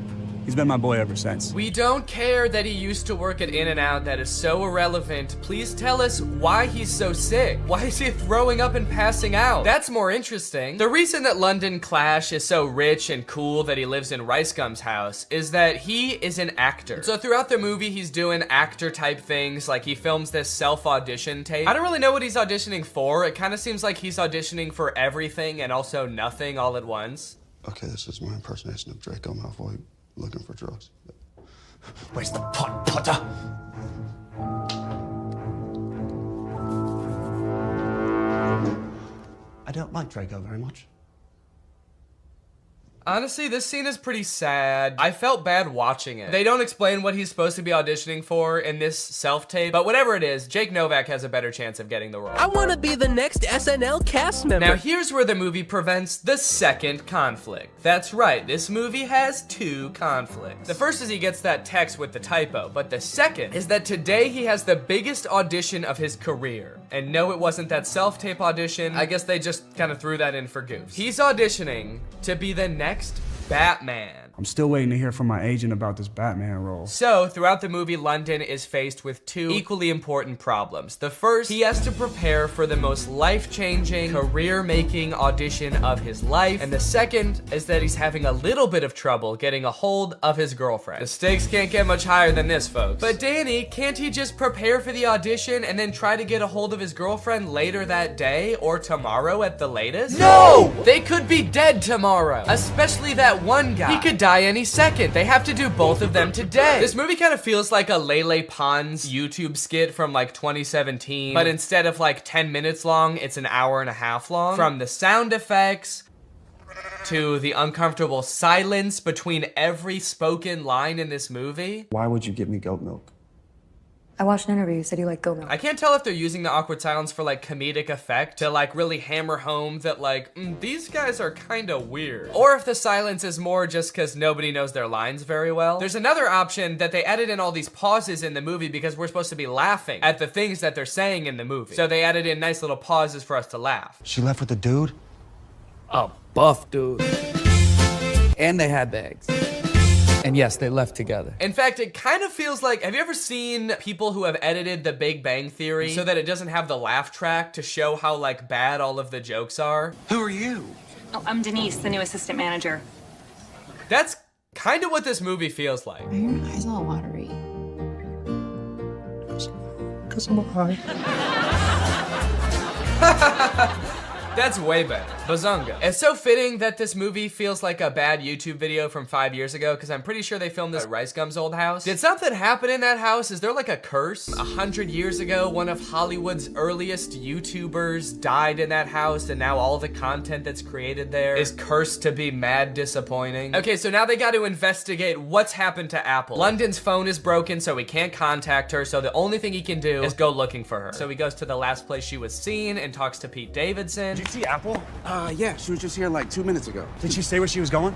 He's been my boy ever since. We don't care that he used to work at In-N-Out. That is so irrelevant. Please tell us why he's so sick. Why is he throwing up and passing out? That's more interesting. The reason that London Clash is so rich and cool that he lives in Rice Gum's house is that he is an actor. So throughout the movie, he's doing actor type things. Like, he films this self-audition tape. I don't really know what he's auditioning for. It kind of seems like he's auditioning for everything and also nothing all at once. Okay, this is my impersonation of Draco Malfoy. Looking for drugs. Where's the pot, Potter? I don't like Draco very much. Honestly, this scene is pretty sad. I felt bad watching it. They don't explain what he's supposed to be auditioning for in this self-tape, but whatever it is, Jake Novak has a better chance of getting the role. I want to be the next SNL cast member. Now here's where the movie prevents the second conflict. That's right, this movie has two conflicts. The first is he gets that text with the typo, but the second is that today he has the biggest audition of his career. And no, it wasn't that self-tape audition. I guess they just kind of threw that in for goofs. He's auditioning to be the next Batman. I'm still waiting to hear from my agent about this Batman role. So, throughout the movie, London is faced with two equally important problems. The first, he has to prepare for the most life-changing, career-making audition of his life. And the second is that he's having a little bit of trouble getting a hold of his girlfriend. The stakes can't get much higher than this, folks. But Danny, can't he just prepare for the audition and then try to get a hold of his girlfriend later that day or tomorrow at the latest? No! They could be dead tomorrow, especially that one guy. He could die any second. They have to do both of them today. This movie kind of feels like a Lele Pons YouTube skit from like 2017, but instead of like 10 minutes long, it's an hour and a half long. From the sound effects to the uncomfortable silence between every spoken line in this movie. Why would you give me goat milk? I watched an interview. You said you like Go Milk. I can't tell if they're using the awkward silence for like comedic effect to like really hammer home that like, these guys are kind of weird. Or if the silence is more just because nobody knows their lines very well. There's another option that they edit in all these pauses in the movie because we're supposed to be laughing at the things that they're saying in the movie. So they added in nice little pauses for us to laugh. She left with the dude? A buff dude. And they had bags. And yes, they left together. In fact, it kind of feels like, have you ever seen people who have edited The Big Bang Theory so that it doesn't have the laugh track to show how like bad all of the jokes are? Who are you? Oh, I'm Denise, the new assistant manager. That's kind of what this movie feels like. Are your eyes all watery? Because I'm high. That's way better. Bazunga. It's so fitting that this movie feels like a bad YouTube video from 5 years ago because I'm pretty sure they filmed this at Rice Gum's old house. Did something happen in that house? Is there like a curse? 100 years ago, one of Hollywood's earliest YouTubers died in that house and now all the content that's created there is cursed to be mad disappointing. Okay, so now they got to investigate what's happened to Apple. London's phone is broken, so he can't contact her, so the only thing he can do is go looking for her. So he goes to the last place she was seen and talks to Pete Davidson. Did you see Apple? Yeah, she was just here like 2 minutes ago. Did she say where she was going?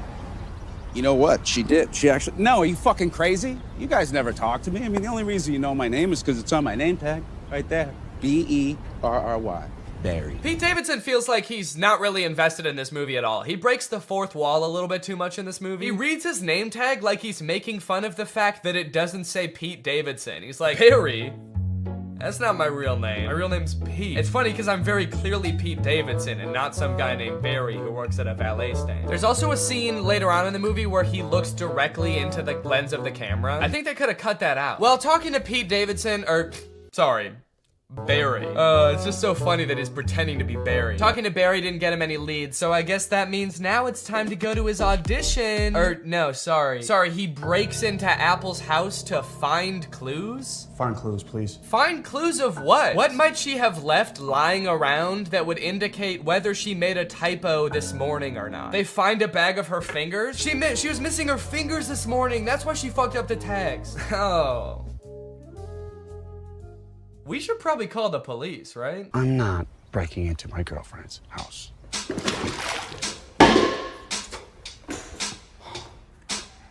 You know what? She did. She actually... No, are you fucking crazy? You guys never talk to me. I mean, the only reason you know my name is because it's on my name tag. Right there. B-E-R-R-Y. Barry. Pete Davidson feels like he's not really invested in this movie at all. He breaks the fourth wall a little bit too much in this movie. He reads his name tag like he's making fun of the fact that it doesn't say Pete Davidson. He's like, Barry? That's not my real name. My real name's Pete. It's funny because I'm very clearly Pete Davidson and not some guy named Barry who works at a valet stand. There's also a scene later on in the movie where he looks directly into the lens of the camera. I think they could have cut that out. Well, talking to Pete Davidson, sorry, Barry. It's just so funny that he's pretending to be Barry. Talking to Barry didn't get him any leads, so I guess that means now it's time to go to his audition. No, sorry. Sorry, he breaks into Apple's house to find clues? Find clues, please. Find clues of what? What might she have left lying around that would indicate whether she made a typo this morning or not? They find a bag of her fingers? She was missing her fingers this morning. That's why she fucked up the tags. Oh. We should probably call the police, right? I'm not breaking into my girlfriend's house.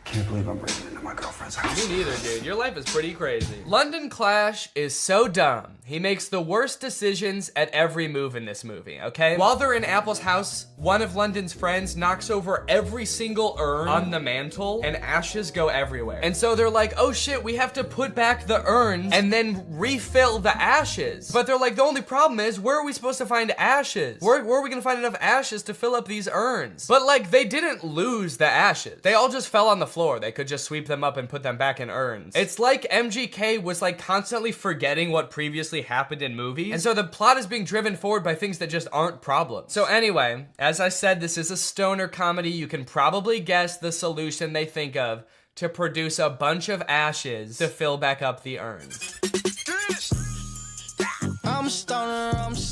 Can't believe I'm breaking into my girlfriend's house. Me neither, dude. Your life is pretty crazy. London Clash is so dumb. He makes the worst decisions at every move in this movie, okay? While they're in Apple's house, one of London's friends knocks over every single urn on the mantle and ashes go everywhere. And so they're like, oh shit, we have to put back the urns and then refill the ashes. But they're like, the only problem is, where are we supposed to find ashes? Where are we gonna find enough ashes to fill up these urns? But like, they didn't lose the ashes. They all just fell on the floor. They could just sweep them up and put them back in urns. It's like MGK was like constantly forgetting what previously happened in movies, and so the plot is being driven forward by things that just aren't problems. So anyway, as I said, this is a stoner comedy. You can probably guess the solution they think of to produce a bunch of ashes to fill back up the urns.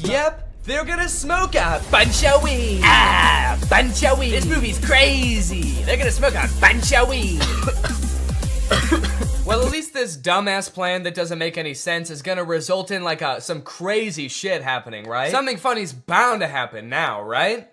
Yep. They're gonna smoke a bunch of weed. Bunch of weed. This movie's crazy. They're gonna smoke a bunch of weed. Well, at least this dumbass plan that doesn't make any sense is gonna result in like some crazy shit happening, right? Something funny's bound to happen now, right?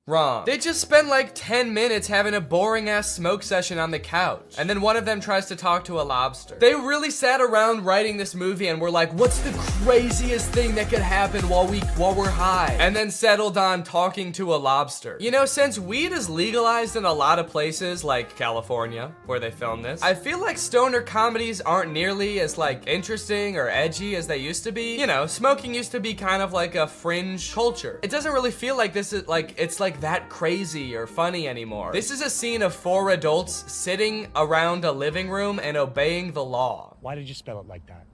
Wrong. They just spend like 10 minutes having a boring ass smoke session on the couch. And then one of them tries to talk to a lobster. They really sat around writing this movie and were like, what's the craziest thing that could happen while we're high? And then settled on talking to a lobster. You know, since weed is legalized in a lot of places like California, where they filmed this, I feel like stoner comedies aren't nearly as like interesting or edgy as they used to be. You know, smoking used to be kind of like a fringe culture. It doesn't really feel like this is like, it's like that crazy or funny anymore. This is a scene of 4 adults sitting around a living room and obeying the law. Why did you spell it like that?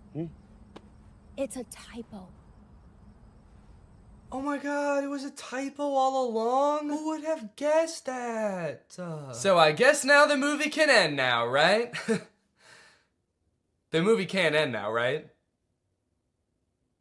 It's a typo. Oh my god, it was a typo all along? Who would have guessed that? So I guess now the movie can end now, right? The movie can't end now, right?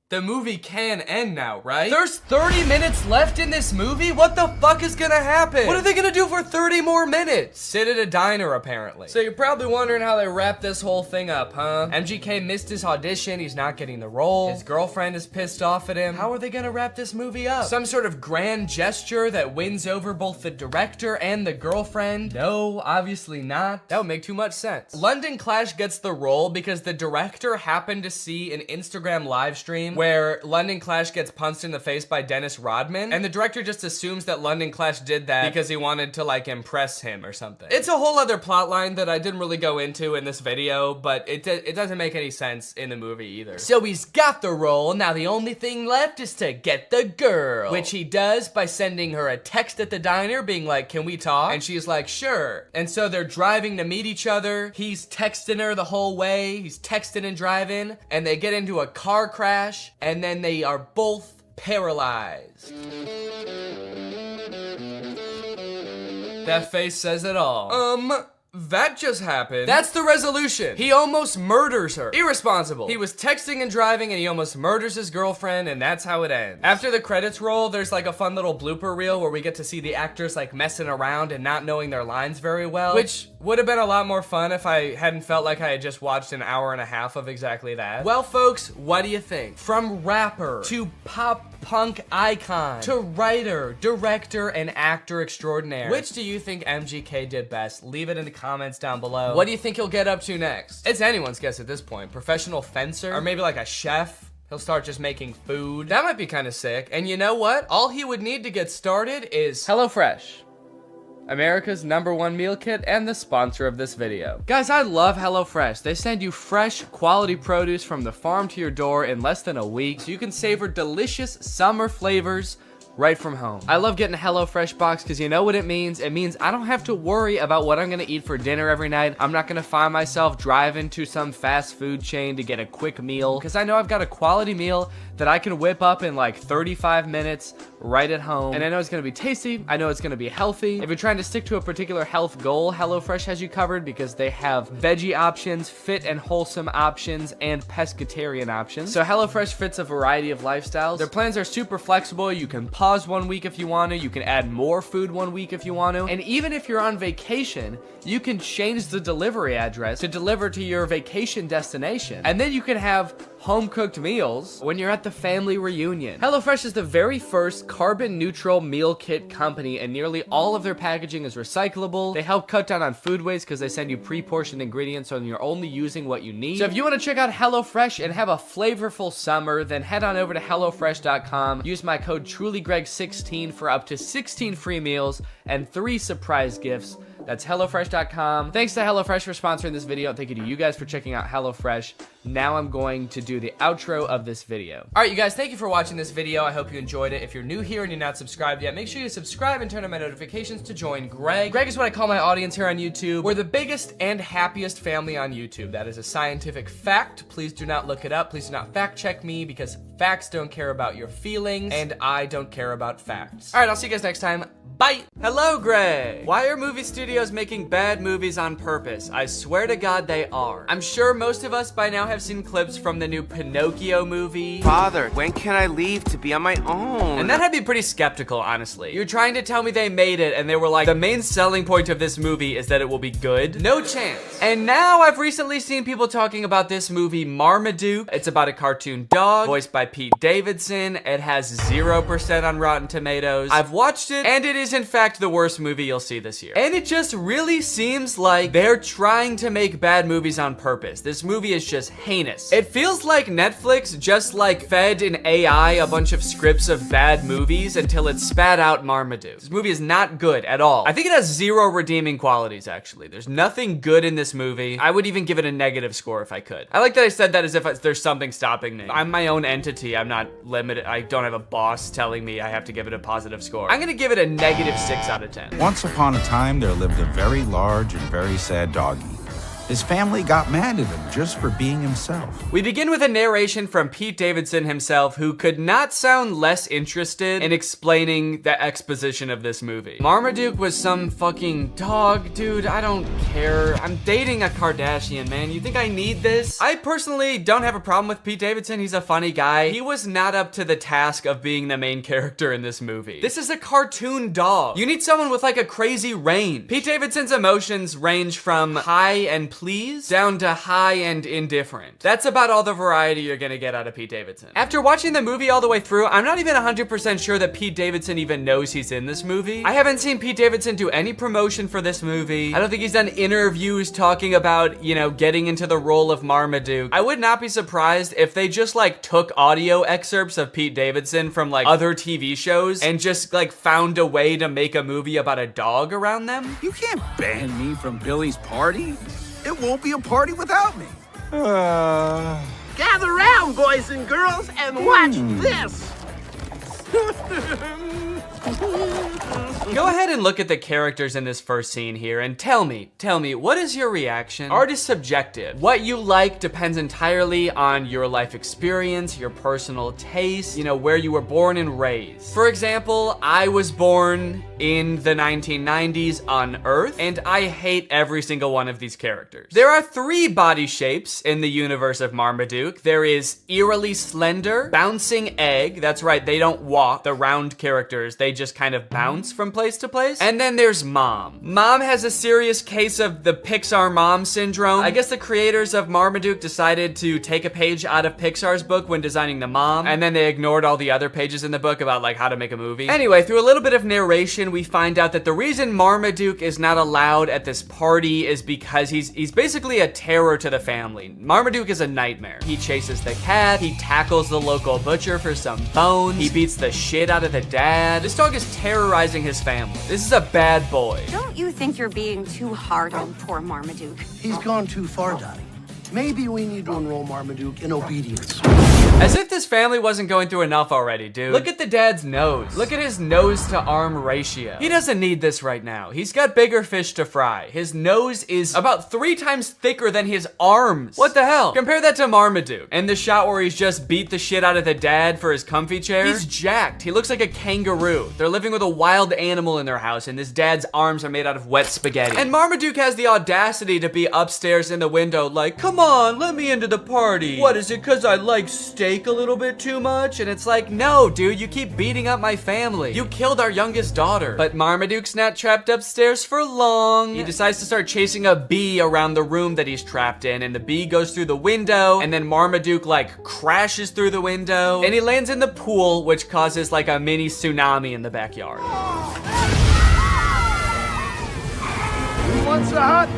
The movie can end now, right? There's 30 minutes left in this movie? What the fuck is gonna happen? What are they gonna do for 30 more minutes? Sit at a diner, apparently. So you're probably wondering how they wrap this whole thing up, huh? MGK missed his audition, he's not getting the role. His girlfriend is pissed off at him. How are they gonna wrap this movie up? Some sort of grand gesture that wins over both the director and the girlfriend? No, obviously not. That would make too much sense. London Clash gets the role because the director happened to see an Instagram live stream where London Clash gets punched in the face by Dennis Rodman, and the director just assumes that London Clash did that because he wanted to like impress him or something. It's a whole other plot line that I didn't really go into in this video, but it doesn't make any sense in the movie either. So he's got the role, now the only thing left is to get the girl, which he does by sending her a text at the diner being like, can we talk? And she's like, sure. And so they're driving to meet each other. He's texting her the whole way. He's texting and driving, and they get into a car crash, and then they are both paralyzed. That face says it all. That just happened. That's the resolution. He almost murders her. Irresponsible. He was texting and driving and he almost murders his girlfriend, and that's how it ends. After the credits roll, there's like a fun little blooper reel where we get to see the actors like messing around and not knowing their lines very well, which would have been a lot more fun if I hadn't felt like I had just watched an hour and a half of exactly that. Well, folks, what do you think? From rapper to pop punk icon to writer, director, and actor extraordinaire, which do you think MGK did best? Leave it in the comments down below. What do you think he'll get up to next? It's anyone's guess at this point. Professional fencer? Or maybe like a chef? He'll start just making food. That might be kind of sick. And you know what? All he would need to get started is HelloFresh, America's #1 meal kit and the sponsor of this video. Guys, I love HelloFresh. They send you fresh, quality produce from the farm to your door in less than a week, so you can savor delicious summer flavors right from home. I love getting a HelloFresh box because you know what it means? It means I don't have to worry about what I'm gonna eat for dinner every night. I'm not gonna find myself driving to some fast food chain to get a quick meal, because I know I've got a quality meal that I can whip up in like 35 minutes right at home. And I know it's gonna be tasty, I know it's gonna be healthy. If you're trying to stick to a particular health goal, HelloFresh has you covered because they have veggie options, fit and wholesome options, and pescatarian options. So HelloFresh fits a variety of lifestyles. Their plans are super flexible. You can pause 1 week if you want to, you can add more food 1 week if you want to, and even if you're on vacation, you can change the delivery address to deliver to your vacation destination. And then you can have home-cooked meals when you're at the family reunion. HelloFresh is the very first carbon-neutral meal kit company, and nearly all of their packaging is recyclable. They help cut down on food waste because they send you pre-portioned ingredients so you're only using what you need. So if you want to check out HelloFresh and have a flavorful summer, then head on over to HelloFresh.com. Use my code TrulyGreg16 for up to 16 free meals and 3 surprise gifts. That's HelloFresh.com. Thanks to HelloFresh for sponsoring this video. Thank you to you guys for checking out HelloFresh. Now I'm going to do the outro of this video. All right, you guys, thank you for watching this video. I hope you enjoyed it. If you're new here and you're not subscribed yet, make sure you subscribe and turn on my notifications to join Greg. Greg is what I call my audience here on YouTube. We're the biggest and happiest family on YouTube. That is a scientific fact. Please do not look it up. Please do not fact check me because facts don't care about your feelings and I don't care about facts. All right, I'll see you guys next time. Bye. Hello, Greg. Why are movie studios making bad movies on purpose? I swear to God they are. I'm sure most of us by now have seen clips from the new Pinocchio movie. Father, when can I leave to be on my own? And that had me pretty skeptical, honestly. You're trying to tell me they made it and they were like, the main selling point of this movie is that it will be good? No chance. And now I've recently seen people talking about this movie Marmaduke. It's about a cartoon dog voiced by Pete Davidson. It has 0% on Rotten Tomatoes. I've watched it and it is in fact the worst movie you'll see this year. And it just really seems like they're trying to make bad movies on purpose. This movie is just heinous. It feels like Netflix just like fed an AI a bunch of scripts of bad movies until it spat out Marmaduke. This movie is not good at all. I think it has 0 redeeming qualities, actually. There's nothing good in this movie. I would even give it a negative score if I could. I like that I said that as if there's something stopping me. I'm my own entity. I'm not limited. I don't have a boss telling me I have to give it a positive score. I'm gonna give it a -6 out of 10. Once upon a time, there lived a very large and very sad doggy. His family got mad at him just for being himself. We begin with a narration from Pete Davidson himself, who could not sound less interested in explaining the exposition of this movie. Marmaduke was some fucking dog, dude, I don't care. I'm dating a Kardashian, man. You think I need this? I personally don't have a problem with Pete Davidson. He's a funny guy. He was not up to the task of being the main character in this movie. This is a cartoon dog. You need someone with like a crazy range. Pete Davidson's emotions range from high and pleased down to high and indifferent. That's about all the variety you're gonna get out of Pete Davidson. After watching the movie all the way through, I'm not even 100% sure that Pete Davidson even knows he's in this movie. I haven't seen Pete Davidson do any promotion for this movie. I don't think he's done interviews talking about, you know, getting into the role of Marmaduke. I would not be surprised if they just like took audio excerpts of Pete Davidson from like other TV shows and just like found a way to make a movie about a dog around them. You can't ban me from Billy's party. It won't be a party without me. Gather round, boys and girls, and watch this. Go ahead and look at the characters in this first scene here and tell me, what is your reaction? Art is subjective. What you like depends entirely on your life experience, your personal taste, you know, where you were born and raised. For example, I was born in the 1990s on Earth, and I hate every single one of these characters. There are 3 body shapes in the universe of Marmaduke. There is eerily slender, bouncing egg. That's right, they don't walk, the round characters. They just kind of bounce from place to place. And then there's Mom. Mom has a serious case of the Pixar mom syndrome. I guess the creators of Marmaduke decided to take a page out of Pixar's book when designing the mom, and then they ignored all the other pages in the book about like how to make a movie. Anyway, through a little bit of narration, we find out that the reason Marmaduke is not allowed at this party is because he's basically a terror to the family. Marmaduke is a nightmare. He chases the cat, he tackles the local butcher for some bones, he beats the shit out of the dad. This dog is terrorizing his family. This is a bad boy. Don't you think you're being too hard on poor Marmaduke? He's gone too far, Donnie. Maybe we need to enroll Marmaduke in obedience. As if this family wasn't going through enough already, dude. Look at the dad's nose. Look at his nose to arm ratio. He doesn't need this right now. He's got bigger fish to fry. His nose is about 3 times thicker than his arms. What the hell? Compare that to Marmaduke. And the shot where he's just beat the shit out of the dad for his comfy chair. He's jacked. He looks like a kangaroo. They're living with a wild animal in their house, and this dad's arms are made out of wet spaghetti. And Marmaduke has the audacity to be upstairs in the window like, come on, let me into the party. What is it, 'cause I like steak a little bit too much? And it's like, no, dude, you keep beating up my family. You killed our youngest daughter. But Marmaduke's not trapped upstairs for long. He decides to start chasing a bee around the room that he's trapped in, and the bee goes through the window, and then Marmaduke like crashes through the window, and he lands in the pool, which causes like a mini tsunami in the backyard. Who wants a hot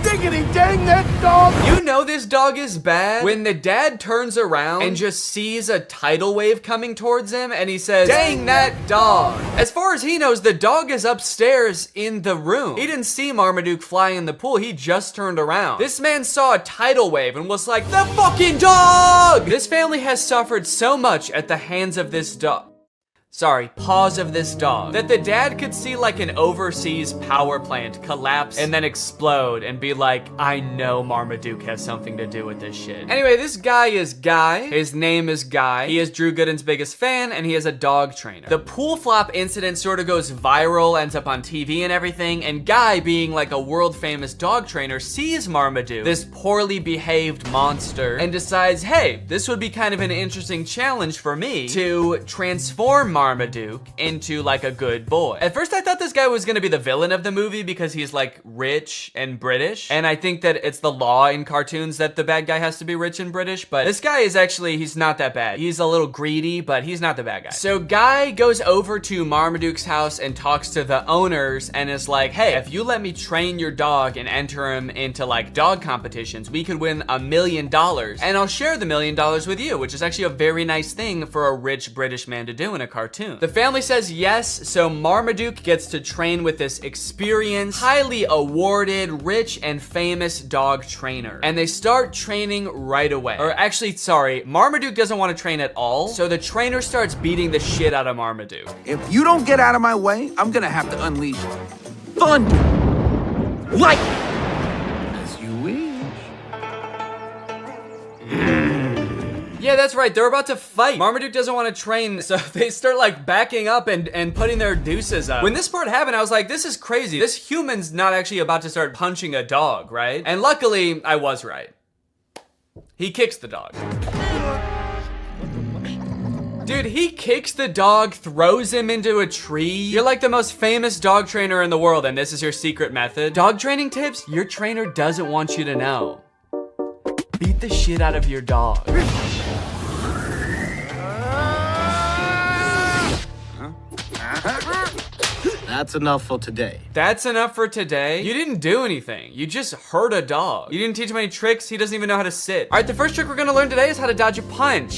diggity dang that dog? You know this dog is bad when the dad turns around and just sees a tidal wave coming towards him and he says, dang that dog. As far as he knows, the dog is upstairs in the room. He didn't see Marmaduke fly in the pool. He just turned around. This man saw a tidal wave and was like, the fucking dog! This family has suffered so much at the hands of this dog. Paws of this dog, that the dad could see like an overseas power plant collapse and then explode and be like, I know Marmaduke has something to do with this shit. Anyway, this guy is Guy. His name is Guy. He is Drew Gooden's biggest fan, and he is a dog trainer. The pool flop incident sort of goes viral, ends up on TV and everything, and Guy, being like a world famous dog trainer, sees Marmaduke, this poorly behaved monster, and decides, hey, this would be kind of an interesting challenge for me to transform Marmaduke into like a good boy. At first I thought this guy was gonna be the villain of the movie because he's like rich and British, and I think that it's the law in cartoons that the bad guy has to be rich and British, but this guy is actually, he's not that bad. He's a little greedy, but he's not the bad guy. So Guy goes over to Marmaduke's house and talks to the owners and is like, hey, if you let me train your dog and enter him into like dog competitions, we could win $1 million, and I'll share the $1 million with you, which is actually a very nice thing for a rich British man to do in a cartoon. The family says yes, so Marmaduke gets to train with this experienced, highly awarded, rich and famous dog trainer. And they start training right away. Or actually, sorry, Marmaduke doesn't want to train at all, so the trainer starts beating the shit out of Marmaduke. If you don't get out of my way, I'm gonna have to unleash thunder, lightning, as you wish. Yeah, that's right. They're about to fight. Marmaduke doesn't want to train, so they start like backing up and putting their deuces up. When this part happened, I was like, this is crazy. This human's not actually about to start punching a dog, right? And luckily, I was right. He kicks the dog. Dude, he kicks the dog, throws him into a tree. You're like the most famous dog trainer in the world, and this is your secret method. Dog training tips your trainer doesn't want you to know. Beat the shit out of your dog. That's enough for today. That's enough for today? You didn't do anything. You just hurt a dog. You didn't teach him any tricks. He doesn't even know how to sit. All right, the first trick we're gonna learn today is how to dodge a punch.